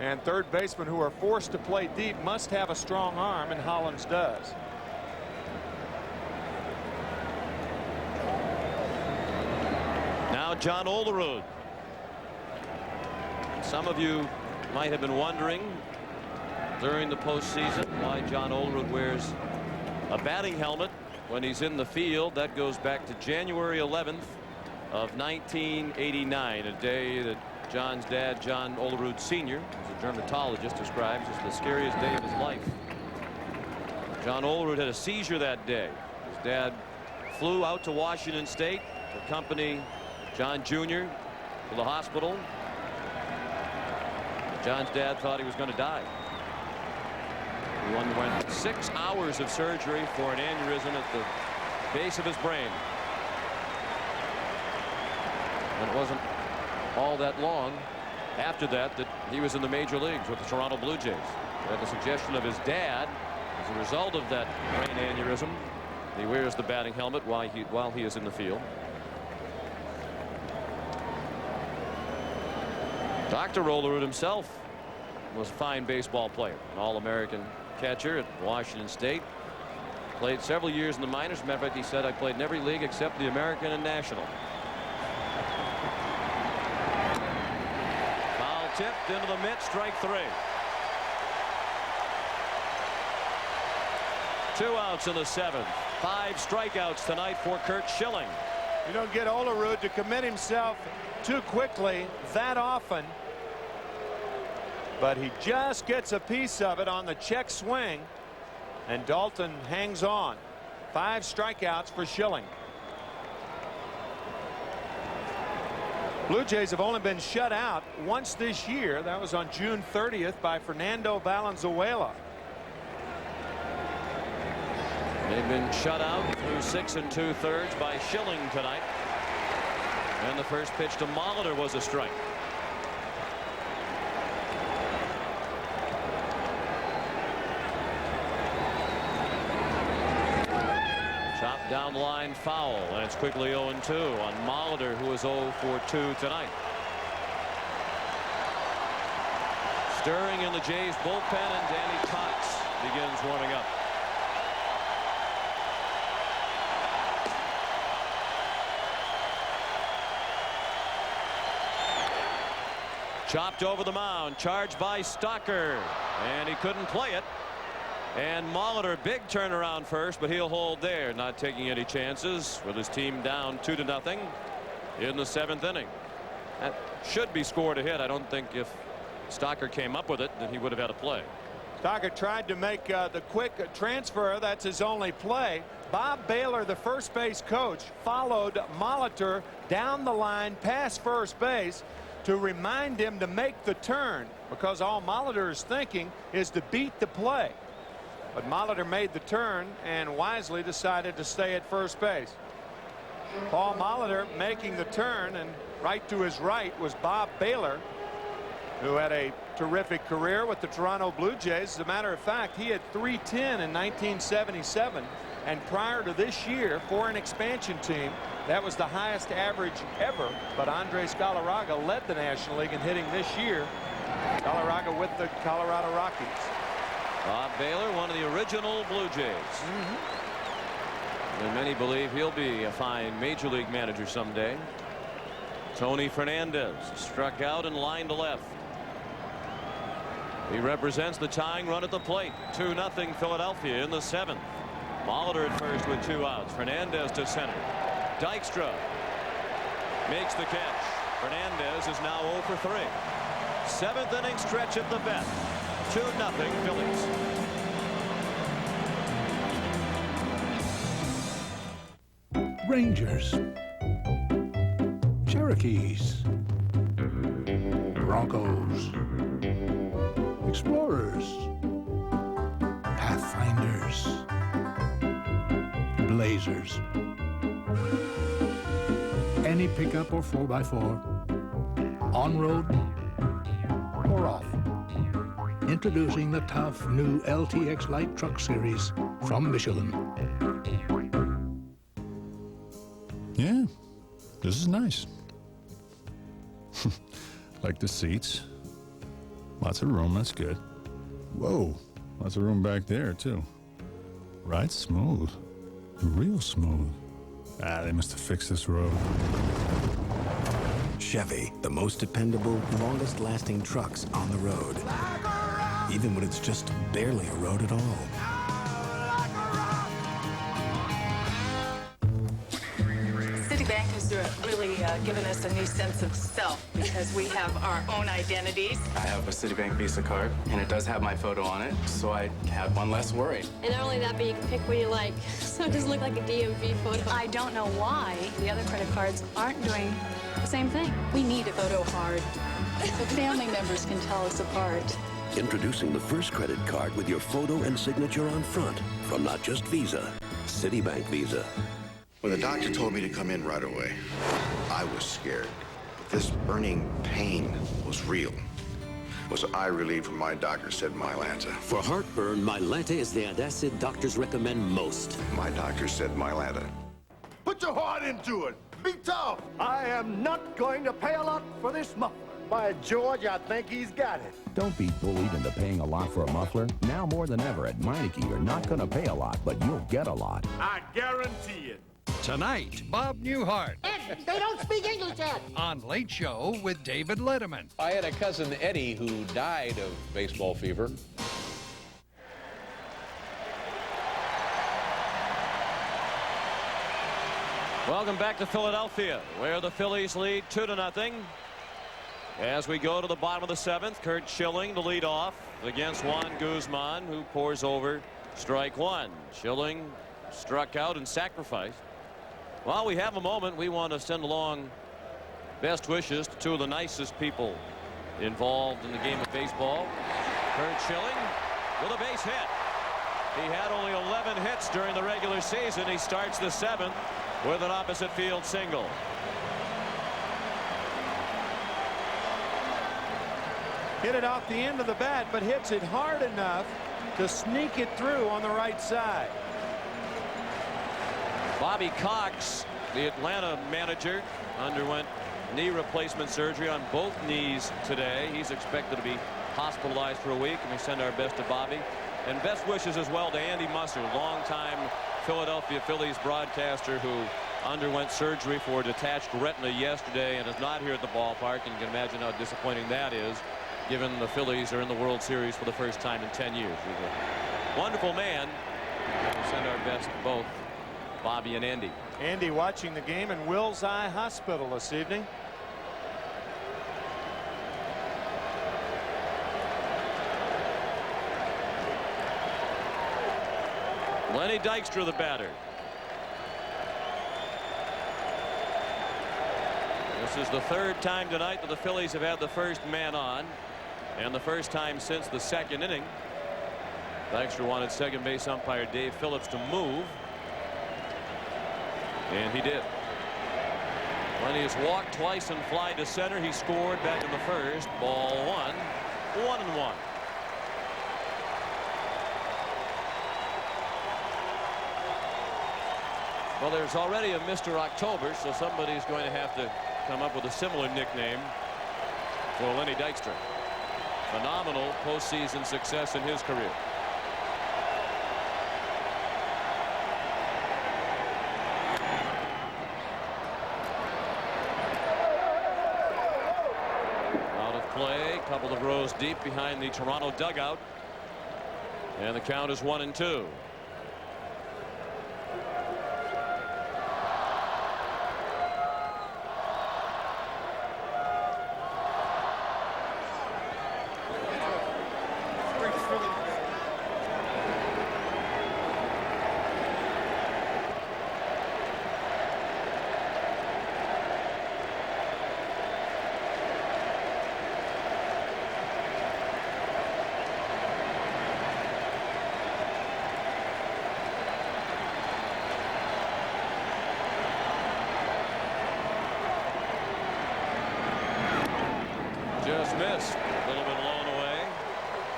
And third basemen who are forced to play deep must have a strong arm, and Hollins does. Now John Olerud. Some of you might have been wondering during the postseason why John Olerud wears a batting helmet when he's in the field. That goes back to January 11th of 1989, a day that John's dad, John Olerud Sr., who's a dermatologist, describes as the scariest day of his life. John Olerud had a seizure that day. His dad flew out to Washington State to accompany John Jr. to the hospital. John's dad thought he was going to die. He underwent 6 hours of surgery for an aneurysm at the base of his brain. And it wasn't all that long after that he was in the major leagues with the Toronto Blue Jays. At the suggestion of his dad, as a result of that brain aneurysm, he wears the batting helmet while he is in the field. Dr. Rollerud himself was a fine baseball player, an All-American catcher at Washington State. Played several years in the minors. As a matter of fact, he said, I played in every league except the American and National. Foul tipped into the mitt, strike 3. 2 outs in the 7th. 5 strikeouts tonight for Curt Schilling. You don't get Olerud to commit himself too quickly that often, but he just gets a piece of it on the check swing, and Dalton hangs on. 5 strikeouts for Schilling. Blue Jays have only been shut out once this year. That was on June 30th by Fernando Valenzuela. They've been shut out through 6 2/3 by Schilling tonight. And the first pitch to Molitor was a strike. Chopped down the line, foul, and it's quickly 0-2 on Molitor, who is 0 for 2 tonight. Stirring in the Jays bullpen, and Danny Cox begins warming up. Chopped over the mound, charged by Stalker, and he couldn't play it. And Molitor, big turnaround first, but he'll hold there, not taking any chances with his team down 2-0 in the 7th inning. That should be scored a hit. I don't think if Stalker came up with it that he would have had a play. Stalker tried to make the quick transfer. That's his only play. Bob Baylor, the first base coach, followed Molitor down the line past first base to remind him to make the turn, because all Molitor is thinking is to beat the play. But Molitor made the turn and wisely decided to stay at first base. Paul Molitor making the turn, and right to his right was Bob Baylor, who had a terrific career with the Toronto Blue Jays. As a matter of fact, he had .310 in 1977, and prior to this year, for an expansion team, that was the highest average ever. But Andres Galarraga led the National League in hitting this year. Galarraga with the Colorado Rockies. Bob Baylor, one of the original Blue Jays. And many believe he'll be a fine major league manager someday. Tony Fernandez struck out and lined to left. He represents the tying run at the plate. 2-0 Philadelphia in the 7th. Molitor at first with 2 outs. Fernandez to center. Dykstra makes the catch. Fernandez is now 0 for 3. 7th inning stretch at the vet. 2-0 Phillies. Rangers, Cherokees, Broncos, Explorers, Pathfinders, Blazers. Any pickup or 4x4, on road or off. Introducing the tough new LTX Light Truck Series from Michelin. Yeah, this is nice. Like the seats. Lots of room, that's good. Whoa, lots of room back there, too. Ride's smooth. Real smooth. Ah, they must have fixed this road. Chevy, the most dependable, longest-lasting trucks on the road. Even when it's just barely a road at all. Citibank has really given us a new sense of self because we have our own identities. I have a Citibank Visa card, and it does have my photo on it, so I have one less worry. And not only that, but you can pick what you like, so it doesn't look like a DMV photo. I don't know why the other credit cards aren't doing the same thing. We need a photo card so family members can tell us apart. Introducing the first credit card with your photo and signature on front from not just Visa, Citibank Visa. When the doctor told me to come in right away, I was scared. But this burning pain was real. Was eye relief from my doctor said Mylanta. For heartburn, Mylanta is the antacid doctors recommend most. My doctor said Mylanta. Put your heart into it. Be tough. I am not going to pay a lot for this muffler. By George, I think he's got it. Don't be bullied into paying a lot for a muffler. Now more than ever at Meineke, you're not going to pay a lot, but you'll get a lot. I guarantee it. Tonight, Bob Newhart They don't speak English yet. on Late Show with David Letterman. I had a cousin, Eddie, who died of baseball fever. Welcome back to Philadelphia, where the Phillies lead 2-0. As we go to the bottom of the 7th, Curt Schilling, the leadoff, against Juan Guzman, who pours over strike one. Schilling struck out and sacrificed. While we have a moment, we want to send along best wishes to two of the nicest people involved in the game of baseball. Curt Schilling with a base hit. He had only 11 hits during the regular season. He starts the 7th with an opposite field single. Hit it off the end of the bat, but hits it hard enough to sneak it through on the right side. Bobby Cox, the Atlanta manager, underwent knee replacement surgery on both knees today. He's expected to be hospitalized for a week, and we send our best to Bobby. And best wishes as well to Andy Musser, longtime Philadelphia Phillies broadcaster who underwent surgery for a detached retina yesterday and is not here at the ballpark. And you can imagine how disappointing that is, given the Phillies are in the World Series for the first time in 10 years. He's a wonderful man. We send our best to both Bobby and Andy. Andy watching the game in Wills Eye Hospital this evening. Lenny Dykstra, the batter. This is the third time tonight that the Phillies have had the first man on, and the first time since the second inning. Dykstra wanted second base umpire Dave Phillips to move, and he did. Lenny has walked twice and fly to center. He scored back in the first. Ball one. 1-1. Well, there's already a Mr. October, so somebody's going to have to come up with a similar nickname for Lenny Dykstra. Phenomenal postseason success in his career. Out of play, a couple of rows deep behind the Toronto dugout, and the count is 1-2. Just missed. A little bit blown away.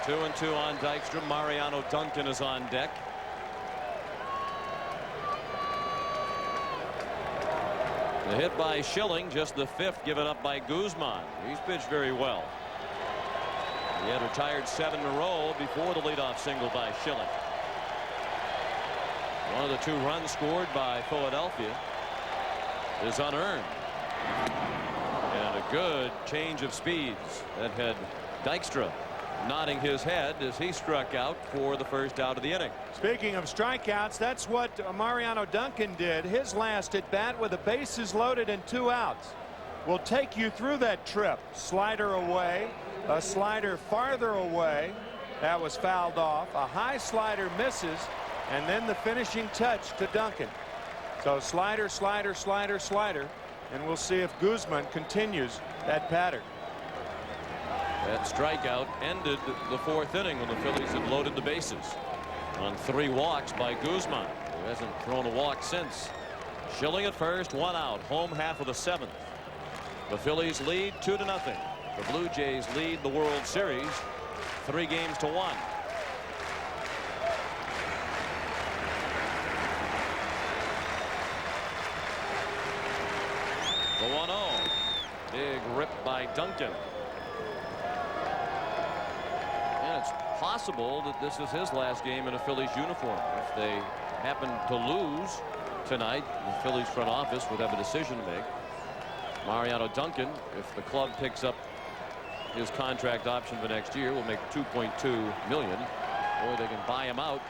2-2 on Dykstra. Mariano Duncan is on deck. The hit by Schilling, just the 5th given up by Guzman. He's pitched very well. He had retired 7 in a row before the leadoff single by Schilling. One of the 2 runs scored by Philadelphia is unearned. And a good change of speeds that had Dykstra nodding his head as he struck out for the first out of the inning. Speaking of strikeouts, that's what Mariano Duncan did his last at bat with the bases loaded and 2 outs. We'll take you through that trip. Slider away, a slider farther away that was fouled off, a high slider misses, and then the finishing touch to Duncan. So slider, slider, slider, slider, and we'll see if Guzman continues that pattern. That strikeout ended the 4th inning when the Phillies had loaded the bases on 3 walks by Guzman, who hasn't thrown a walk since. Schilling at first, 1 out. Home half of the 7th. The Phillies lead 2-0. The Blue Jays lead the World Series 3 games to 1. The 1-0. Big rip by Duncan. And it's possible that this is his last game in a Phillies uniform. If they happen to lose tonight, the Phillies front office would have a decision to make. Mariano Duncan, if the club picks up his contract option for next year, will make $2.2 million. Or they can buy him out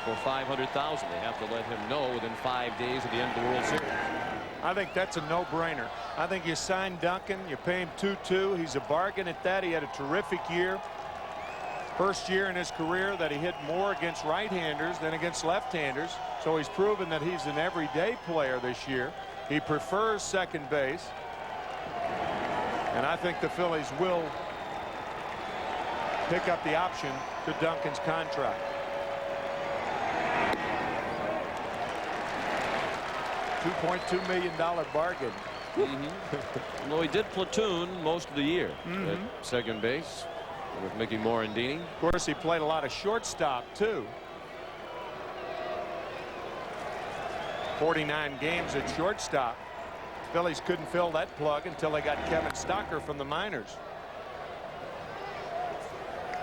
for $500,000. They have to let him know within 5 days of the end of the World Series. I think that's a no-brainer. I think you sign Duncan, you pay him $2.2. He's a bargain at that. He had a terrific year. First year in his career that he hit more against right-handers than against left-handers. So he's proven that he's an everyday player this year. He prefers second base. And I think the Phillies will pick up the option to Duncan's contract. $2.2 million bargain. Well, he did platoon most of the year at second base with Mickey Morandini. Of course, he played a lot of shortstop, too. 49 games at shortstop. Phillies couldn't fill that plug until they got Kevin Stocker from the minors.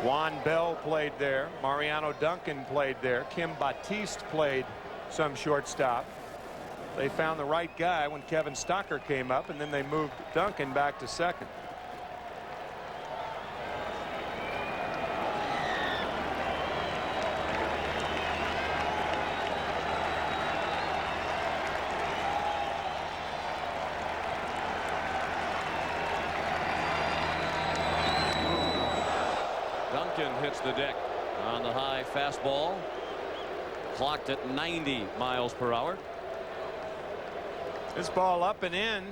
Juan Bell played there. Mariano Duncan played there. Kim Batiste played some shortstop. They found the right guy when Kevin Stocker came up, and then they moved Duncan back to second. Duncan hits the deck on the high fastball, clocked at 90 miles per hour. This ball up and in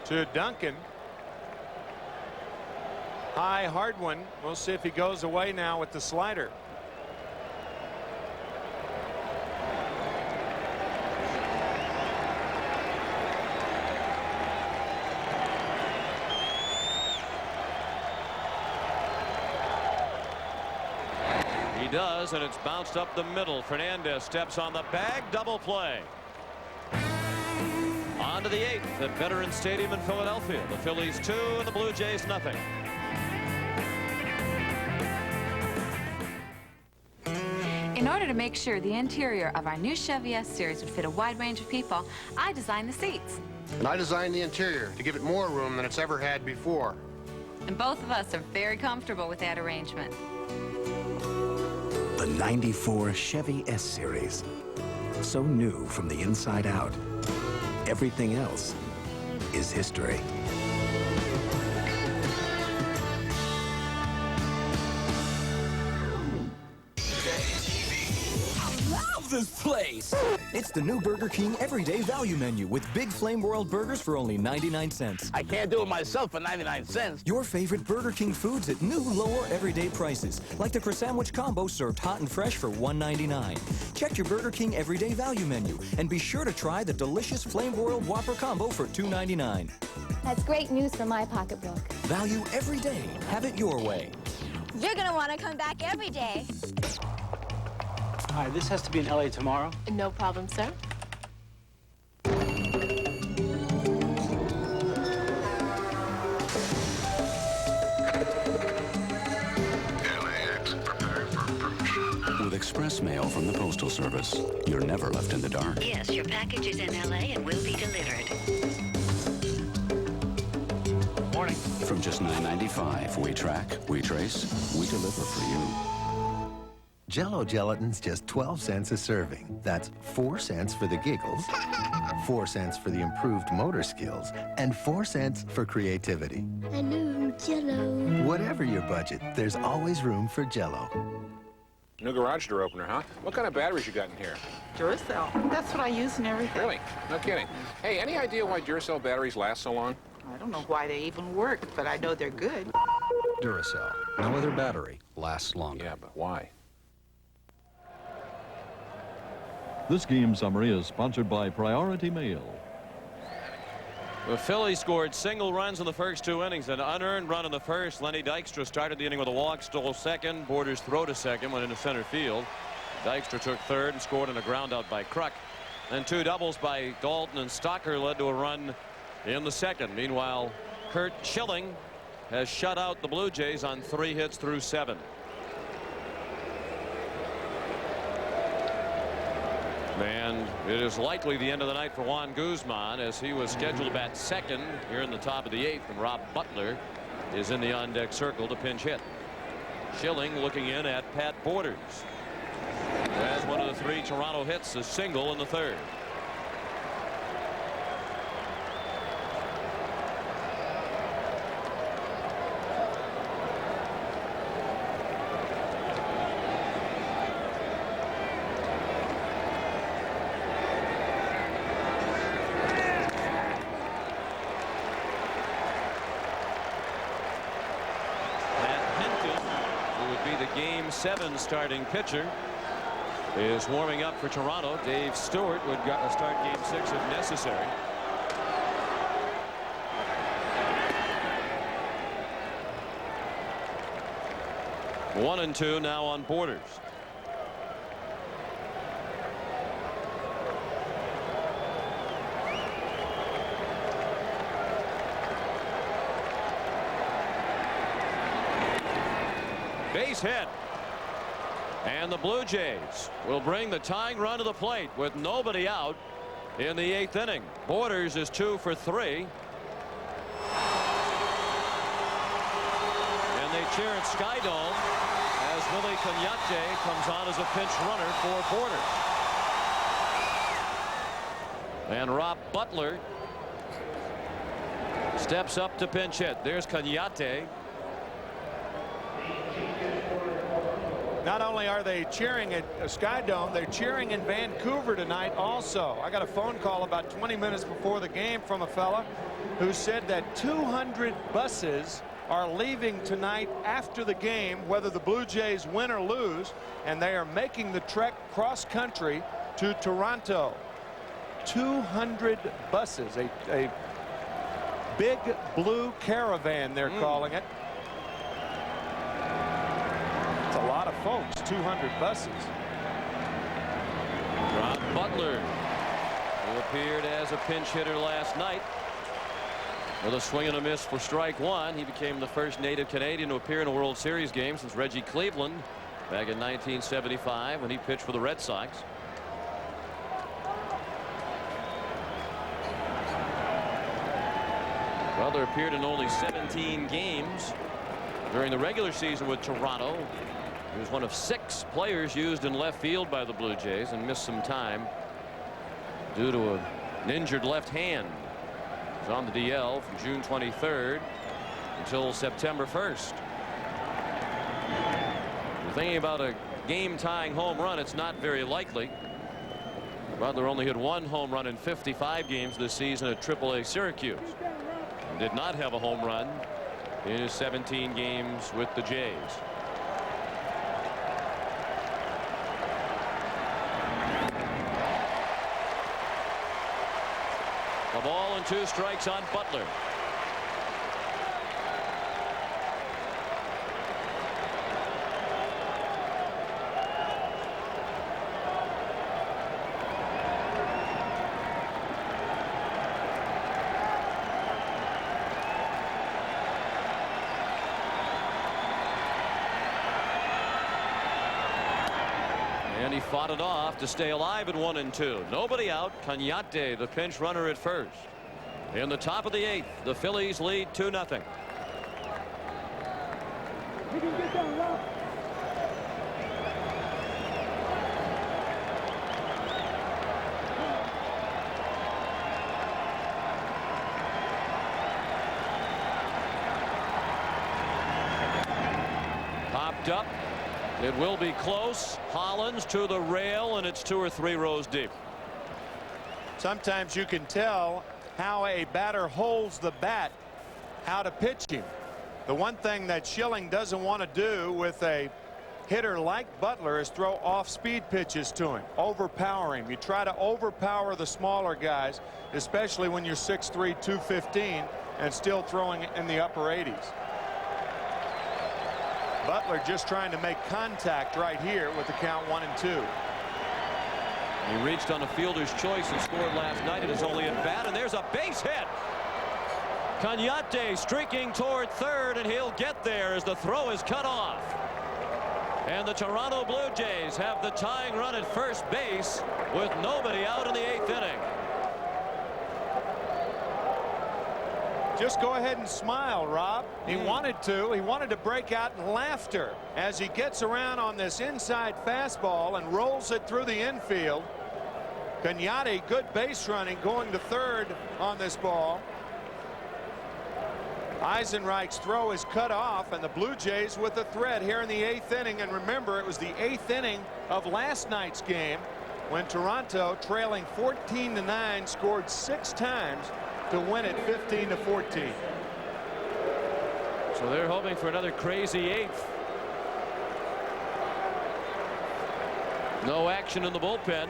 to Duncan. High, hard one. We'll see if he goes away now with the slider. He does, and it's bounced up the middle. Fernandez steps on the bag. Double play. On to the 8th at Veterans Stadium in Philadelphia. The Phillies 2 and the Blue Jays nothing. In order to make sure the interior of our new Chevy S Series would fit a wide range of people, I designed the seats. And I designed the interior to give it more room than it's ever had before. And both of us are very comfortable with that arrangement. The 94 Chevy S Series. So new from the inside out. Everything else is history. This place. It's the new Burger King Everyday Value Menu with big Flame World burgers for only 99 cents. I can't do it myself for 99 cents. Your favorite Burger King foods at new, lower everyday prices, like the Croissant Combo served hot and fresh for $1.99. Check your Burger King Everyday Value Menu and be sure to try the delicious Flame World Whopper Combo for $2.99. That's great news for my pocketbook. Value every day. Have it your way. You're gonna want to come back every day. Hi, this has to be in LA tomorrow. No problem, sir. With express mail from the Postal Service, you're never left in the dark. Yes, your package is in LA and will be delivered. Morning. From just $9.95, we track, we trace, we deliver for you. Jell-O gelatin's just 12 cents a serving. That's 4 cents for the giggles, 4 cents for the improved motor skills, and 4 cents for creativity. I know Jell-O. Whatever your budget, there's always room for Jell-O. New garage door opener, huh? What kind of batteries you got in here? Duracell. That's what I use in everything. Really? No kidding. Hey, any idea why Duracell batteries last so long? I don't know why they even work, but I know they're good. Duracell. No other battery lasts longer. Yeah, but why? This game summary is sponsored by Priority Mail. The Phillies scored single runs in the first 2 innings. An unearned run in the first. Lenny Dykstra started the inning with a walk, stole second. Borders throw to second, went into center field. Dykstra took third and scored on a ground out by Kruk. Then 2 doubles by Dalton and Stocker led to a run in the second. Meanwhile, Curt Schilling has shut out the Blue Jays on 3 hits through 7. And it is likely the end of the night for Juan Guzman, as he was scheduled to bat second here in the top of the 8th, and Rob Butler is in the on-deck circle to pinch hit. Schilling looking in at Pat Borders, who has one of the 3 Toronto hits, a single in the 3rd. Game 7 starting pitcher is warming up for Toronto. Dave Stewart would start game 6 if necessary. One and 2 now on Borders. Base hit, and the Blue Jays will bring the tying run to the plate with nobody out in the 8th inning. Borders is 2 for 3, and they cheer at Skydome as Willie Cagnate comes on as a pinch runner for Borders. And Rob Butler steps up to pinch hit. There's Cagnate. Not only are they cheering at Skydome, they're cheering in Vancouver tonight also. I got a phone call about 20 minutes before the game from a fella who said that 200 buses are leaving tonight after the game, whether the Blue Jays win or lose, and they are making the trek cross country to Toronto. 200 buses, a big blue caravan, they're calling it. A lot of folks. 200 buses. Rob Butler, who appeared as a pinch hitter last night with a swing and a miss for strike 1. He became the first native Canadian to appear in a World Series game since Reggie Cleveland back in 1975 when he pitched for the Red Sox. Butler appeared in only 17 games during the regular season with Toronto. He was one of 6 players used in left field by the Blue Jays and missed some time due to an injured left hand. He was on the DL from June 23rd until September 1st. If you're thinking about a game-tying home run, it's not very likely. Butler only hit 1 home run in 55 games this season at AAA Syracuse, and did not have a home run in his 17 games with the Jays. A ball and 2 strikes on Butler. And he fought it off to stay alive at 1 and 2. Nobody out. Cagnate, the pinch runner at first. In the top of the 8th, the Phillies lead 2-0. Popped up. It will be close. Hollins to the rail, and it's 2 or 3 rows deep. Sometimes you can tell how a batter holds the bat, how to pitch him. The one thing that Schilling doesn't want to do with a hitter like Butler is throw off-speed pitches to him, overpower him. You try to overpower the smaller guys, especially when you're 6'3", 215, and still throwing in the upper 80s. Butler just trying to make contact right here with the count 1-2. He reached on a fielder's choice and scored last night. It is only at bat, and there's a base hit. Cañate streaking toward third, and he'll get there as the throw is cut off. And the Toronto Blue Jays have the tying run at first base with nobody out in the 8th inning. Just go ahead and smile, Rob. He wanted to. He wanted to break out in laughter as he gets around on this inside fastball and rolls it through the infield. Cañate, good base running, going to third on this ball. Eisenreich's throw is cut off, and the Blue Jays with a threat here in the 8th inning. And remember, it was the 8th inning of last night's game when Toronto, trailing 14-9, scored 6 times to win it 15-14. So they're hoping for another crazy 8th. No action in the bullpen.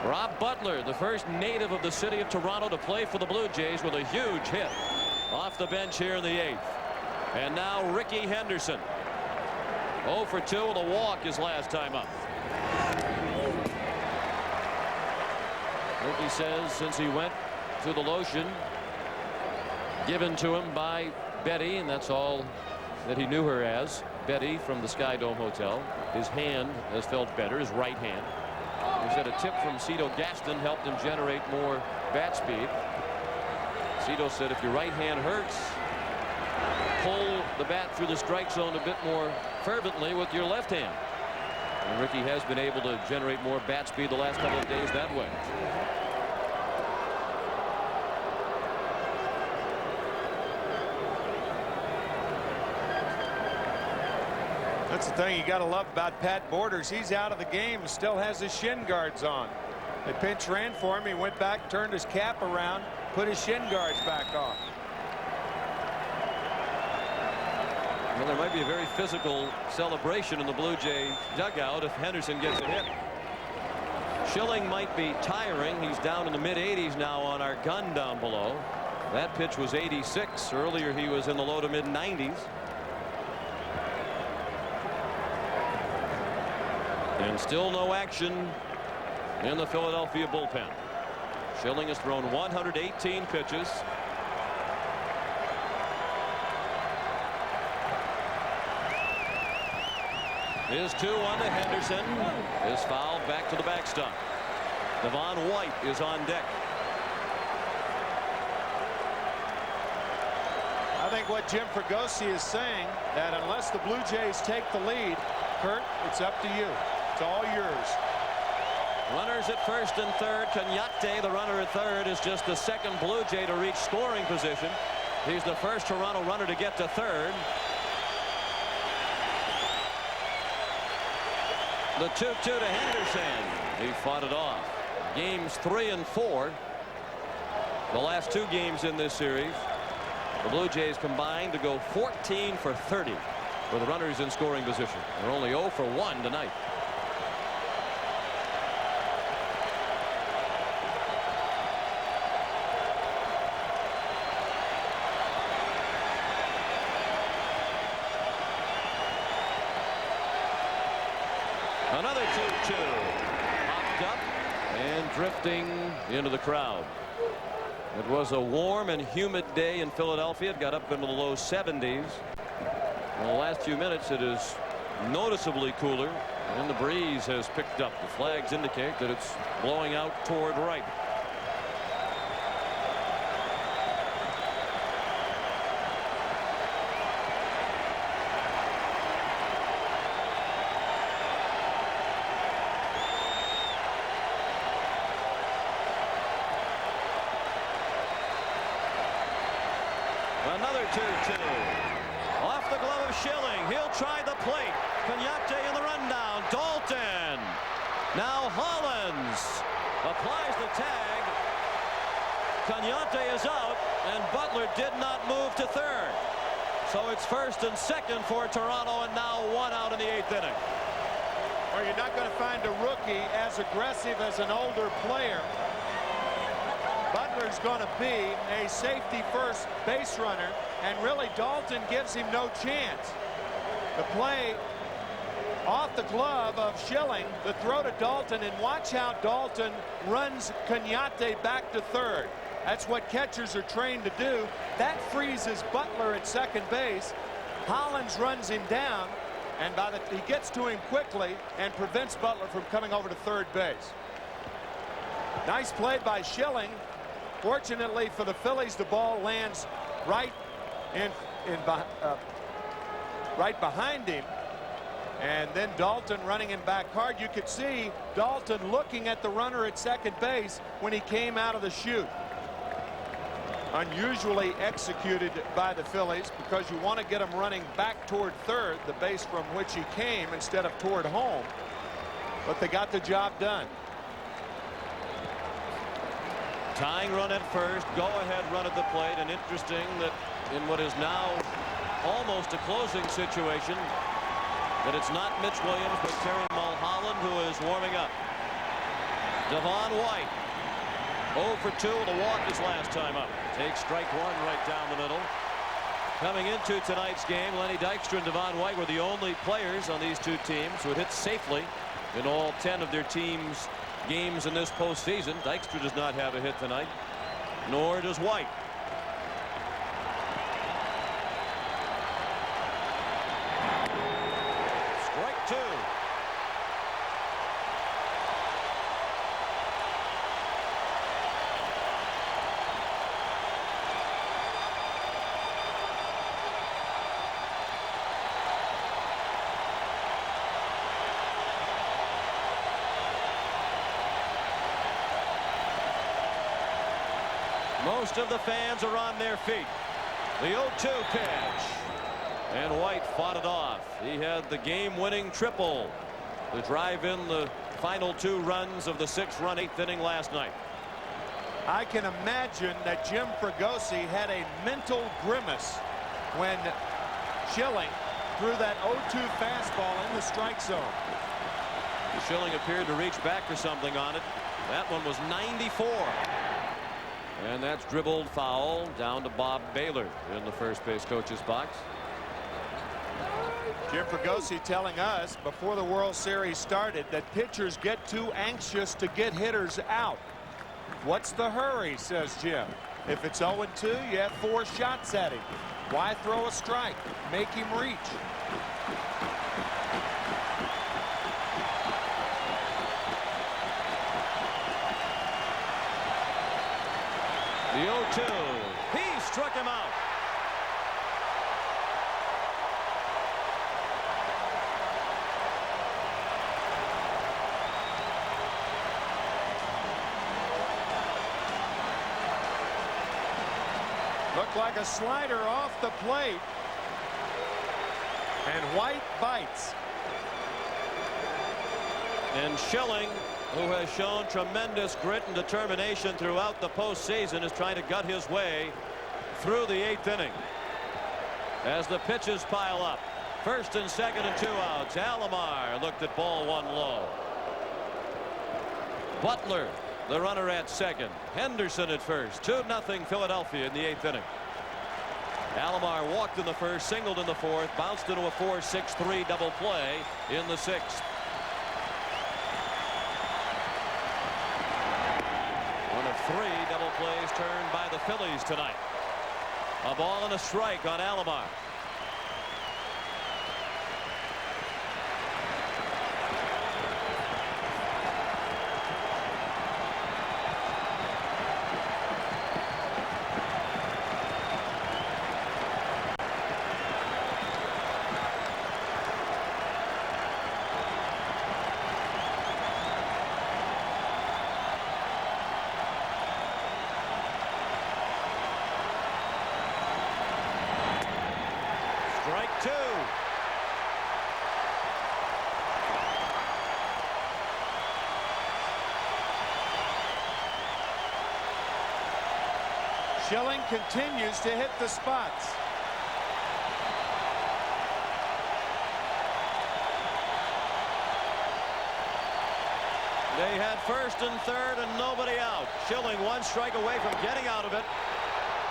Rob Butler, the first native of the city of Toronto to play for the Blue Jays, with a huge hit off the bench here in the 8th. And now Ricky Henderson, 0 for 2 with a walk his last time up. Ricky says since he went to the lotion given to him by Betty, and that's all that he knew her as, Betty from the Sky Dome Hotel, his hand has felt better, his right hand. He said a tip from Cito Gaston helped him generate more bat speed. Cito said if your right hand hurts, pull the bat through the strike zone a bit more fervently with your left hand. And Ricky has been able to generate more bat speed the last couple of days that way. That's the thing you got to love about Pat Borders. He's out of the game, still has his shin guards on. The pinch ran for him. He went back, turned his cap around, put his shin guards back on. Well, there might be a very physical celebration in the Blue Jay dugout if Henderson gets a hit. Schilling might be tiring. He's down in the mid-80s now on our gun down below. That pitch was 86. Earlier he was in the low to mid-90s. And still no action in the Philadelphia bullpen. Schilling has thrown 118 pitches. His 2-1 to Henderson is fouled back to the backstop. Devon White is on deck. I think what Jim Fregosi is saying, that unless the Blue Jays take the lead, Kurt, it's up to you. It's all yours. Runners at first and third. Cañate, the runner at third, is just the second Blue Jay to reach scoring position. He's the first Toronto runner to get to third. The 2-2 to Henderson. He fought it off. Games 3 and 4. The last 2 games in this series. The Blue Jays combined to go 14 for 30 with runners in scoring position. They're only 0 for 1 tonight. Another 2-2. Popped up and drifting into the crowd. It was a warm and humid day in Philadelphia. It got up into the low 70s. In the last few minutes it is noticeably cooler, and the breeze has picked up. The flags indicate that it's blowing out toward right. Another 2-2. Off the glove of Schilling. He'll try the plate. Cañate in the rundown. Dalton. Now Hollins applies the tag. Cañate is out, and Butler did not move to third. So it's first and second for Toronto, and now one out in the 8th inning. Well, you're not going to find a rookie as aggressive as an older player. Butler's going to be a safety first base runner, and really Dalton gives him no chance. The play off the glove of Schilling, the throw to Dalton, and watch how Dalton runs Cañate back to third. That's what catchers are trained to do. That freezes Butler at second base. Hollins runs him down, and he gets to him quickly and prevents Butler from coming over to third base. Nice play by Schilling. Fortunately for the Phillies, the ball lands right behind him. And then Dalton running him back hard. You could see Dalton looking at the runner at second base when he came out of the chute. Unusually executed by the Phillies, because you want to get him running back toward third, the base from which he came, instead of toward home. But they got the job done. Tying run at first, go ahead run at the plate, and interesting that in what is now almost a closing situation, that it's not Mitch Williams but Terry Mulholland who is warming up. Devon White 0 for 2 with a walk his last time up. Takes strike one right down the middle. Coming into tonight's game, Lenny Dykstra and Devon White were the only players on these two teams who had hit safely in all 10 of their teams' games in this postseason. Dykstra does not have a hit tonight, nor does White. Strike two. Most of the fans are on their feet. The 0-2 pitch. And White fought it off. He had the game-winning triple to drive in the final 2 runs of the 6-run 8th inning last night. I can imagine that Jim Fregosi had a mental grimace when Schilling threw that 0-2 fastball in the strike zone. Schilling appeared to reach back for something on it. That one was 94. And that's dribbled foul down to Bob Baylor in the first base coach's box. Jim Fregosi telling us before the World Series started that pitchers get too anxious to get hitters out. What's the hurry, says Jim. If it's 0-2, you have 4 shots at him. Why throw a strike? Make him reach. The 0-2. He struck him out. Looked like a slider off the plate. And White bites. And Schilling, who has shown tremendous grit and determination throughout the postseason, is trying to gut his way through the 8th inning. As the pitches pile up, first and second and 2 outs. Alomar looked at ball 1 low. Butler, the runner at second. Henderson at first. 2-0 Philadelphia in the 8th inning. Alomar walked in the first, singled in the fourth, bounced into a 4-6-3 double play in the 6th. One of 3 double plays turned by the Phillies tonight. A ball and a strike on Alomar. Strike 2. Schilling continues to hit the spots. They had first and third and nobody out. Schilling 1 strike away from getting out of it.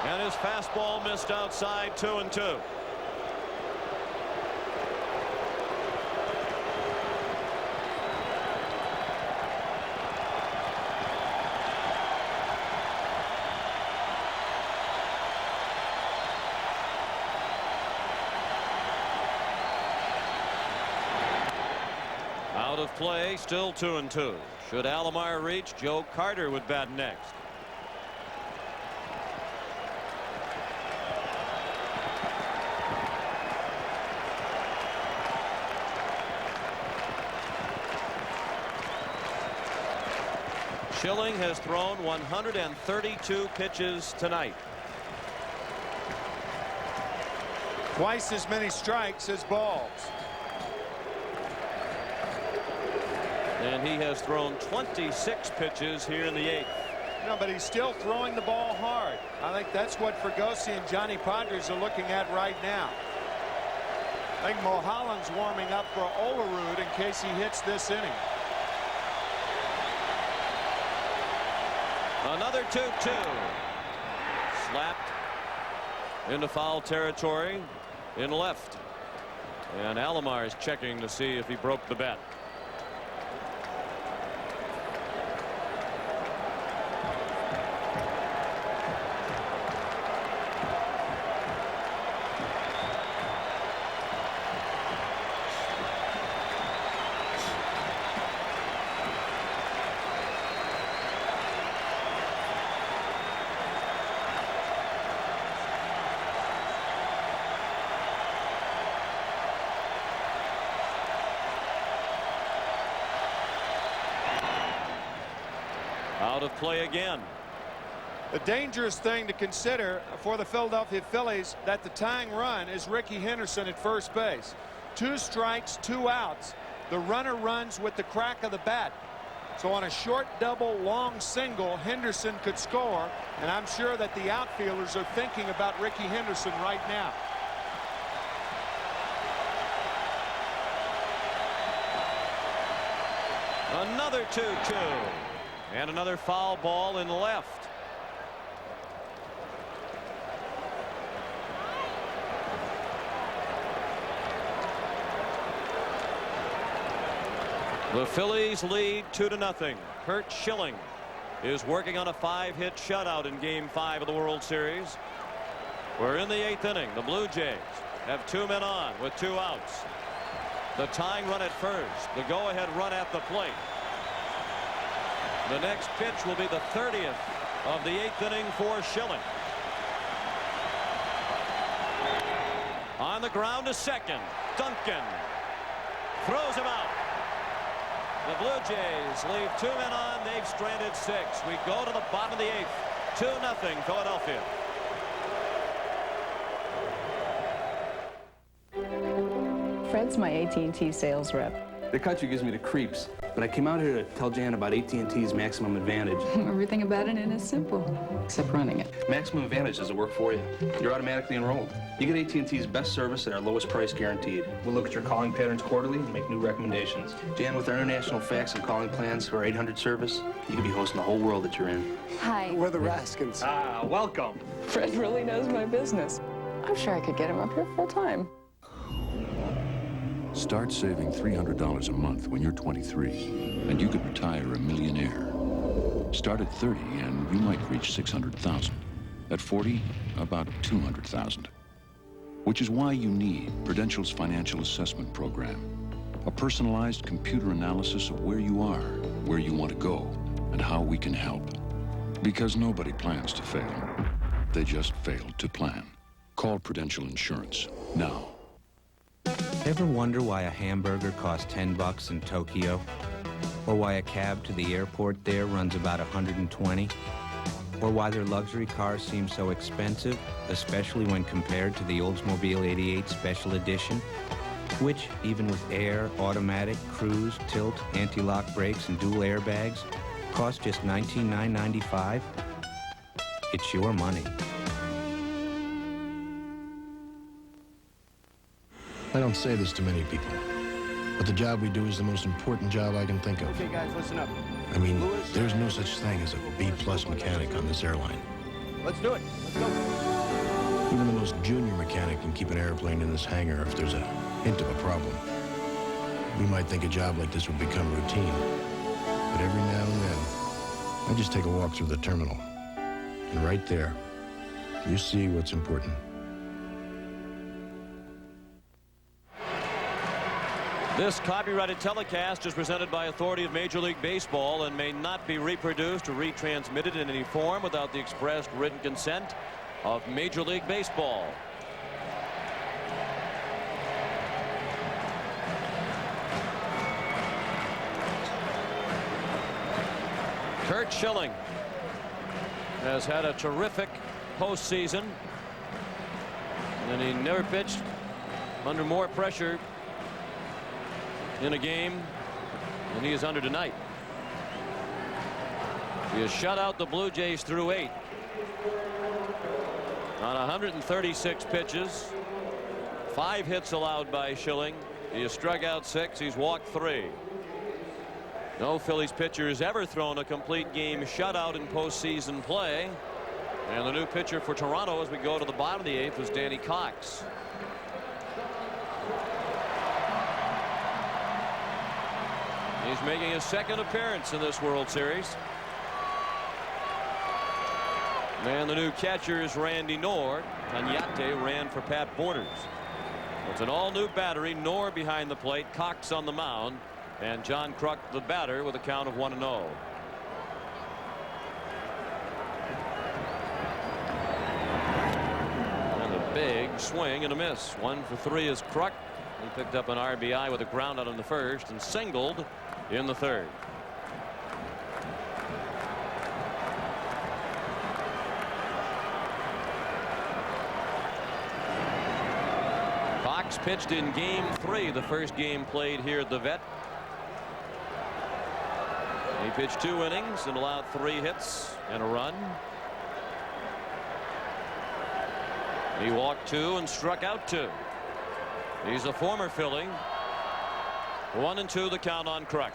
And his fastball missed outside, 2-2. Out of play, still 2-2. Should Alomar reach, Joe Carter would bat next. Schilling has thrown 132 pitches tonight. Twice as many strikes as balls. And he has thrown 26 pitches here in the 8th. No, but he's still throwing the ball hard. I think that's what Fregosi and Johnny Podres are looking at right now. I think Mulholland's warming up for Olerud in case he hits this inning. Another 2-2. Slapped into foul territory in left. And Alomar is checking to see if he broke the bet. Out of play again. The dangerous thing to consider for the Philadelphia Phillies that the tying run is Ricky Henderson at first base. 2 strikes, 2 outs. The runner runs with the crack of the bat. So on a short double, long single, Henderson could score, and I'm sure that the outfielders are thinking about Ricky Henderson right now. Another 2-2. And another foul ball in left. The Phillies lead 2-0. Curt Schilling is working on a 5-hit shutout in Game 5 of the World Series. We're in the 8th inning. The Blue Jays have 2 men on with 2 outs. The tying run at first. The go-ahead run at the plate. The next pitch will be the 30th of the 8th inning for Schilling. On the ground to second. Duncan throws him out. The Blue Jays leave 2 men on. They've stranded 6. We go to the bottom of the 8th. 2-0 Philadelphia. Fred's my AT&T sales rep. The country gives me the creeps, but I came out here to tell Jan about AT&T's Maximum Advantage. Everything about it is simple, except running it. Maximum Advantage doesn't work for you. You're automatically enrolled. You get AT&T's best service at our lowest price guaranteed. We'll look at your calling patterns quarterly and make new recommendations. Jan, with our international fax and calling plans for our 800 service, you could be hosting the whole world that you're in. Hi. We're the Raskins. Ah, welcome. Fred really knows my business. I'm sure I could get him up here full time. Start saving $300 a month when you're 23, and you could retire a millionaire. Start at 30, and you might reach 600,000. At 40, about 200,000. Which is why you need Prudential's Financial Assessment Program. A personalized computer analysis of where you are, where you want to go, and how we can help. Because nobody plans to fail. They just fail to plan. Call Prudential Insurance now. Ever wonder why a hamburger costs $10 in Tokyo? Or why a cab to the airport there runs about $120? Or why their luxury cars seem so expensive, especially when compared to the Oldsmobile 88 Special Edition, which, even with air, automatic, cruise, tilt, anti-lock brakes, and dual airbags, costs just $19,995? It's your money. I don't say this to many people, But the job we do is the most important job I can think of. Okay, guys, listen up. I mean, there's no such thing as a B-plus mechanic on this airline. Let's do it. Let's go. Even the most junior mechanic can keep an airplane in this hangar if there's a hint of a problem. We might think a job like this would become routine, but every now and then, I just take a walk through the terminal. And right there, you see what's important. This copyrighted telecast is presented by authority of Major League Baseball and may not be reproduced or retransmitted in any form without the expressed written consent of Major League Baseball. Curt Schilling has had a terrific postseason, and he never pitched under more pressure in a game than he is under tonight. He has shut out the Blue Jays through 8 on 136 pitches. 5 hits allowed by Schilling. He has struck out 6. He's walked 3. No Phillies pitcher has ever thrown a complete game shutout in postseason play. And the new pitcher for Toronto as we go to the bottom of the 8th is Danny Cox. He's making his second appearance in this World Series. And the new catcher is Randy Knorr. Cañete ran for Pat Borders. It's an all-new battery. Knorr behind the plate, Cox on the mound, and John Kruk the batter with a count of 1-0. And a big swing and a miss. 1 for 3 is Kruk. He picked up an RBI with a ground out in the first and singled in the third. Cox pitched in game 3, the first game played here at the Vet. He pitched 2 innings and allowed 3 hits and a run. He walked 2 and struck out 2. He's a former Philly. 1-2 the count on Kruk.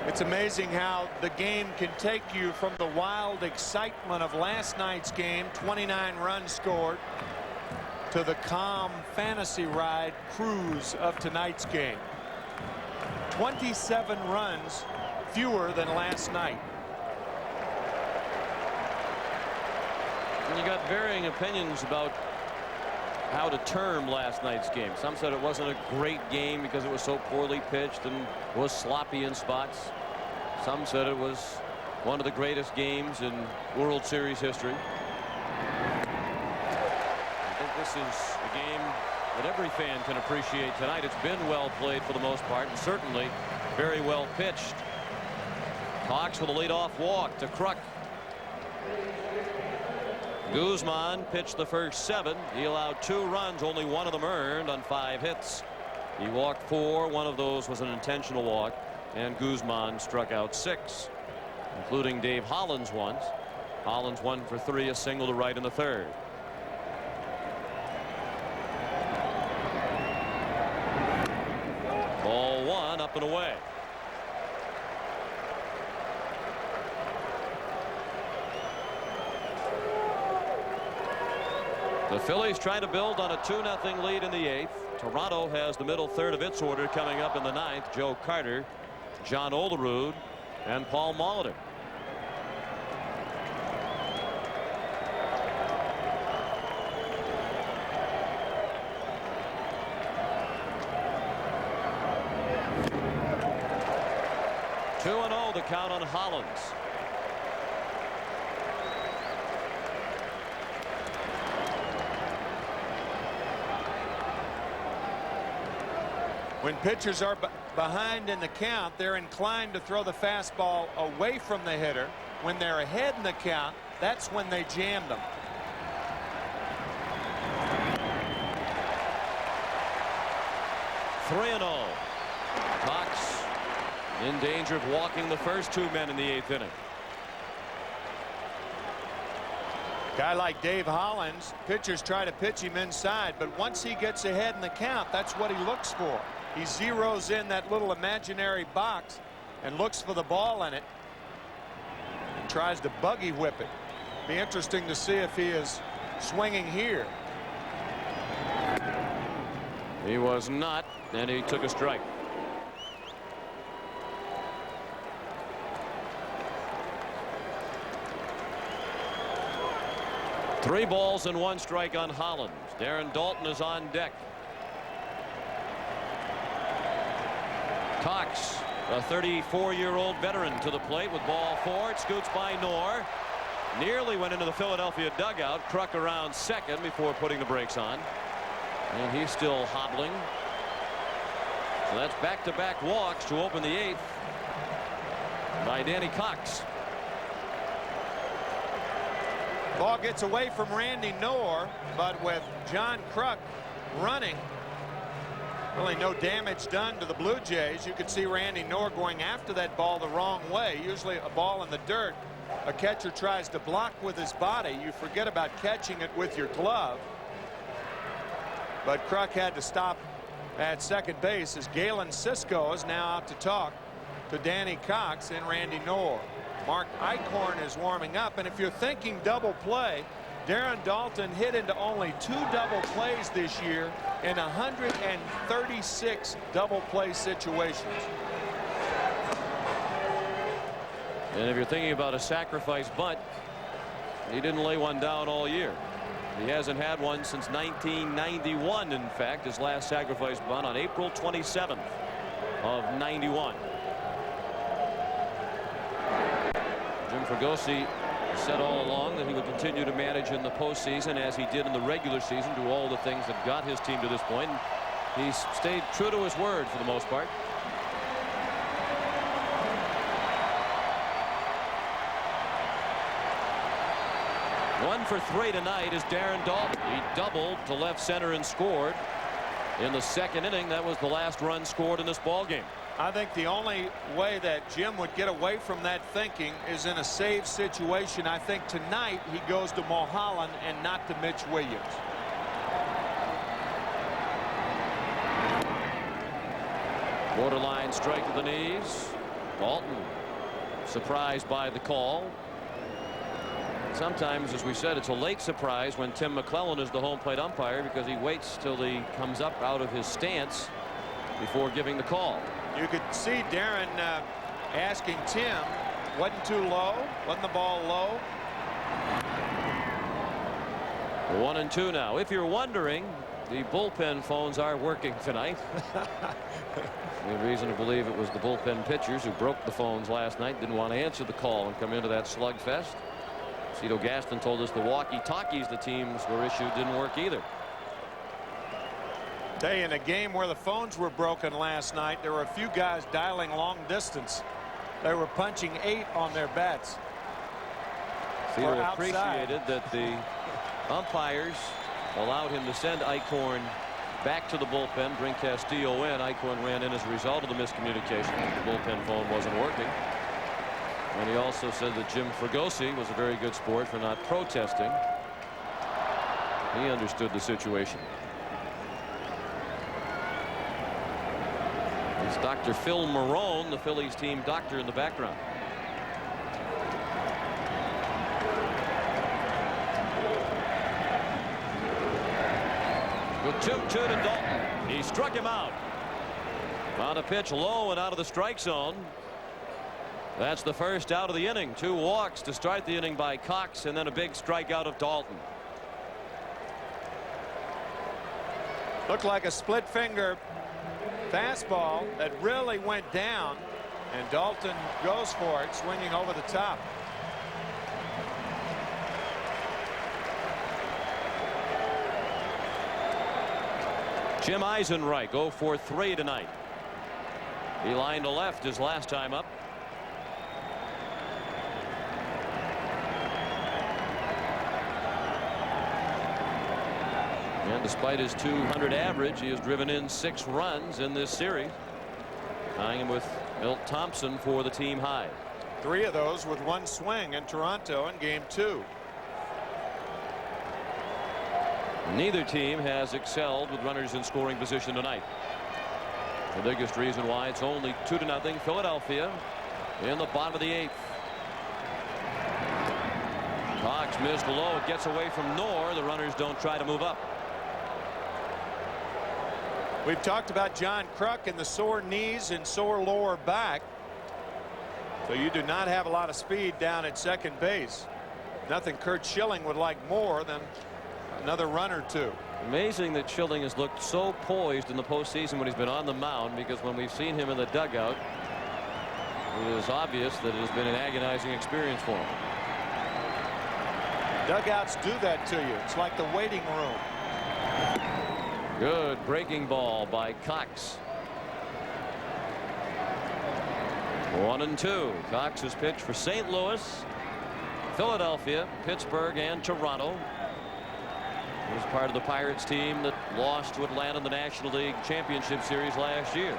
It's amazing how the game can take you from the wild excitement of last night's game, 29 runs scored, to the calm fantasy ride cruise of tonight's game. 27 runs fewer than last night. And you got varying opinions about how to term last night's game. Some said it wasn't a great game because it was so poorly pitched and was sloppy in spots. Some said it was one of the greatest games in World Series history. I think this is a game that every fan can appreciate tonight. It's been well played for the most part, and certainly very well pitched. Cox with a leadoff walk to Kruk. Guzman pitched the first 7. He allowed 2 runs, only 1 of them earned on 5 hits. He walked 4. 1 of those was an intentional walk, and Guzman struck out 6, including Dave Hollins once. Hollins 1 for 3, a single to right in the third. Ball 1 up and away. The Phillies trying to build on a 2-0 lead in the 8th. Toronto has the middle third of its order coming up in the 9th. Joe Carter, John Olerud, and Paul Molitor. The count on Hollins. When pitchers are behind in the count, they're inclined to throw the fastball away from the hitter. When they're ahead in the count, that's when they jam them. in danger of walking the first 2 men in the 8th inning. Guy like Dave Hollins, pitchers try to pitch him inside, but once he gets ahead in the count, that's what he looks for. He zeroes in that little imaginary box and looks for the ball in it and tries to buggy whip it. Be interesting to see if he is swinging here. He was not, and he took a strike. Three balls and 1 strike on Hollins. Darren Daulton is on deck. Cox, a 34-year-old veteran, to the plate with ball 4. It scoots by Knorr. Nearly went into the Philadelphia dugout. Kruk around second before putting the brakes on. And he's still hobbling. So that's back-to-back walks to open the 8th by Danny Cox. Ball gets away from Randy Knorr, but with John Kruk running, really no damage done to the Blue Jays. You could see Randy Knorr going after that ball the wrong way. Usually a ball in the dirt, a catcher tries to block with his body. You forget about catching it with your glove. But Kruk had to stop at second base as Galen Cisco is now out to talk to Danny Cox and Randy Knorr. Mark Eichhorn is warming up, and if you're thinking double play, Darren Daulton hit into only 2 double plays this year in 136 double play situations. And if you're thinking about a sacrifice bunt, he didn't lay one down all year. He hasn't had one since 1991. In fact, his last sacrifice bunt on April 27th of '91. Jim Fregosi said all along that he would continue to manage in the postseason as he did in the regular season, do all the things that got his team to this point. And he's stayed true to his word for the most part. One for 3 tonight is Darren Daulton. He doubled to left center and scored in the 2nd inning. That was the last run scored in this ball game. I think the only way that Jim would get away from that thinking is in a save situation. I think tonight he goes to Mulholland and not to Mitch Williams. Borderline strike to the knees. Daulton surprised by the call. Sometimes, as we said, it's a late surprise when Tim McClellan is the home plate umpire because he waits till he comes up out of his stance before giving the call. You could see Darren asking Tim, wasn't too low, wasn't the ball low? 1-2 now. If you're wondering, the bullpen phones are working tonight. We have reason to believe it was the bullpen pitchers who broke the phones last night, didn't want to answer the call and come into that slugfest. Cito Gaston told us the walkie-talkies the teams were issued didn't work either. In a game where the phones were broken last night, there were a few guys dialing long distance. They were punching 8 on their bats. Cito appreciated that the umpires allowed him to send Eichhorn back to the bullpen, bring Castillo in. Eichhorn ran in as a result of the miscommunication. The bullpen phone wasn't working. And he also said that Jim Fregosi was a very good sport for not protesting. He understood the situation. It's Dr. Phil Marone, the Phillies team doctor, in the background. With 2-2 to Daulton. He struck him out. On a pitch low and out of the strike zone. That's the first out of the inning. 2 walks to start the inning by Cox, and then a big strikeout of Daulton. Looked like a split finger fastball that really went down, and Daulton goes for it, swinging over the top. Jim Eisenreich 0 for 3 tonight. He lined to left his last time up. And despite his .200 average, he has driven in 6 runs in this series, tying him with Milt Thompson for the team high. 3 of those with 1 swing in Toronto in Game 2. Neither team has excelled with runners in scoring position tonight. The biggest reason why it's only 2-0 Philadelphia in the bottom of the 8th. Cox missed low. It gets away from Knorr. The runners don't try to move up. We've talked about John Kruk and the sore knees and sore lower back. So you do not have a lot of speed down at second base. Nothing Kurt Schilling would like more than another run or 2. Amazing that Schilling has looked so poised in the postseason when he's been on the mound, because when we've seen him in the dugout, it is obvious that it has been an agonizing experience for him. Dugouts do that to you. It's like the waiting room. Good breaking ball by Cox. 1-2. Cox's pitch for St. Louis, Philadelphia, Pittsburgh, and Toronto. He was part of the Pirates team that lost to Atlanta in the National League Championship Series last year.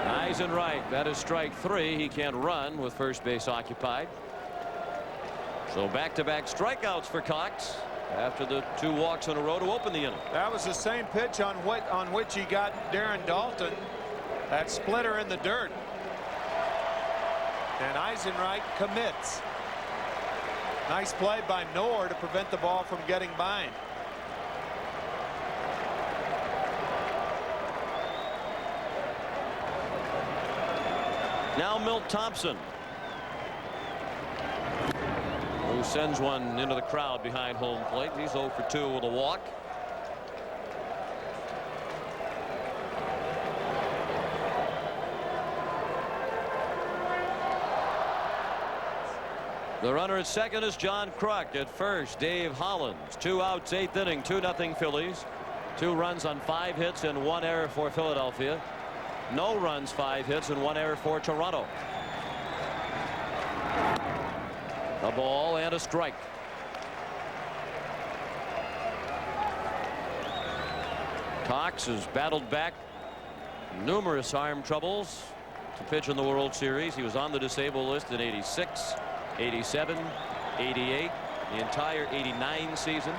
Eisenreich, that is strike 3. He can't run with first base occupied. So back-to-back strikeouts for Cox after the 2 walks in a row to open the inning. That was the same pitch on which he got Darren Dalton. That splitter in the dirt. And Eisenreich commits. Nice play by Knorr to prevent the ball from getting by him. Now Milt Thompson, who sends one into the crowd behind home plate. He's 0 for 2 with a walk. The runner at second is John Kruk. At first, Dave Hollins. 2 outs, 8th inning, 2-0 Phillies. 2 runs on 5 hits and 1 error for Philadelphia. No runs, 5 hits, and 1 error for Toronto. A ball and a strike. Cox has battled back numerous arm troubles to pitch in the World Series. He was on the disabled list in '86, '87, '88, the entire '89 season.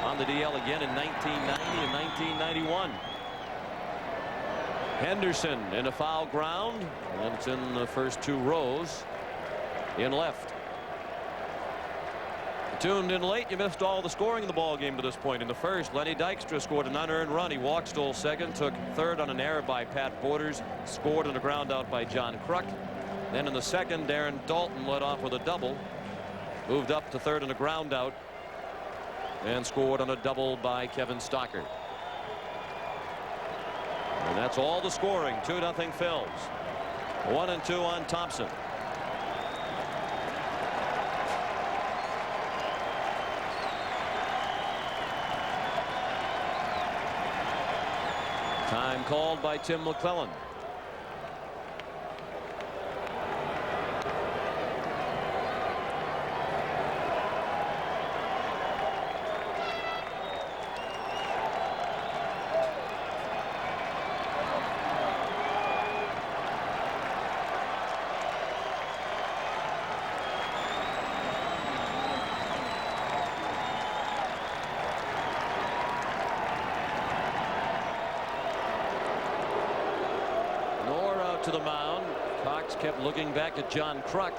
On the DL again in 1990 and 1991. Henderson in a foul ground, and it's in the first 2 rows in left. Tuned in late, you missed all the scoring in the ball game to this point. In the first, Lenny Dykstra scored an unearned run. He walked, stole second, took third on an error by Pat Borders, scored on a ground out by John Kruk. Then in the second, Darren Dalton led off with a double, moved up to third on a ground out, and scored on a double by Kevin Stocker. And that's all the scoring. 2-0 Phils. 1-2 on Thompson. Time called by Tim McClellan. To the mound. Cox kept looking back at John Kruk.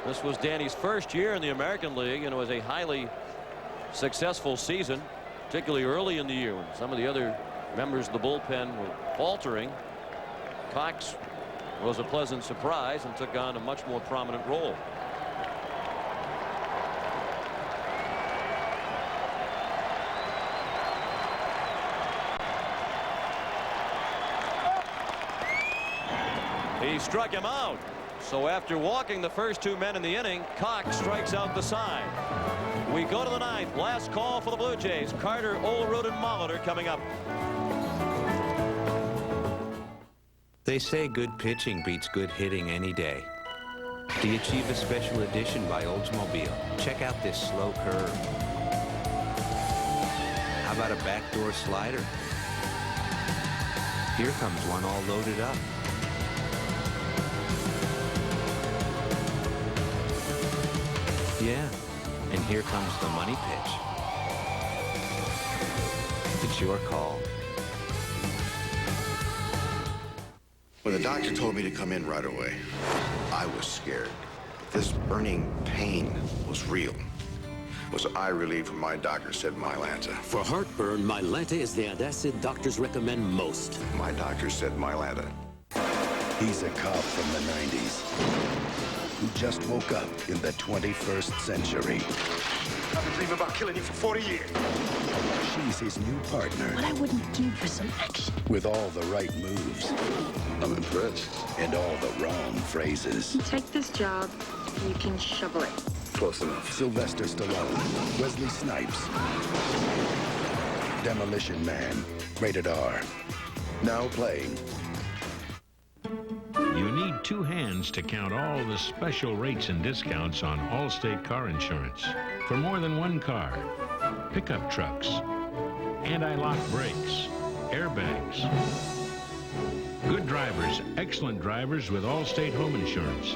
This was Danny's first year in the American League, and it was a highly successful season, particularly early in the year when some of the other members of the bullpen were faltering. Cox was a pleasant surprise and took on a much more prominent role. He struck him out. So after walking the first 2 men in the inning, Cox strikes out the side. We go to the 9th. Last call for the Blue Jays. Carter, Olerud, and Molitor coming up. They say good pitching beats good hitting any day. The Achieva Special Edition by Oldsmobile. Check out this slow curve. How How about a backdoor slider? Here comes one all loaded up. Yeah, and here comes the money pitch. It's your call. When the doctor told me to come in right away, I was scared. This burning pain was real. Was eye relief from my doctor said Mylanta. For heartburn, Mylanta is the antacid doctors recommend most. My doctor said Mylanta. He's a cop from the 90s who just woke up in the 21st century. I've been dreaming about killing you for 40 years. She's his new partner. What I wouldn't give for some action. With all the right moves. I'm impressed. And all the wrong phrases. You take this job, you can shovel it. Close enough. Sylvester Stallone, Wesley Snipes, Demolition Man, rated R. Now playing. You need two hands to count all the special rates and discounts on Allstate car insurance. For more than one car, pickup trucks, anti-lock brakes, airbags. Good drivers, excellent drivers with Allstate home insurance.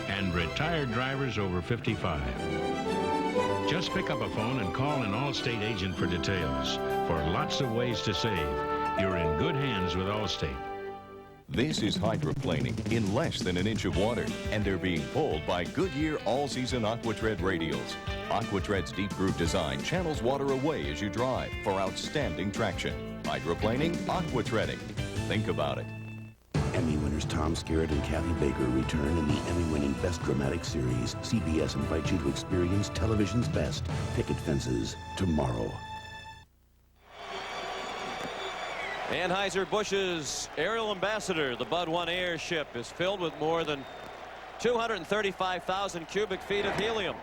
And retired drivers over 55. Just pick up a phone and call an Allstate agent for details. For lots of ways to save, you're in good hands with Allstate. This is hydroplaning in less than an inch of water, and they're being pulled by Goodyear all-season AquaTread radials. AquaTread's deep groove design channels water away as you drive for outstanding traction. Hydroplaning, AquaTreading. Think about it. Emmy winners Tom Skerritt and Kathy Baker return in the Emmy-winning Best Dramatic Series. CBS invites you to experience television's best. Picket Fences tomorrow. Anheuser-Busch's aerial ambassador, the Bud 1 airship, is filled with more than 235,000 cubic feet of helium.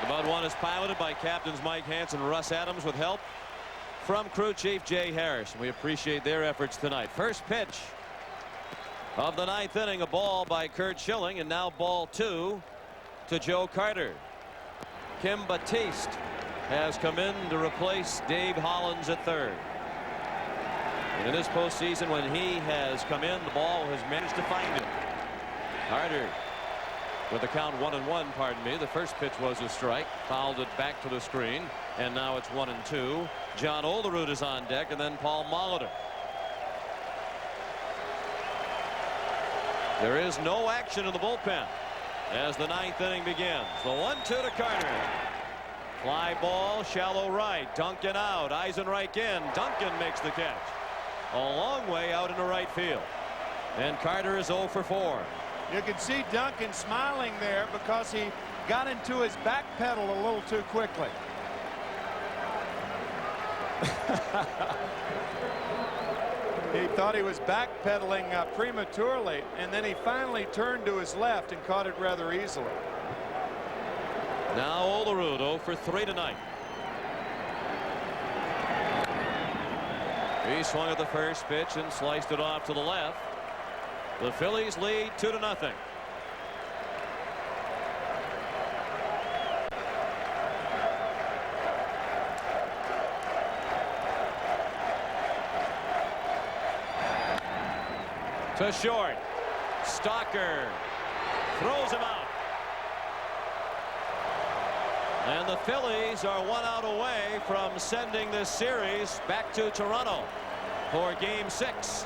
The Bud 1 is piloted by captains Mike Hansen and Russ Adams with help from crew chief Jay Harris. We appreciate their efforts tonight. First pitch of the ninth inning, a ball by Curt Schilling, and now ball 2 to Joe Carter. Kim Batiste has come in to replace Dave Hollins at third. And in this postseason, when he has come in, the ball has managed to find him. Carter with the count 1-1, pardon me. The first pitch was a strike, fouled it back to the screen, and now it's 1-2. John Olerud is on deck, and then Paul Molitor. There is no action in the bullpen as the ninth inning begins. The 1-2 to Carter. Fly ball, shallow right. Duncan out. Eisenreich in. Duncan makes the catch. A long way out into right field. And Carter is 0 for 4. You can see Duncan smiling there because he got into his back pedal a little too quickly. He thought he was backpedaling prematurely, and then he finally turned to his left and caught it rather easily. Now Olerud 0 for 3 tonight. He swung at the first pitch and sliced it off to the left. The Phillies lead 2-0. To short. Stalker throws him out. And the Phillies are 1 out away from sending this series back to Toronto for Game 6.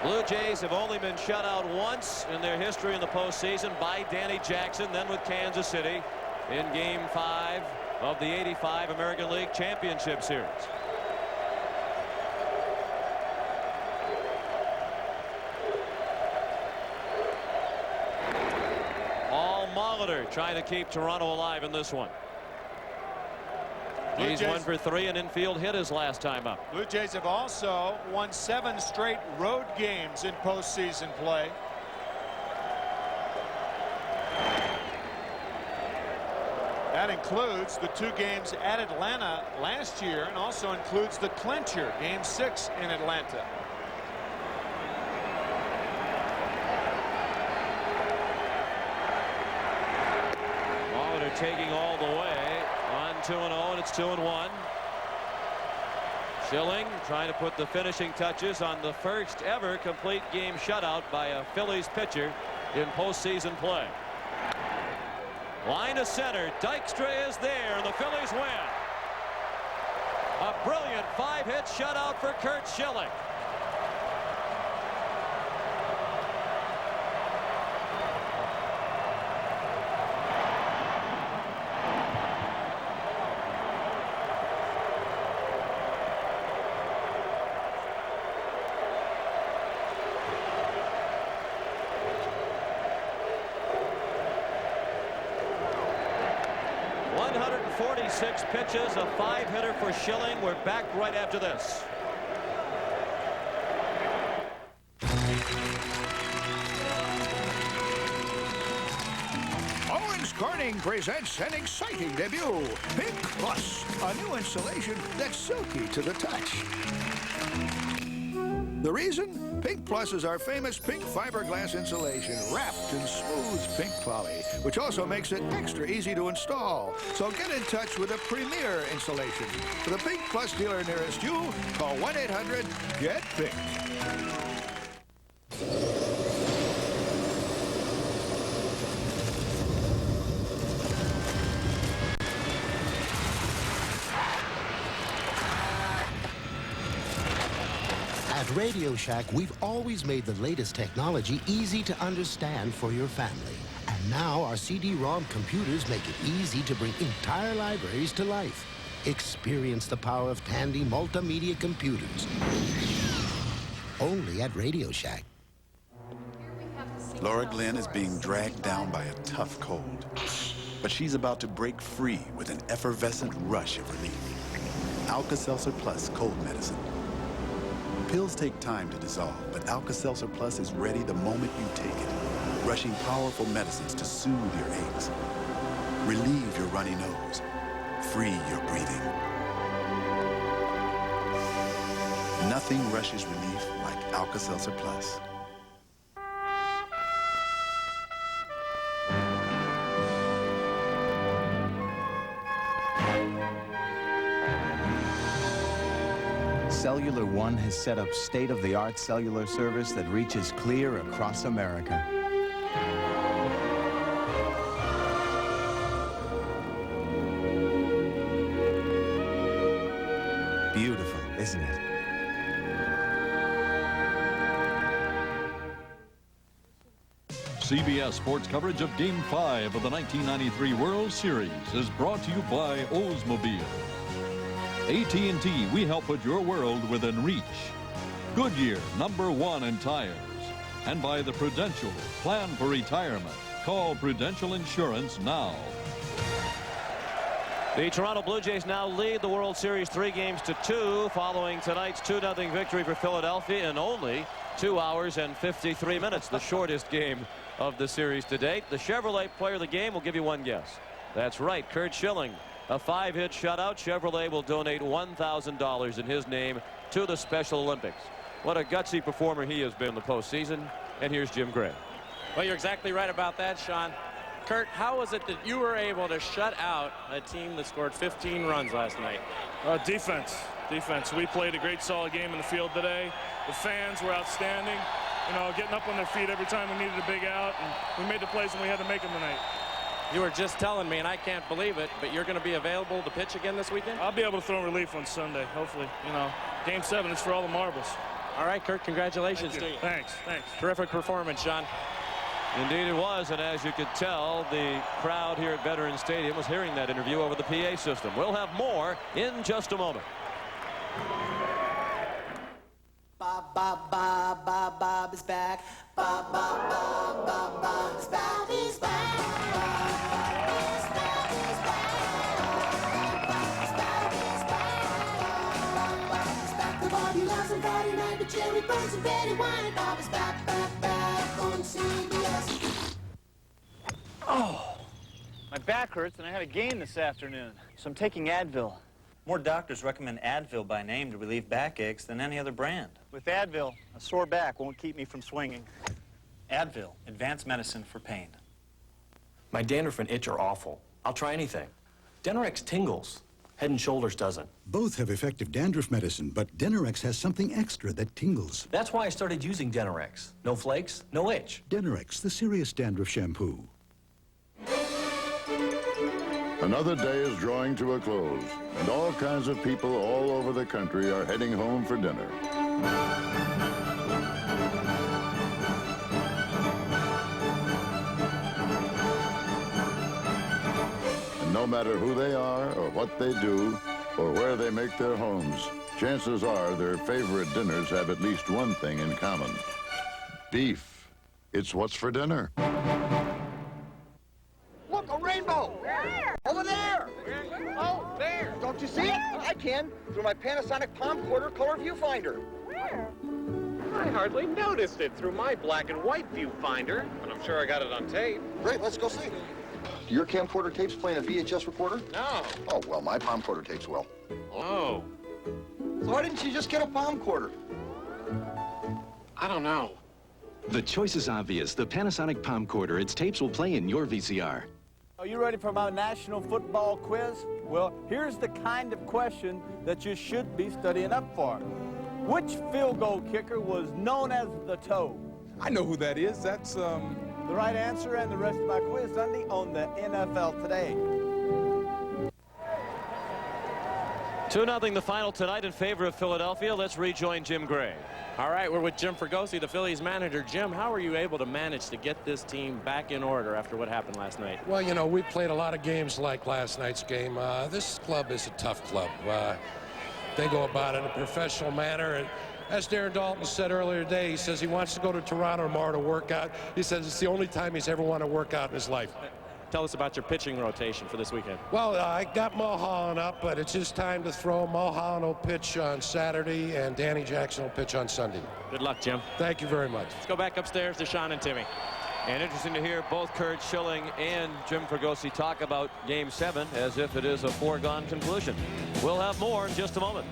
Blue Jays have only been shut out once in their history in the postseason by Danny Jackson, then with Kansas City in Game 5 of the '85 American League Championship Series. Paul Molitor trying to keep Toronto alive in this one. He's 1 for 3, an infield hit his last time up. Blue Jays have also won 7 straight road games in postseason play. That includes the 2 games at Atlanta last year and also includes the clincher, Game 6 in Atlanta. Molitor taking all the way on 2-0, and it's 2-1. Schilling trying to put the finishing touches on the first ever complete game shutout by a Phillies pitcher in postseason play. Line to center. Dykstra is there, and the Phillies win. A brilliant 5-hit shutout for Curt Schilling. Six pitches, a 5-hitter for Schilling. We're back right after this. Owens Corning presents an exciting debut, Pink Plus, a new insulation that's silky to the touch. The reason? Pink Plus is our famous pink fiberglass insulation wrapped in smooth pink poly, which also makes it extra easy to install. So get in touch with a premier insulation. For the Pink Plus dealer nearest you, call 1-800-GET-PINK. At Radio Shack, we've always made the latest technology easy to understand for your family. And now our CD-ROM computers make it easy to bring entire libraries to life. Experience the power of Tandy multimedia computers. Only at Radio Shack. Laura Glenn is being dragged down by a tough cold. But she's about to break free with an effervescent rush of relief. Alka-Seltzer Plus cold medicine. Pills take time to dissolve, but Alka-Seltzer Plus is ready the moment you take it, rushing powerful medicines to soothe your aches, relieve your runny nose, free your breathing. Nothing rushes relief like Alka-Seltzer Plus. Cellular One has set up state-of-the-art cellular service that reaches clear across America. Beautiful, isn't it? CBS Sports coverage of Game 5 of the 1993 World Series is brought to you by Oldsmobile. AT&T, we help put your world within reach. Goodyear, #1 in tires. And by the Prudential, plan for retirement. Call Prudential Insurance now. The Toronto Blue Jays now lead the World Series 3-2 following tonight's 2-0 victory for Philadelphia in only 2 hours and 53 minutes, the shortest game of the series to date. The Chevrolet player of the game will give you one guess. That's right, Curt Schilling. A 5-hit shutout. Chevrolet will donate $1,000 in his name to the Special Olympics. What a gutsy performer he has been in the postseason. And here's Jim Gray. Well, you're exactly right about that, Sean. Curt, how was it that you were able to shut out a team that scored 15 runs last night? Defense. We played a great solid game in the field today. The fans were outstanding. You know, getting up on their feet every time we needed a big out. And we made the plays when we had to make them tonight. You were just telling me, and I can't believe it, but you're going to be available to pitch again this weekend? I'll be able to throw in relief on Sunday, hopefully. You know, Game 7 is for all the marbles. All right, Curt, congratulations to you. Thanks. Terrific performance, Sean. Indeed it was, and as you could tell, the crowd here at Veterans Stadium was hearing that interview over the PA system. We'll have more in just a moment. Bob, Bob, Bob, Bob, Bob is back. Bob, Bob, Bob, Bob, Bob is back. Bob is back. Cherry buns and red wine. Bob is back on CBS. Oh, my back back hurts and I had a game this afternoon, so I'm taking Advil. More doctors recommend Advil by name to relieve backaches than any other brand. With Advil, a sore back won't keep me from swinging. Advil, advanced medicine for pain. My dandruff and itch are awful. I'll try anything. Denorex tingles. Head and Shoulders doesn't. Both have effective dandruff medicine, but Denorex has something extra that tingles. That's why I started using Denorex. No flakes, no itch. Denorex, the serious dandruff shampoo. Another day is drawing to a close, and all kinds of people all over the country are heading home for dinner. And no matter who they are, or what they do, or where they make their homes, chances are their favorite dinners have at least one thing in common. Beef. It's what's for dinner. Look, a rainbow! Where? Over there! Oh, there! Don't you see it? I can, through my Panasonic Palm Quarter color viewfinder. Where? I hardly noticed it through my black and white viewfinder, but I'm sure I got it on tape. Great, let's go see. Do your camcorder tapes play in a VHS recorder? No. Oh, well, my Palm Quarter tapes will. Oh. So why didn't you just get a Palm Quarter? I don't know. The choice is obvious. The Panasonic Palm Quarter. Its tapes will play in your VCR. Are you ready for my national football quiz? Well, here's the kind of question that you should be studying up for. Which field goal kicker was known as the Toe? I know who that is. That's, The right answer and the rest of my quiz Sunday on the NFL Today. 2-0 the final tonight in favor of Philadelphia. Let's rejoin Jim Gray. All right, we're with Jim Fregosi, the Phillies manager. Jim, how were you able to manage to get this team back in order after what happened last night? Well, you know, we played a lot of games like last night's game. This club is a tough club. They go about it in a professional manner. And as Darren Dalton said earlier today, he says he wants to go to Toronto tomorrow to work out. He says it's the only time he's ever wanted to work out in his life. Tell us about your pitching rotation for this weekend. Well, I got Mulholland up, but it's just time to throw. Mulholland will pitch on Saturday, and Danny Jackson will pitch on Sunday. Good luck, Jim. Thank you very much. Let's go back upstairs to Sean and Timmy. And interesting to hear both Kurt Schilling and Jim Fregosi talk about Game 7 as if it is a foregone conclusion. We'll have more in just a moment.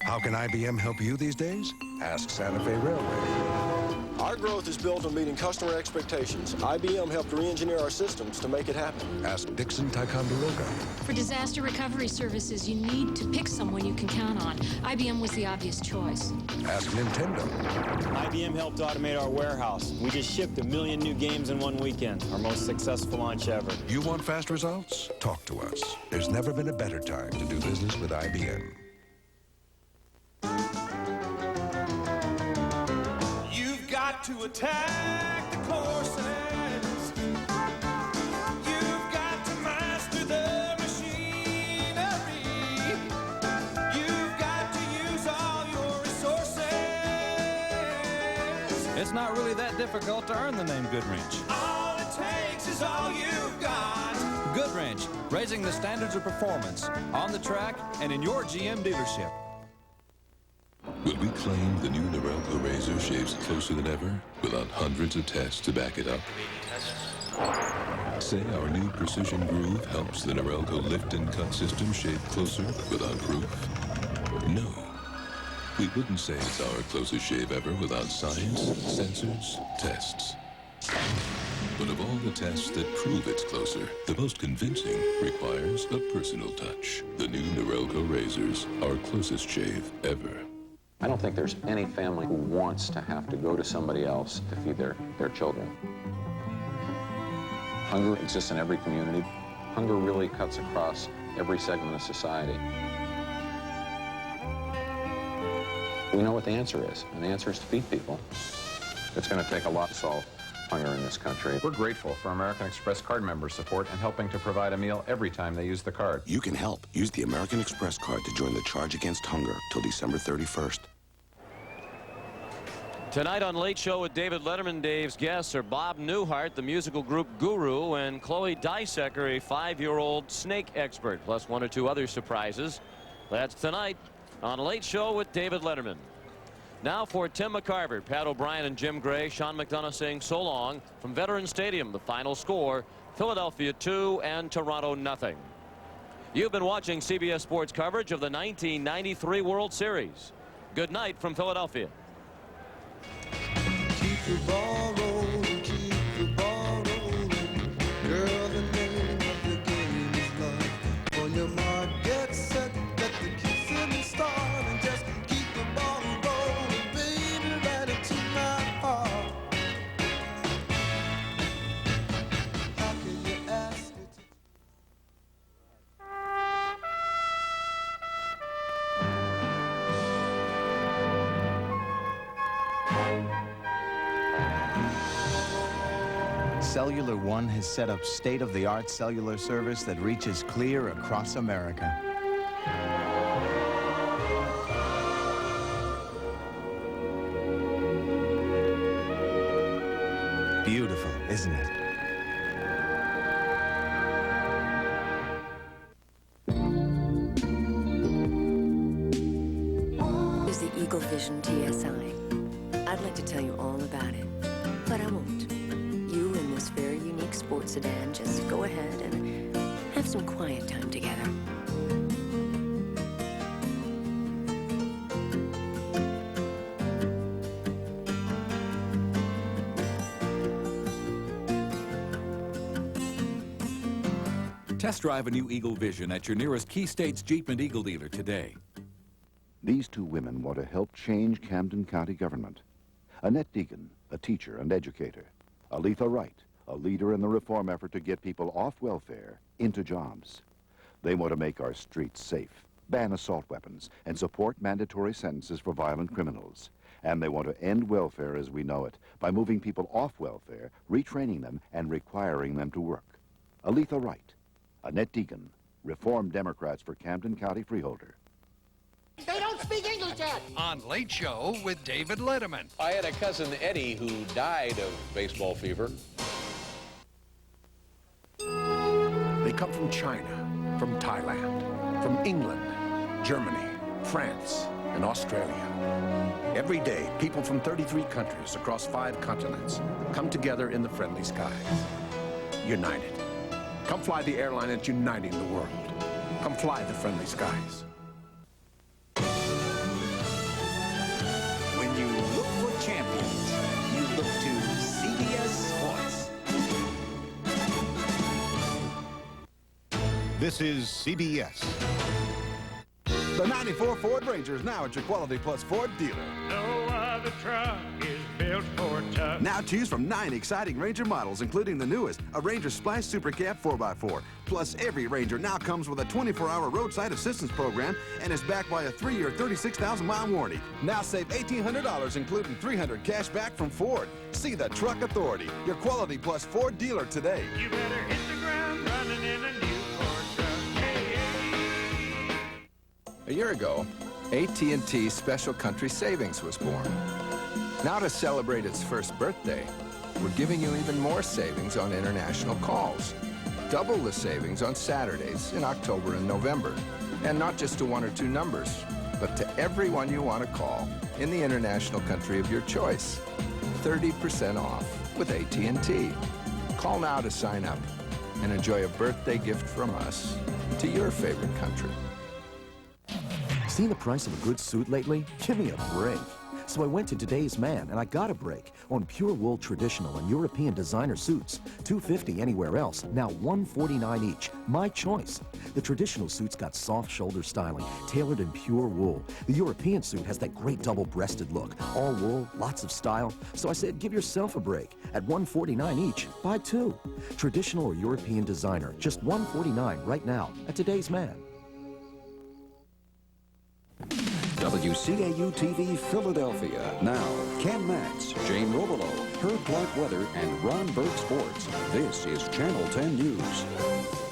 How can IBM help you these days? Ask Santa Fe Railway. Our growth is built on meeting customer expectations. IBM helped re-engineer our systems to make it happen. Ask Dixon Ticonderoga. For disaster recovery services, you need to pick someone you can count on. IBM was the obvious choice. Ask Nintendo. IBM helped automate our warehouse. We just shipped 1 million new games in one weekend, our most successful launch ever. You want fast results? Talk to us. There's never been a better time to do business with IBM. To attack the courses, you've got to master the machinery, you've got to use all your resources. It's not really that difficult to earn the name Goodwrench. All it takes is all you've got. Goodwrench, raising the standards of performance on the track and in your GM dealership. Will we claim the new Norelco razor shaves closer than ever without hundreds of tests to back it up? Say our new precision groove helps the Norelco lift and cut system shave closer without proof? No. We wouldn't say it's our closest shave ever without science, sensors, tests. But of all the tests that prove it's closer, the most convincing requires a personal touch. The new Norelco razors, our closest shave ever. I don't think there's any family who wants to have to go to somebody else to feed their children. Hunger exists in every community. Hunger really cuts across every segment of society. We know what the answer is, and the answer is to feed people. It's going to take a lot to solve hunger in this country. We're grateful for American Express card member support and helping to provide a meal every time they use the card. You can help. Use the American Express card to join the Charge Against Hunger till December 31st. Tonight on Late Show with David Letterman, Dave's guests are Bob Newhart, the musical group Guru, and Chloe Dysecker, a 5-year-old snake expert, plus 1 or 2 other surprises. That's tonight on Late Show with David Letterman. Now for Tim McCarver, Pat O'Brien and Jim Gray, Sean McDonough saying so long from Veterans Stadium. The final score, Philadelphia 2 and Toronto 0. You've been watching CBS Sports coverage of the 1993 World Series. Good night from Philadelphia. Keep the ball rolling, keep the ball rolling. Girl, the name of the game is love. On your mark, get set, let the kissing start, and just keep the ball rolling, baby, right into my heart. How can you ask it? Cellular One has set up state-of-the-art cellular service that reaches clear across America. Beautiful, isn't it? Is the Eagle Vision TSI. I'd like to tell you all about it, but I won't. You in this very unique sports sedan, just go ahead and have some quiet time together. Test drive a new Eagle Vision at your nearest Key States Jeep and Eagle dealer today. These two women want to help change Camden County government. Annette Deegan, a teacher and educator. Aletha Wright, a leader in the reform effort to get people off welfare into jobs. They want to make our streets safe, ban assault weapons, and support mandatory sentences for violent criminals. And they want to end welfare as we know it by moving people off welfare, retraining them, and requiring them to work. Aletha Wright, Annette Deegan, Reform Democrats for Camden County Freeholder. They don't speak English yet. On Late Show with David Letterman. I had a cousin, Eddie, who died of baseball fever. They come from China, from Thailand, from England, Germany, France, and Australia. Every day, people from 33 countries across 5 continents come together in the friendly skies. United. Come fly the airline that's uniting the world. Come fly the friendly skies. When you look for champions, you look to CBS Sports. This is CBS. The 94 Ford Ranger is now at your Quality Plus Ford dealer. No other truck is built for tough. Now choose from 9 exciting Ranger models, including the newest, a Ranger Splash Super Cab 4x4. Plus, every Ranger now comes with a 24-hour roadside assistance program and is backed by a 3-year, 36,000-mile warranty. Now save $1,800, including $300 cash back from Ford. See the Truck Authority, your Quality Plus Ford dealer today. You better hit the ground running in a new Ford truck. Hey. A year ago, AT&T Special Country Savings was born. Now to celebrate its first birthday, we're giving you even more savings on international calls. Double the savings on Saturdays in October and November. And not just to 1 or 2 numbers, but to everyone you want to call in the international country of your choice. 30% off with AT&T. Call now to sign up and enjoy a birthday gift from us to your favorite country. Seen the price of a good suit lately? Give me a break. So I went to Today's Man and I got a break on pure wool traditional and European designer suits. $250 anywhere else, now $149 each. My choice. The traditional suits got soft shoulder styling, tailored in pure wool. The European suit has that great double-breasted look. All wool, lots of style. So I said, give yourself a break. At $149 each, buy 2. Traditional or European designer, just $149 right now at Today's Man. WCAU-TV Philadelphia. Now, Ken Matz, Jane Robelo, Herb Clark Weather, and Ron Berg Sports. This is Channel 10 News.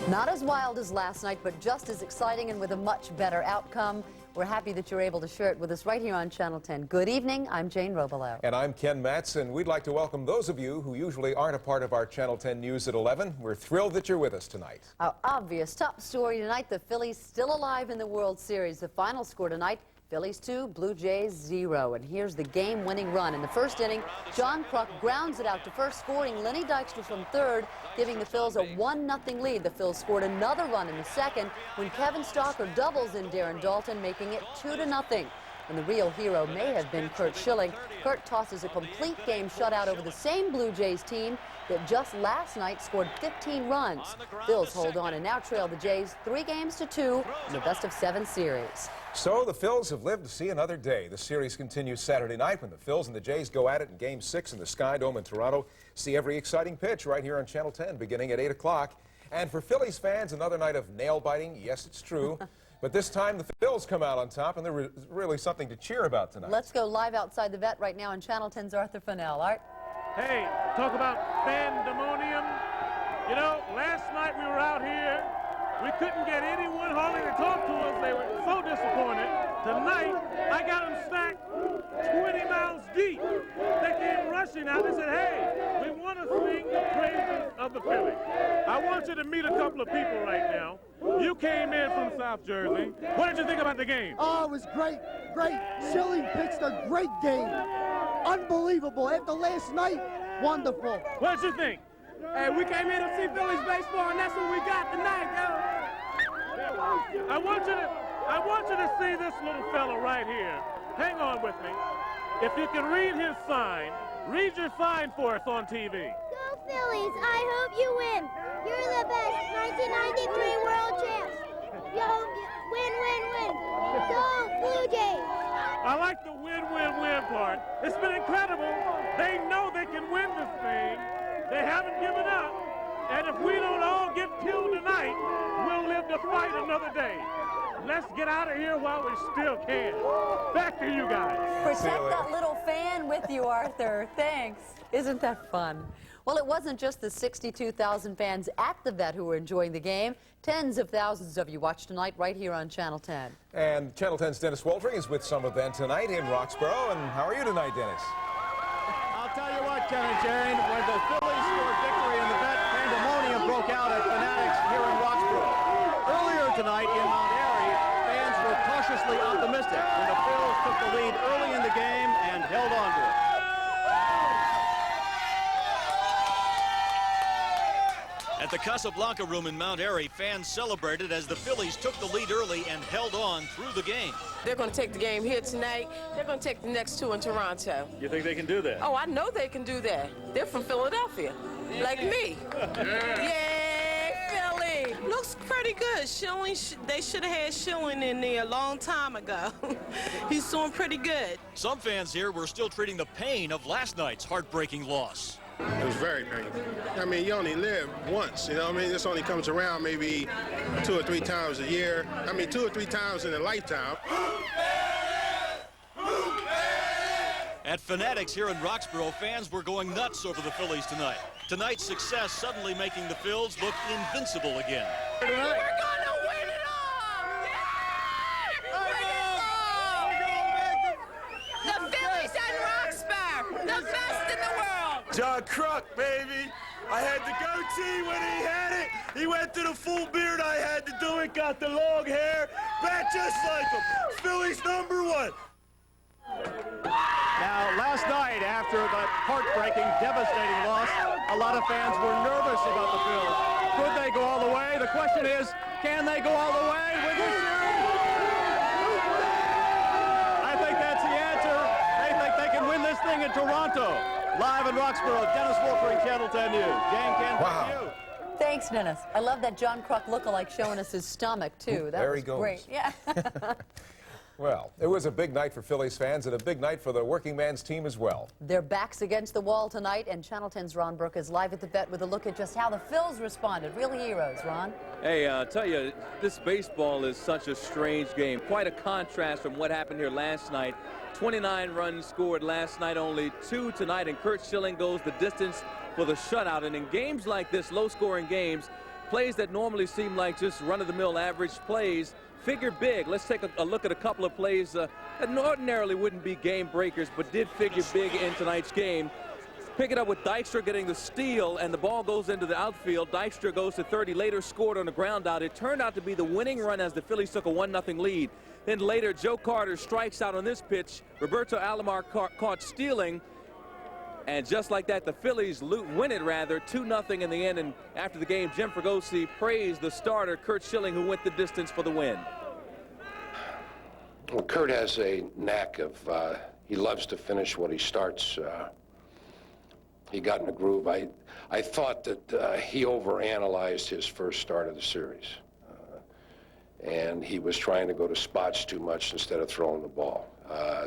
Not as wild as last night, but just as exciting and with a much better outcome. We're happy that you're able to share it with us right here on Channel 10. Good evening. I'm Jane Robelo. And I'm Ken Matz, and we'd like to welcome those of you who usually aren't a part of our Channel 10 News at 11. We're thrilled that you're with us tonight. Our obvious top story tonight, the Phillies still alive in the World Series. The final score tonight, Phillies 2, Blue Jays 0. And here's the game-winning run. In the first inning, John Kruk grounds it out to first, scoring Lenny Dykstra from third, giving the Phils a 1-0 lead. The Phils scored another run in the second when Kevin Stalker doubles in Darren Dalton, making it 2-0. And the real hero may have been Curt Schilling. Curt tosses a complete game shutout over the same Blue Jays team that just last night scored 15 runs. Phils hold on and now trail the Jays 3-2 in the best-of-7 series. So the Phils have lived to see another day. The series continues Saturday night when the Phils and the Jays go at it in Game 6 in the Sky Dome in Toronto. See every exciting pitch right here on Channel 10 beginning at 8 o'clock. And for Phillies fans, another night of nail-biting. Yes, it's true. But this time the Phils come out on top, and there's really something to cheer about tonight. Let's go live outside the vet right now on Channel 10's Arthur Fennell. Art? Hey, talk about pandemonium. You know, last night we were out here. We couldn't get anyone hardly to talk to us. They were so disappointed. Tonight, I got them stacked 20 miles deep. They came rushing out and said, hey, we want to sing the praises of the Phillies. I want you to meet a couple of people right now. You came in from South Jersey. What did you think about the game? Oh, it was great. Great. Schilling pitched a great game. Unbelievable. After last night, wonderful. What did you think? Hey, we came here to see Phillies baseball, and that's what we got tonight, yo. I want you to see this little fella right here. Hang on with me. If you can read his sign, read your sign for us on TV. Go Phillies! I hope you win. You're the best 1993 world champs. Yo, win, win, win. Go Blue Jays! I like the win, win, win part. It's been incredible. They know they can win this thing. They haven't given up. And if we don't all get killed tonight, we'll live to fight another day. Let's get out of here while we still can. Back to you guys. Protect that little fan with you, Arthur. Thanks. Isn't that fun? Well, it wasn't just the 62,000 fans at the vet who were enjoying the game. Tens of thousands of you watched tonight right here on Channel 10. And Channel 10's Dennis Waldring is with some of them tonight in Roxborough. And how are you tonight, Dennis? I'll tell you what, Ken and Jane, when the Phillies scored victory in the vet, pandemonium broke out at Fanatics here in Roxborough. Earlier tonight in Mount Airy, fans were cautiously optimistic when the Phillies took the lead early in the game and held on to it. At the Casablanca Room in Mount Airy, fans celebrated as the Phillies took the lead early and held on through the game. They're going to take the game here tonight. They're going to take the next two in Toronto. You think they can do that? Oh, I know they can do that. They're from Philadelphia, like me. Yay, Philly! Looks pretty good. Schilling, they should have had Schilling in there a long time ago. He's doing pretty good. Some fans here were still treating the pain of last night's heartbreaking loss. It was very painful. I mean, you only live once, you know what I mean? This only comes around maybe 2 or 3 times a year. I mean, 2 or 3 times in a lifetime. At Fanatics here in Roxborough, fans were going nuts over the Phillies tonight. Tonight's success suddenly making the Phils look invincible again. We're going to win it all! The Phillies and Roxborough, the best in the world! John Kruk, baby. I had the goatee when he had it. He went to the full beard. I had to do it. Got the long hair. Bat just like him. Phillies #1. Now, last night, after that heartbreaking, devastating loss, a lot of fans were nervous about the Phillies. Could they go all the way? The question is, can they go all the way with this series? I think that's the answer. They think they can win this thing in Toronto. Live in Roxborough, Dennis Wolfering, Channel 10 News. Jane, Ken, back to you. Thanks, Dennis. I love that John Kruk lookalike showing us his stomach, too. That There was he goes. great. Yeah. Well, it was a big night for Phillies fans and a big night for the working man's team as well. Their backs against the wall tonight, and Channel 10's Ron Burke is live at the vet with a look at just how the Phils responded. Real heroes, Ron. Hey, I'll tell you, this baseball is such a strange game. Quite a contrast from what happened here last night. 29 runs scored last night, only 2 tonight, and Curt Schilling goes the distance for the shutout. And in games like this, low-scoring games, plays that normally seem like just run-of-the-mill average plays, figure big. Let's take a look at a couple of plays that ordinarily wouldn't be game breakers, but did figure big in tonight's game. Pick it up with Dykstra getting the steal, and the ball goes into the outfield. Dykstra goes to third. He later scored on the ground out. It turned out to be the winning run as the Phillies took a 1-0 lead. Then later, Joe Carter strikes out on this pitch. Roberto Alomar caught stealing. And just like that, the Phillies win it, 2-0 in the end. And after the game, Jim Fregosi praised the starter, Curt Schilling, who went the distance for the win. Well, Curt has a knack of, he loves to finish what he starts. He got in a groove. I thought that he overanalyzed his first start of the series. And he was trying to go to spots too much instead of throwing the ball.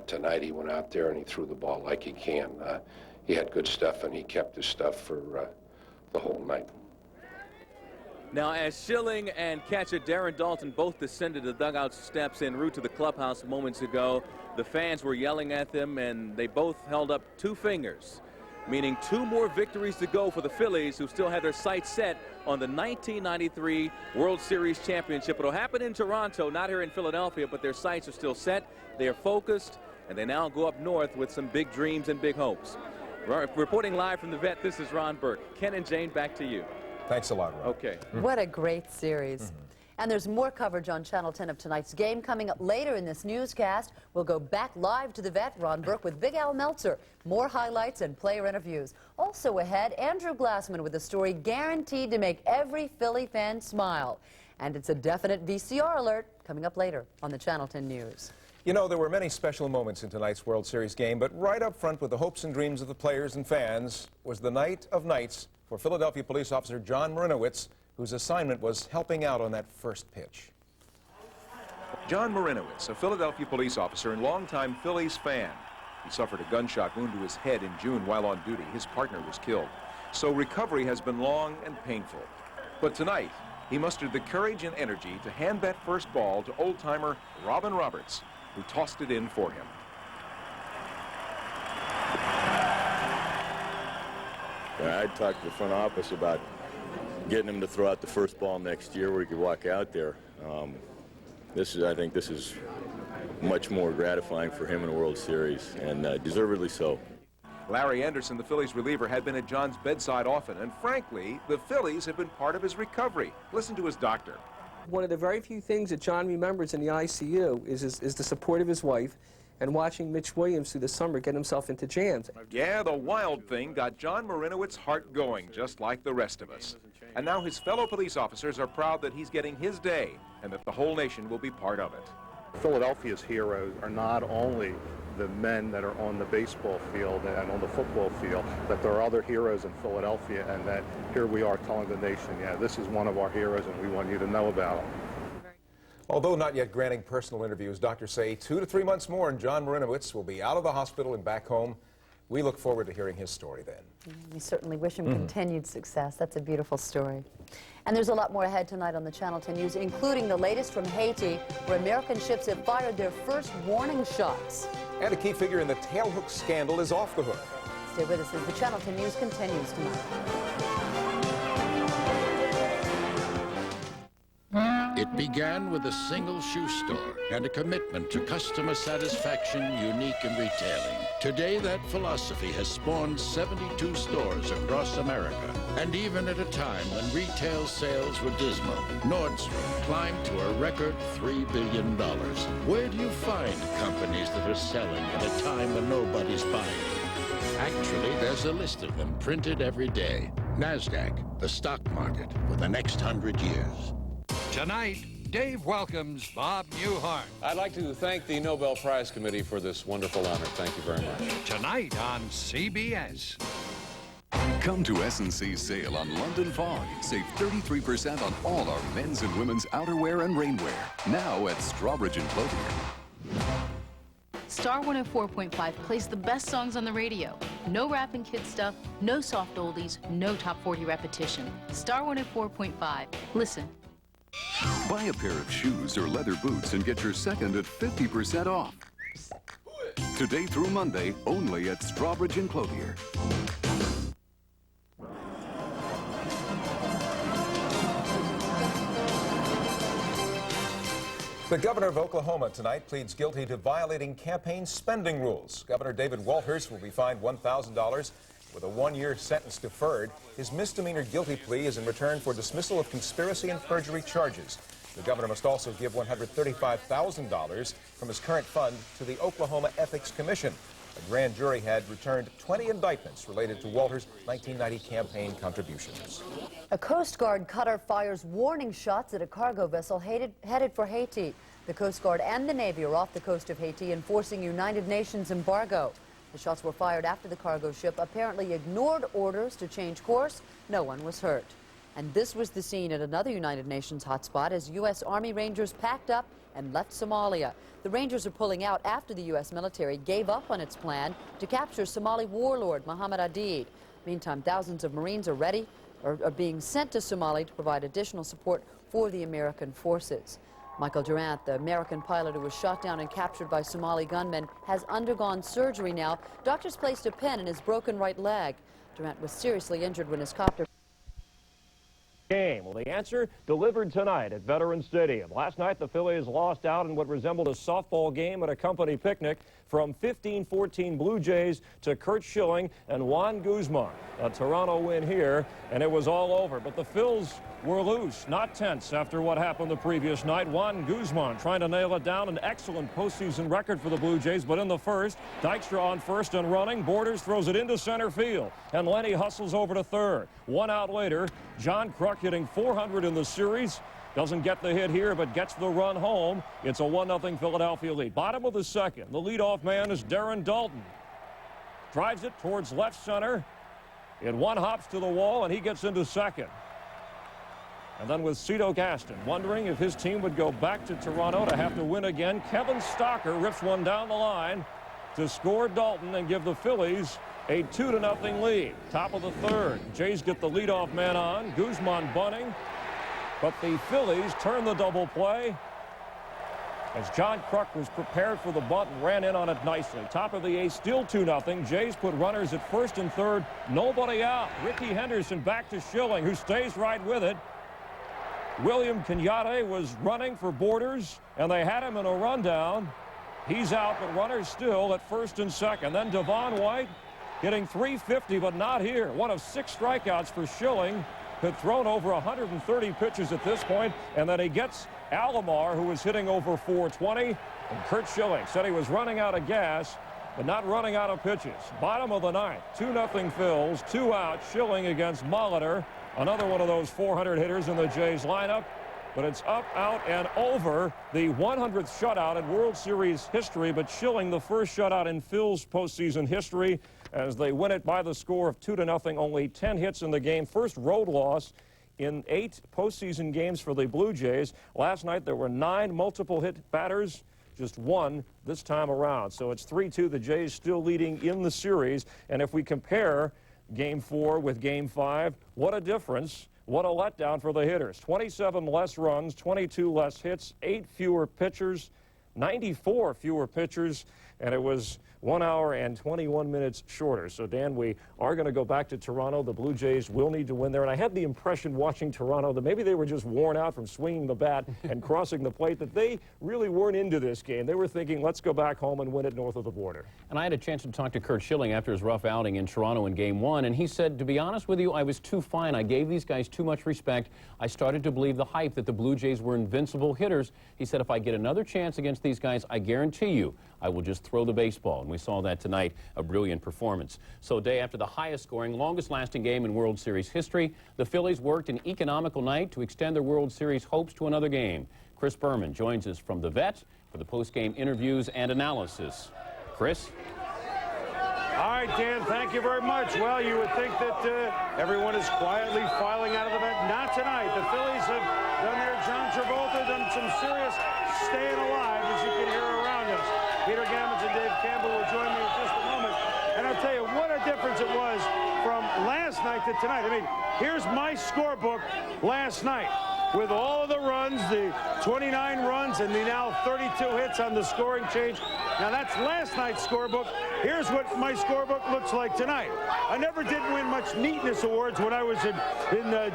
Tonight he went out there and he threw the ball like he can. He had good stuff, and he kept his stuff for the whole night. Now, as Schilling and catcher Darren Dalton both descended the dugout steps en route to the clubhouse moments ago, the fans were yelling at them, and they both held up 2 fingers, meaning 2 more victories to go for the Phillies, who still have their sights set on the 1993 World Series championship. It'll happen in Toronto, not here in Philadelphia, but their sights are still set. They are focused, and they now go up north with some big dreams and big hopes. Reporting live from the vet, this is Ron Burke. Ken and Jane, back to you. Thanks a lot, Ron. Okay. What a great series. And there's more coverage on Channel 10 of tonight's game coming up later in this newscast. We'll go back live to the vet, Ron Burke, with Big Al Meltzer. More highlights and player interviews. Also ahead, Andrew Glassman with a story guaranteed to make every Philly fan smile. And it's a definite VCR alert coming up later on the Channel 10 News. You know, there were many special moments in tonight's World Series game, but right up front with the hopes and dreams of the players and fans was the night of nights for Philadelphia police officer John Marinowitz, whose assignment was helping out on that first pitch. John Marinowitz, a Philadelphia police officer and longtime Phillies fan. He suffered a gunshot wound to his head in June while on duty. His partner was killed. So recovery has been long and painful. But tonight, he mustered the courage and energy to hand that first ball to old-timer Robin Roberts, who tossed it in for him. I talked to the front office about getting him to throw out the first ball next year where he could walk out there. I think this is much more gratifying for him in a World Series, and deservedly so. Larry Anderson, the Phillies reliever, had been at John's bedside often, and frankly, the Phillies have been part of his recovery. Listen to his doctor. One of the very few things that John remembers in the ICU is the support of his wife and watching Mitch Williams through the summer get himself into jams. Yeah, the wild thing got John Marinowitz's heart going, just like the rest of us. And now his fellow police officers are proud that he's getting his day and that the whole nation will be part of it. Philadelphia's heroes are not only the men that are on the baseball field and on the football field, that there are other heroes in Philadelphia, and that here we are telling the nation, yeah, this is one of our heroes and we want you to know about him. Although not yet granting personal interviews, doctors say 2 to 3 months more and John Marinowitz will be out of the hospital and back home. We look forward to hearing his story then. We certainly wish him continued success. That's a beautiful story. And there's a lot more ahead tonight on the Channel 10 News, including the latest from Haiti, where American ships have fired their first warning shots. And a key figure in the tailhook scandal is off the hook. Stay with us as the Channel 10 News continues tonight. It began with a single shoe store and a commitment to customer satisfaction unique in retailing. Today, that philosophy has spawned 72 stores across America. And even at a time when retail sales were dismal, Nordstrom climbed to a record $3 billion. Where do you find companies that are selling at a time when nobody's buying? Actually, there's a list of them printed every day. NASDAQ, the stock market for the next 100 years. Tonight, Dave welcomes Bob Newhart. I'd like to thank the Nobel Prize Committee for this wonderful honor. Thank you very much. Tonight on CBS. Come to S&C's sale on London Fog. Save 33% on all our men's and women's outerwear and rainwear. Now at Strawbridge and Clothier. Star 104.5 plays the best songs on the radio. No rap and kid stuff, no soft oldies, no top 40 repetition. Star 104.5. Listen. Buy a pair of shoes or leather boots and get your second at 50% off. Today through Monday, only at Strawbridge and Clothier. The governor of Oklahoma tonight pleads guilty to violating campaign spending rules. Governor David Walters will be fined $1,000 With a one-year sentence deferred, his misdemeanor guilty plea is in return for dismissal of conspiracy and perjury charges. The governor must also give $135,000 from his current fund to the Oklahoma Ethics Commission. A grand jury had returned 20 indictments related to Walter's 1990 campaign contributions. A Coast Guard cutter fires warning shots at a cargo vessel headed for Haiti. The Coast Guard and the Navy are off the coast of Haiti enforcing United Nations embargo. The shots were fired after the cargo ship apparently ignored orders to change course. No one was hurt. And this was the scene at another United Nations hotspot as U.S. Army Rangers packed up and left Somalia. The Rangers are pulling out after the U.S. military gave up on its plan to capture Somali warlord Mohammed Aidid. Meantime, thousands of Marines are being sent to Somalia to provide additional support for the American forces. Michael Durant, the American pilot who was shot down and captured by Somali gunmen, has undergone surgery now. Doctors placed a pin in his broken right leg. Durant was seriously injured when his copter game. Well, the answer delivered tonight at Veterans Stadium. Last night, the Phillies lost out in what resembled a softball game at a company picnic from 15-14 Blue Jays to Curt Schilling and Juan Guzman. A Toronto win here, and it was all over. But the Phils were loose, not tense after what happened the previous night. Juan Guzman trying to nail it down, an excellent postseason record for the Blue Jays. But in the first, Dykstra on first and running. Borders throws it into center field, and Lenny hustles over to third. 1 out later, John Kruk hitting .400 in the series. Doesn't get the hit here, but gets the run home. It's a 1-0 Philadelphia lead. Bottom of the second, the leadoff man is Darren Dalton. Drives it towards left center. It one hops to the wall, and he gets into second. And then with Cito Gaston wondering if his team would go back to Toronto to have to win again, Kevin Stocker rips one down the line to score Dalton and give the Phillies a 2-0 lead. Top of the third. Jays get the leadoff man on. Guzman bunting. But the Phillies turn the double play as John Kruk was prepared for the bunt and ran in on it nicely. Top of the eighth, still 2-0. Jays put runners at first and third. Nobody out. Ricky Henderson back to Schilling, who stays right with it. William Kenyatte was running for Borders, and they had him in a rundown. He's out, but runners still at first and second. Then Devon White hitting .350, but not here. One of 6 strikeouts for Schilling. Had thrown over 130 pitches at this point, and then he gets Alomar, who was hitting over .420. And Curt Schilling said he was running out of gas, but not running out of pitches. Bottom of the ninth, 2-0 Phils, 2 out. Schilling against Molitor, another one of those 400 hitters in the Jays lineup. But it's up, out, and over. The 100th shutout in World Series history, but Schilling the first shutout in Phil's postseason history as they win it by the score of 2-0. Only 10 hits in the game. First road loss in 8 postseason games for the Blue Jays. Last night there were 9 multiple hit batters, just 1 this time around. So it's 3-2. The Jays still leading in the series. And if we compare Game 4 with Game 5, what a difference. What a letdown for the hitters. 27 less runs, 22 less hits, 8 fewer pitchers, 94 fewer pitchers, and it was 1 hour and 21 minutes shorter. So, Dan, we are going to go back to Toronto. The Blue Jays will need to win there. And I had the impression watching Toronto that maybe they were just worn out from swinging the bat and crossing the plate, that they really weren't into this game. They were thinking, let's go back home and win it north of the border. And I had a chance to talk to Curt Schilling after his rough outing in Toronto in Game 1, and he said, to be honest with you, I was too fine. I gave these guys too much respect. I started to believe the hype that the Blue Jays were invincible hitters. He said, if I get another chance against these guys, I guarantee you I will just throw the baseball. And we saw that tonight, a brilliant performance. So, day after the highest scoring, longest lasting game in World Series history, the Phillies worked an economical night to extend their World Series hopes to another game. Chris Berman joins us from the Vet for the post-game interviews and analysis. Chris? All right, Dan, thank you very much. Well, you would think that everyone is quietly filing out of the Vet. Not tonight. The Phillies have done their John Travolta, done some serious staying alive, as you can hear around us. Peter Gammons and Dave Campbell will join me in just a moment. And I'll tell you what a difference it was from last night to tonight. I mean, here's my scorebook last night. with all of the runs, the 29 runs, and the now 32 hits on the scoring change. Now, that's last night's scorebook. Here's what my scorebook looks like tonight. I never did win much neatness awards when I was in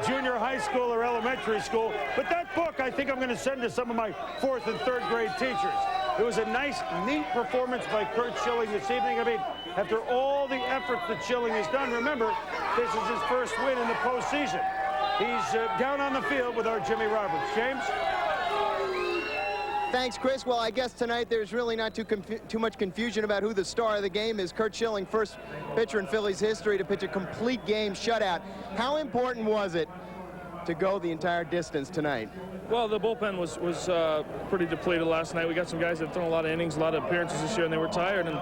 junior high school or elementary school, but that book I think I'm going to send to some of my 4th and 3rd grade teachers. It was a nice, neat performance by Curt Schilling this evening. I mean, after all the efforts that Schilling has done, remember, this is his first win in the postseason. He's down on the field with our Jimmy Roberts. James? Thanks, Chris. Well, I guess tonight there's really not too much confusion about who the star of the game is. Curt Schilling, first pitcher in Phillies history to pitch a complete game shutout. How important was it to go the entire distance tonight? Well, the bullpen was pretty depleted last night. We got some guys that have thrown a lot of innings, a lot of appearances this year, and they were tired. And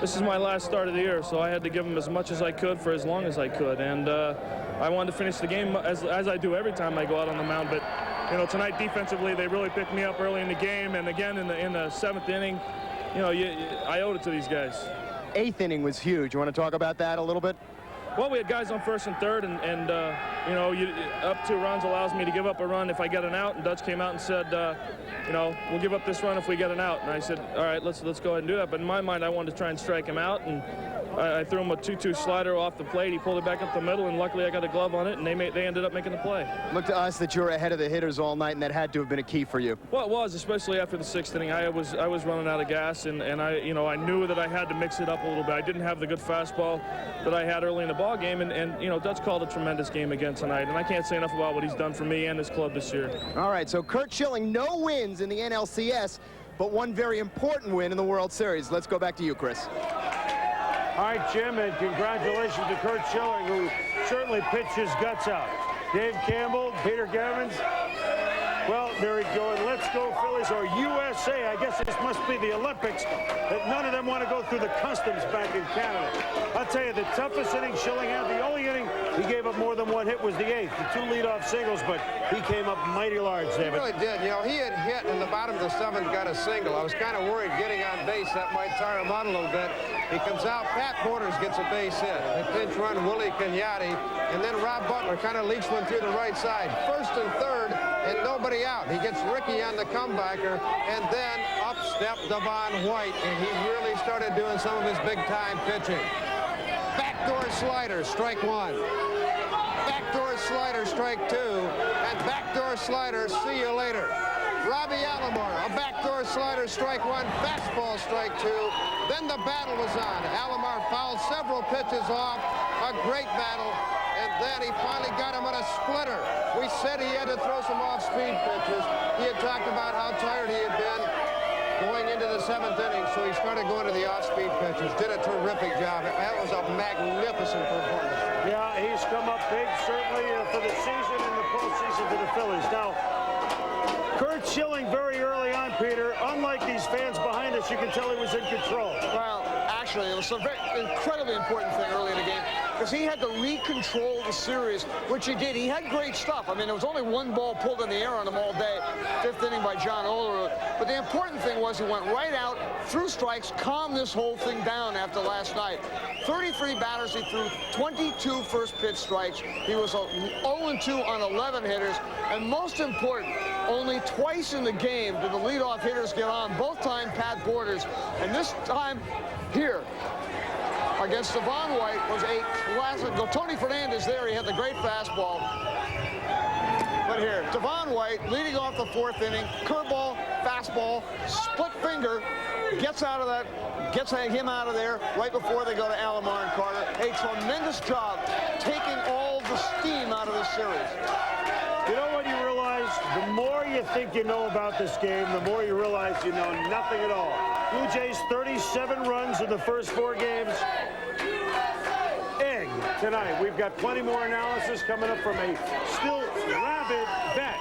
this is my last start of the year, so I had to give them as much as I could for as long as I could. And I wanted to finish the game as I do every time I go out on the mound. But you know, tonight defensively, they really picked me up early in the game, and again in the 7th inning, you know, I owed it to these guys. 8th inning was huge. You want to talk about that a little bit? Well, we had guys on 1st and 3rd, and you know, up 2 runs allows me to give up a run if I get an out. And Dutch came out and said, you know, we'll give up this run if we get an out. And I said, all right, let's go ahead and do that. But in my mind, I wanted to try and strike him out, and I threw him a 2-2 slider off the plate. He pulled it back up the middle, and luckily I got a glove on it, and they ended up making the play. Looked to us that you were ahead of the hitters all night, and that had to have been a key for you. Well, it was, especially after the 6th inning. I was running out of gas, and I knew that I had to mix it up a little bit. I didn't have the good fastball that I had early in the ball game, and you know, Dutch called a tremendous game again tonight, and I can't say enough about what he's done for me and his club this year. All right, so Curt Schilling, no wins in the NLCS, but one very important win in the World Series. Let's go back to you, Chris. All right, Jim, and congratulations to Curt Schilling, who certainly pitched his guts out. Dave Campbell, Peter Gammons. Well, there we go. And let's go Phillies, or USA. I guess this must be the Olympics, that none of them want to go through the customs back in Canada. I'll tell you, the toughest inning Schilling had, the only inning he gave up more than one hit was the 8th. The 2 leadoff singles, but he came up mighty large, David. He really did. You know, he had hit in the bottom of the 7th, got a single. I was kind of worried getting on base. That might tire him out a little bit. He comes out, Pat Borders gets a base hit. A pinch run, Willie Kenyatte, and then Rob Butler kind of leaks one through the right side. 1st and 3rd, and nobody out. He gets Ricky on the comebacker, and then up stepped Devon White, and he really started doing some of his big-time pitching. Backdoor slider, strike 1. Backdoor slider, strike 2. And backdoor slider, see you later. Robbie Alomar, a backdoor slider, strike 1, fastball, strike 2. Then the battle was on. Alomar fouled several pitches off, a great battle, and then he finally got him on a splitter. We said he had to throw some off-speed pitches. He had talked about how tired he had been going into the 7th inning, so he started going to the off-speed pitches. Did a terrific job. That was a magnificent performance. Yeah, he's come up big, certainly, for the season and the postseason to the Phillies. Now, Curt Schilling very early on, Peter, unlike these fans behind us, you can tell he was in control. Well, actually, it was a very incredibly important thing early in the game because he had to re-control the series, which he did. He had great stuff. I mean, there was only 1 ball pulled in the air on him all day, 5th inning by John Olerud. But the important thing was he went right out, threw strikes, calmed this whole thing down after last night. 33 batters, he threw 22 first pitch strikes. He was 0-2 on 11 hitters, and most important, only twice in the game did the leadoff hitters get on, both times Pat Borders, and this time here against Devon White was a classic. Tony Fernandez there, he had the great fastball. But here, Devon White leading off the 4th inning, curveball, fastball, split finger, gets out of that, gets him out of there right before they go to Alomar and Carter. A tremendous job taking all the steam out of this series. You know what you realize? The more you think you know about this game, the more you realize you know nothing at all. Blue Jays 37 runs in the first 4 games. Egg tonight. We've got plenty more analysis coming up from a still rabid bet.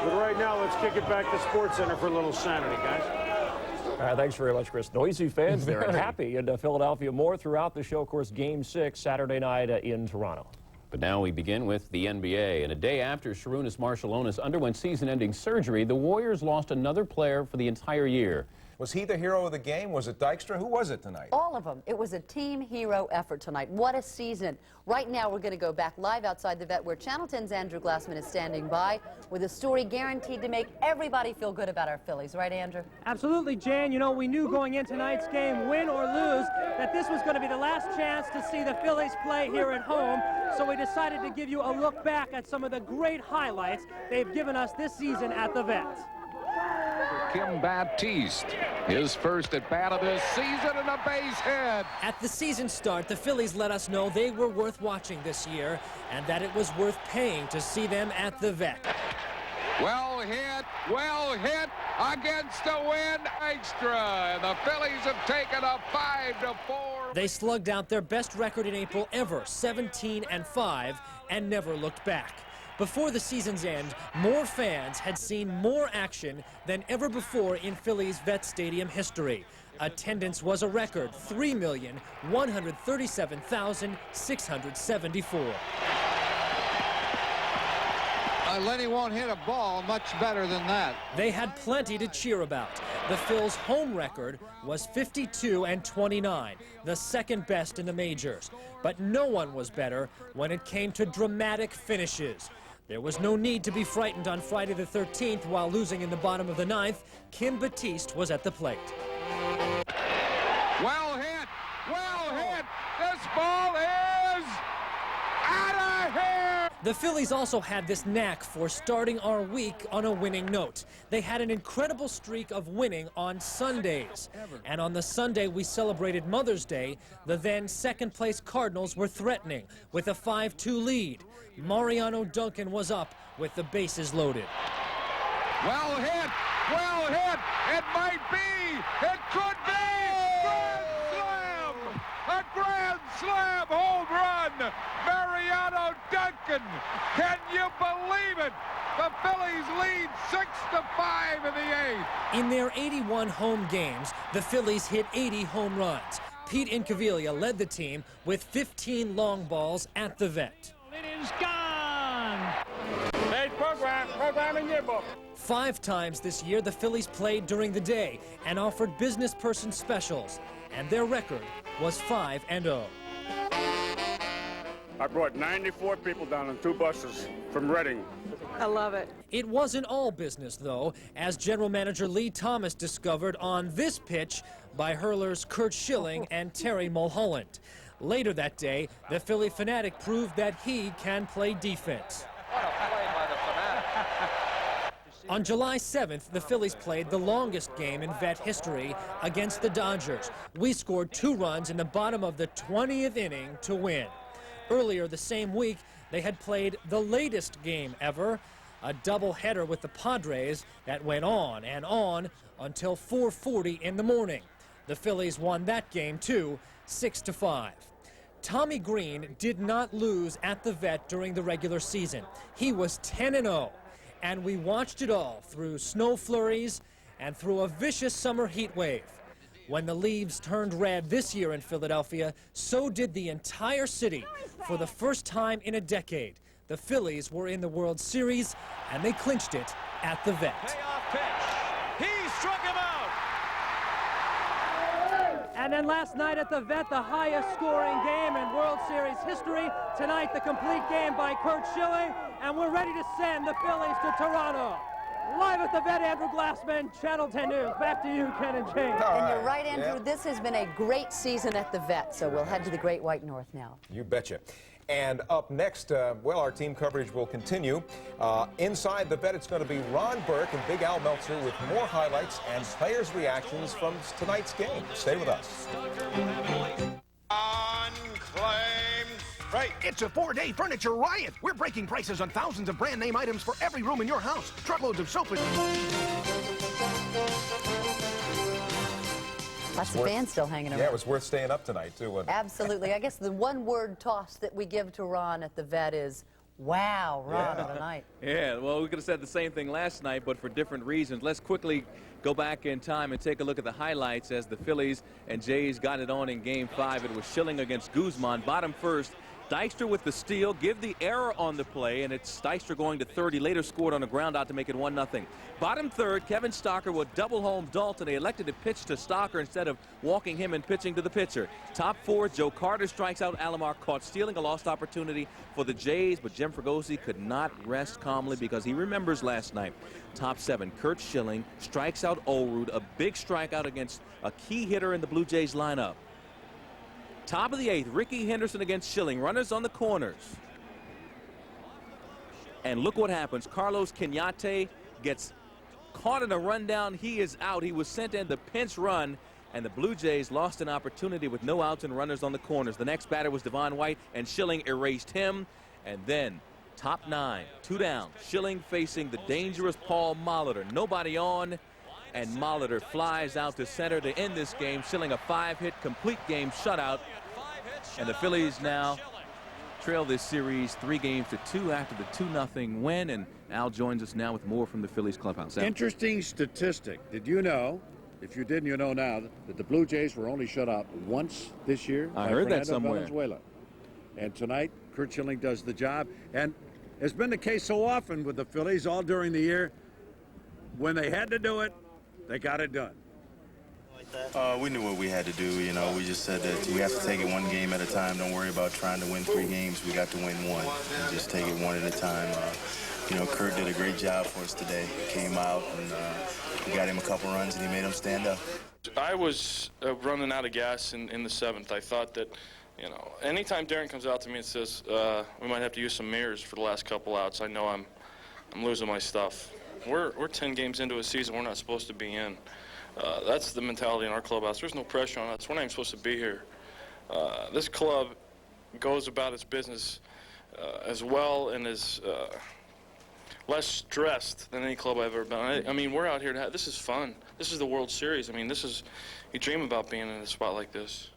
But right now, let's kick it back to SportsCenter for a little sanity, guys. Thanks very much, Chris. Noisy fans there and happy in Philadelphia. More throughout the show. Of course, Game 6 Saturday night in Toronto. But now we begin with the NBA. And a day after Sarunas Marciulionis underwent season-ending surgery, the Warriors lost another player for the entire year. Was he the hero of the game? Was it Dykstra? Who was it tonight? All of them. It was a team hero effort tonight. What a season. Right now, we're going to go back live outside the vet where Channel 10's Andrew Glassman is standing by with a story guaranteed to make everybody feel good about our Phillies. Right, Andrew? Absolutely, Jan. You know, we knew going in tonight's game, win or lose, that this was going to be the last chance to see the Phillies play here at home. So we decided to give you a look back at some of the great highlights they've given us this season at the vet. Kim Baptiste, his first at bat of this season, and a base hit. At the season start, the Phillies let us know they were worth watching this year and that it was worth paying to see them at the vet. Well hit against a win extra, and the Phillies have taken a 5-4. They slugged out their best record in April ever, 17-5, and never looked back. Before the season's end, more fans had seen more action than ever before in Phillies Vet Stadium history. Attendance was a record 3,137,674. Lenny won't hit a ball much better than that. They had plenty to cheer about. The Phils' home record was 52-29, the second best in the majors. But no one was better when it came to dramatic finishes. There was no need to be frightened on Friday the 13th while losing in the bottom of the 9th. Kim Baptiste was at the plate. Well hit. This ball is out of here. The Phillies also had this knack for starting our week on a winning note. They had an incredible streak of winning on Sundays. And on the Sunday we celebrated Mother's Day, the then second-place Cardinals were threatening with a 5-2 lead. Mariano Duncan was up with the bases loaded. Well hit. It might be. It could be. A grand slam home run. Mariano Duncan. Can you believe it? The Phillies lead 6-5 in the 8th. In their 81 home games, the Phillies hit 80 home runs. Pete Incaviglia led the team with 15 long balls at the vet. It is gone. Hey, program in your book. 5 times this year, the Phillies played during the day and offered business person specials, and their record was 5-0. I brought 94 people down on 2 buses from Reading. I love it. It wasn't all business, though, as general manager Lee Thomas discovered on this pitch by hurlers Curt Schilling and Terry Mulholland. Later that day, the Philly fanatic proved that he can play defense. What a play by the fanatic. On July 7th, the Phillies played the longest game in vet history against the Dodgers. We scored 2 runs in the bottom of the 20th inning to win. Earlier the same week, they had played the latest game ever, a doubleheader with the Padres that went on and on until 4:40 in the morning. The Phillies won that game too, 6-5. Tommy Green did not lose at the vet during the regular season. He was 10-0, and we watched it all through snow flurries and through a vicious summer heat wave. When the leaves turned red this year in Philadelphia, so did the entire city. For the first time in a decade, the Phillies were in the World Series, and they clinched it at the vet. Payoff pitch. He struck him out. And then last night at the vet, the highest scoring game in World Series history. Tonight, the complete game by Curt Schilling, and we're ready to send the Phillies to Toronto. Live at the vet, Andrew Glassman, Channel 10 News. Back to you, Ken and Jane. And you're right, Andrew. This has been a great season at the vet, so we'll head to the Great White North now. You betcha. And up next, well, our team coverage will continue. Inside the vet, it's going to be Ron Burke and Big Al Meltzer with more highlights and players' reactions from tonight's game. Stay with us. Right. It's a 4-day furniture riot. We're breaking prices on thousands of brand name items for every room in your house. Truckloads of sofas. Lots of fans still hanging around. Yeah, it was worth staying up tonight, too, wasn't it? Absolutely. I guess the one-word toss that we give to Ron at the vet is, wow, Ron of the night. Yeah, well, we could have said the same thing last night, but for different reasons. Let's quickly go back in time and take a look at the highlights as the Phillies and Jays got it on in Game 5. It was Schilling against Guzman, bottom first. Dykstra with the steal, give the error on the play, and it's Dykstra going to third. He later scored on a ground out to make it 1-0. Bottom third, Kevin Stocker will double home Dalton. They elected to pitch to Stocker instead of walking him and pitching to the pitcher. Top four, Joe Carter strikes out Alomar, caught stealing, a lost opportunity for the Jays, but Jim Fregosi could not rest calmly because he remembers last night. Top seven, Curt Schilling strikes out Olerud, a big strikeout against a key hitter in the Blue Jays lineup. Top of the eighth, Ricky Henderson against Schilling. Runners on the corners. And look what happens. Carlos Kenyatte gets caught in a rundown. He is out. He was sent in the pinch run, and the Blue Jays lost an opportunity with no outs and runners on the corners. The next batter was Devon White, and Schilling erased him. And then top nine, 2 down. Schilling facing the dangerous Paul Molitor. Nobody on. And Molitor flies out to center to end this game. Schilling a 5-hit complete game shutout. And the Phillies now trail this series 3-2 after the 2-0 win. And Al joins us now with more from the Phillies clubhouse. Al. Interesting statistic. Did you know, if you didn't, you know now, that the Blue Jays were only shut out once this year? I heard that somewhere. Valenzuela. And tonight, Curt Schilling does the job. And it's been the case so often with the Phillies all during the year. When they had to do it, they got it done. We knew what we had to do. You know, we just said that we have to take it one game at a time. Don't worry about trying to win 3 games. We got to win 1. And just take it one at a time. You know, Curt did a great job for us today. Came out and we got him a couple runs and he made him stand up. I was running out of gas in the 7th. I thought that, you know, anytime Darren comes out to me and says we might have to use some mirrors for the last couple outs, I know I'm losing my stuff. We're 10 games into a season we're not supposed to be in. That's the mentality in our clubhouse. There's no pressure on us. We're not even supposed to be here. This club goes about its business as well and as less stressed than any club I've ever been. I mean, we're out here to have, this is fun. This is the World Series. I mean, this is, you dream about being in a spot like this.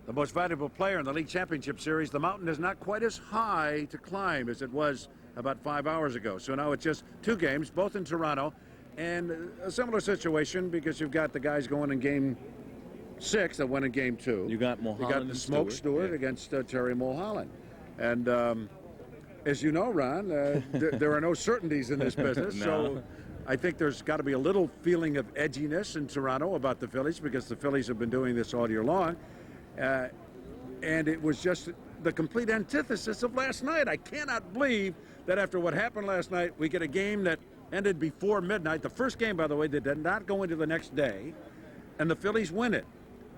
The most valuable player in the League Championship Series, the mountain is not quite as high to climb as it was about 5 hours ago. So now it's just 2 games, both in Toronto, and a similar situation because you've got the guys going in Game 6 that went in Game 2. You got Mulholland. You got the Smoke Stewart against Terry Mulholland. And as you know, Ron, there are no certainties in this business. No. So I think there's got to be a little feeling of edginess in Toronto about the Phillies because the Phillies have been doing this all year long. And it was just the complete antithesis of last night. I cannot believe that after what happened last night, we get a game that ended before midnight. The first game, by the way, that did not go into the next day, and the Phillies win it.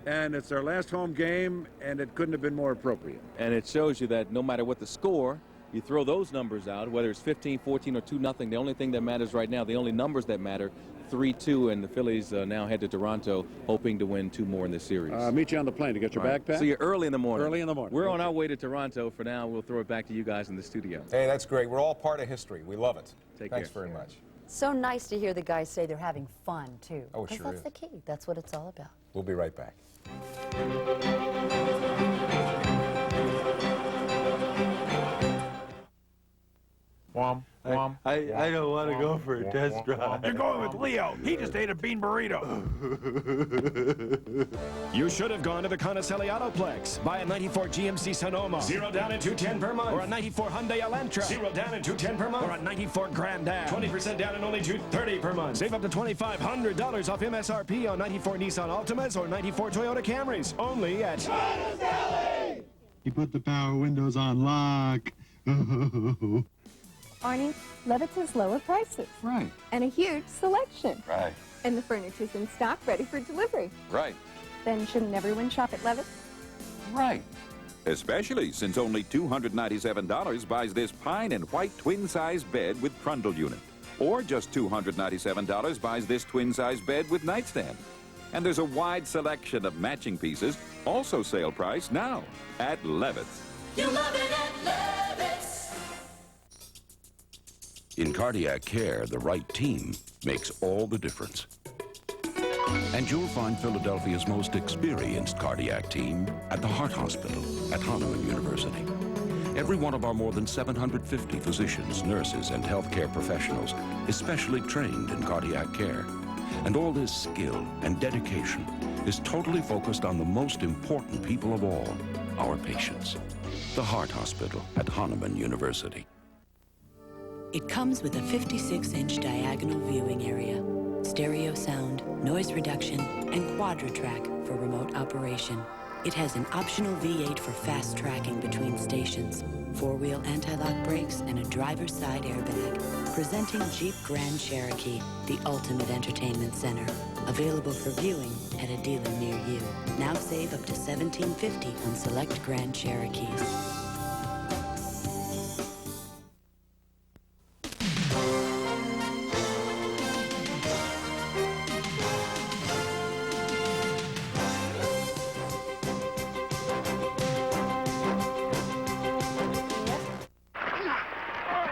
And it's their last home game, and it couldn't have been more appropriate. And it shows you that no matter what the score, you throw those numbers out, whether it's 15, 14, or 2-0, the only thing that matters right now, the only numbers that matter, 3-2, and the Phillies now head to Toronto, hoping to win 2 more in this series. Meet you on the plane to get your backpack. See you early in the morning. Early in the morning. We're on our way to Toronto. For now, we'll throw it back to you guys in the studio. Hey, that's great. We're all part of history. We love it. Thanks care. very much. So nice to hear the guys say they're having fun, too. Oh, it sure that's is. the key. That's what it's all about. We'll be right back. I don't want to go for a test drive. You're going with Leo. He just ate a bean burrito. You should have gone to the Connocelli Autoplex. Buy a 94 GMC Sonoma. 0 down and $210 per month. Or a 94 Hyundai Elantra. 0 down and $210 per month. Or a 94 Grand Am. 20% down and only $230 per month. Save up to $2,500 off MSRP on 94 Nissan Altimas or 94 Toyota Camrys. Only at Connocelli. You put the power windows on lock. Arnie, Levitt's has lower prices. Right. And a huge selection. Right. And the furniture's in stock, ready for delivery. Right. Then shouldn't everyone shop at Levitt's? Right. Especially since only $297 buys this pine and white twin-size bed with trundle unit. Or just $297 buys this twin-size bed with nightstand. And there's a wide selection of matching pieces, also sale price now at Levitt's. You love it at Levitt's. In cardiac care, the right team makes all the difference. And you'll find Philadelphia's most experienced cardiac team at the Heart Hospital at Hahnemann University. Every one of our more than 750 physicians, nurses, and healthcare professionals is specially trained in cardiac care. And all this skill and dedication is totally focused on the most important people of all, our patients. The Heart Hospital at Hahnemann University. It comes with a 56-inch diagonal viewing area, stereo sound, noise reduction, and quadra-track for remote operation. It has an optional V8 for fast tracking between stations, four-wheel anti-lock brakes, and a driver's side airbag. Presenting Jeep Grand Cherokee, the ultimate entertainment center. Available for viewing at a dealer near you. Now save up to $1,750 on select Grand Cherokees.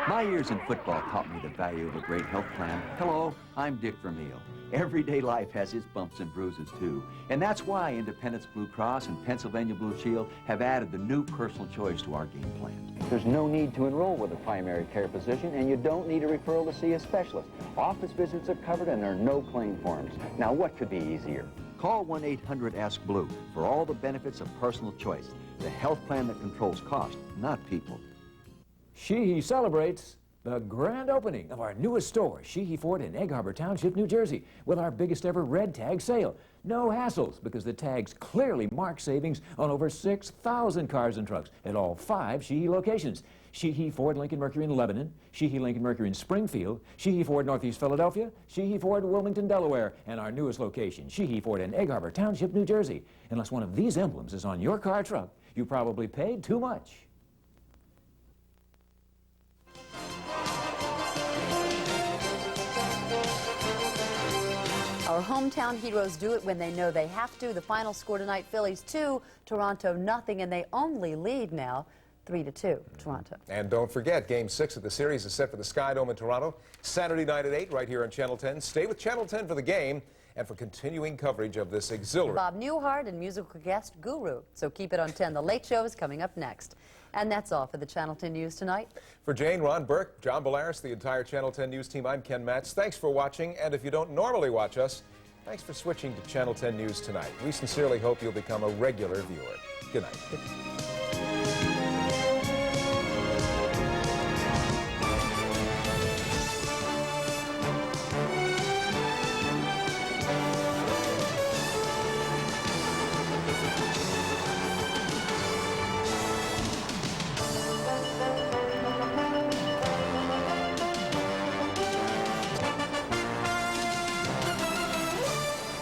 My years in football taught me the value of a great health plan. Hello, I'm Dick Vermeil. Everyday life has its bumps and bruises, too. And that's why Independence Blue Cross and Pennsylvania Blue Shield have added the new personal choice to our game plan. There's no need to enroll with a primary care physician, and you don't need a referral to see a specialist. Office visits are covered, and there are no claim forms. Now, what could be easier? Call 1-800-ASK-BLUE for all the benefits of personal choice. The health plan that controls cost, not people. Sheehy celebrates the grand opening of our newest store, Sheehy Ford in Egg Harbor Township, New Jersey, with our biggest ever red tag sale. No hassles, because the tags clearly mark savings on over 6,000 cars and trucks at all 5 Sheehy locations. Sheehy Ford Lincoln Mercury in Lebanon, Sheehy Lincoln Mercury in Springfield, Sheehy Ford Northeast Philadelphia, Sheehy Ford Wilmington, Delaware, and our newest location, Sheehy Ford in Egg Harbor Township, New Jersey. Unless one of these emblems is on your car or truck, you probably paid too much. Our hometown heroes do it when they know they have to. The final score tonight, Phillies 2, Toronto nothing, and they only lead now 3-2, Toronto. And don't forget, Game 6 of the series is set for the Sky Dome in Toronto, Saturday night at 8, right here on Channel 10. Stay with Channel 10 for the game and for continuing coverage of this exhilarating. Bob Newhart and musical guest Guru. So keep it on 10. The Late Show is coming up next. And that's all for the Channel 10 News tonight. For Jane, Ron Burke, John Bellaris, the entire Channel 10 News team, I'm Ken Matz. Thanks for watching, and if you don't normally watch us, thanks for switching to Channel 10 News tonight. We sincerely hope you'll become a regular viewer. Good night.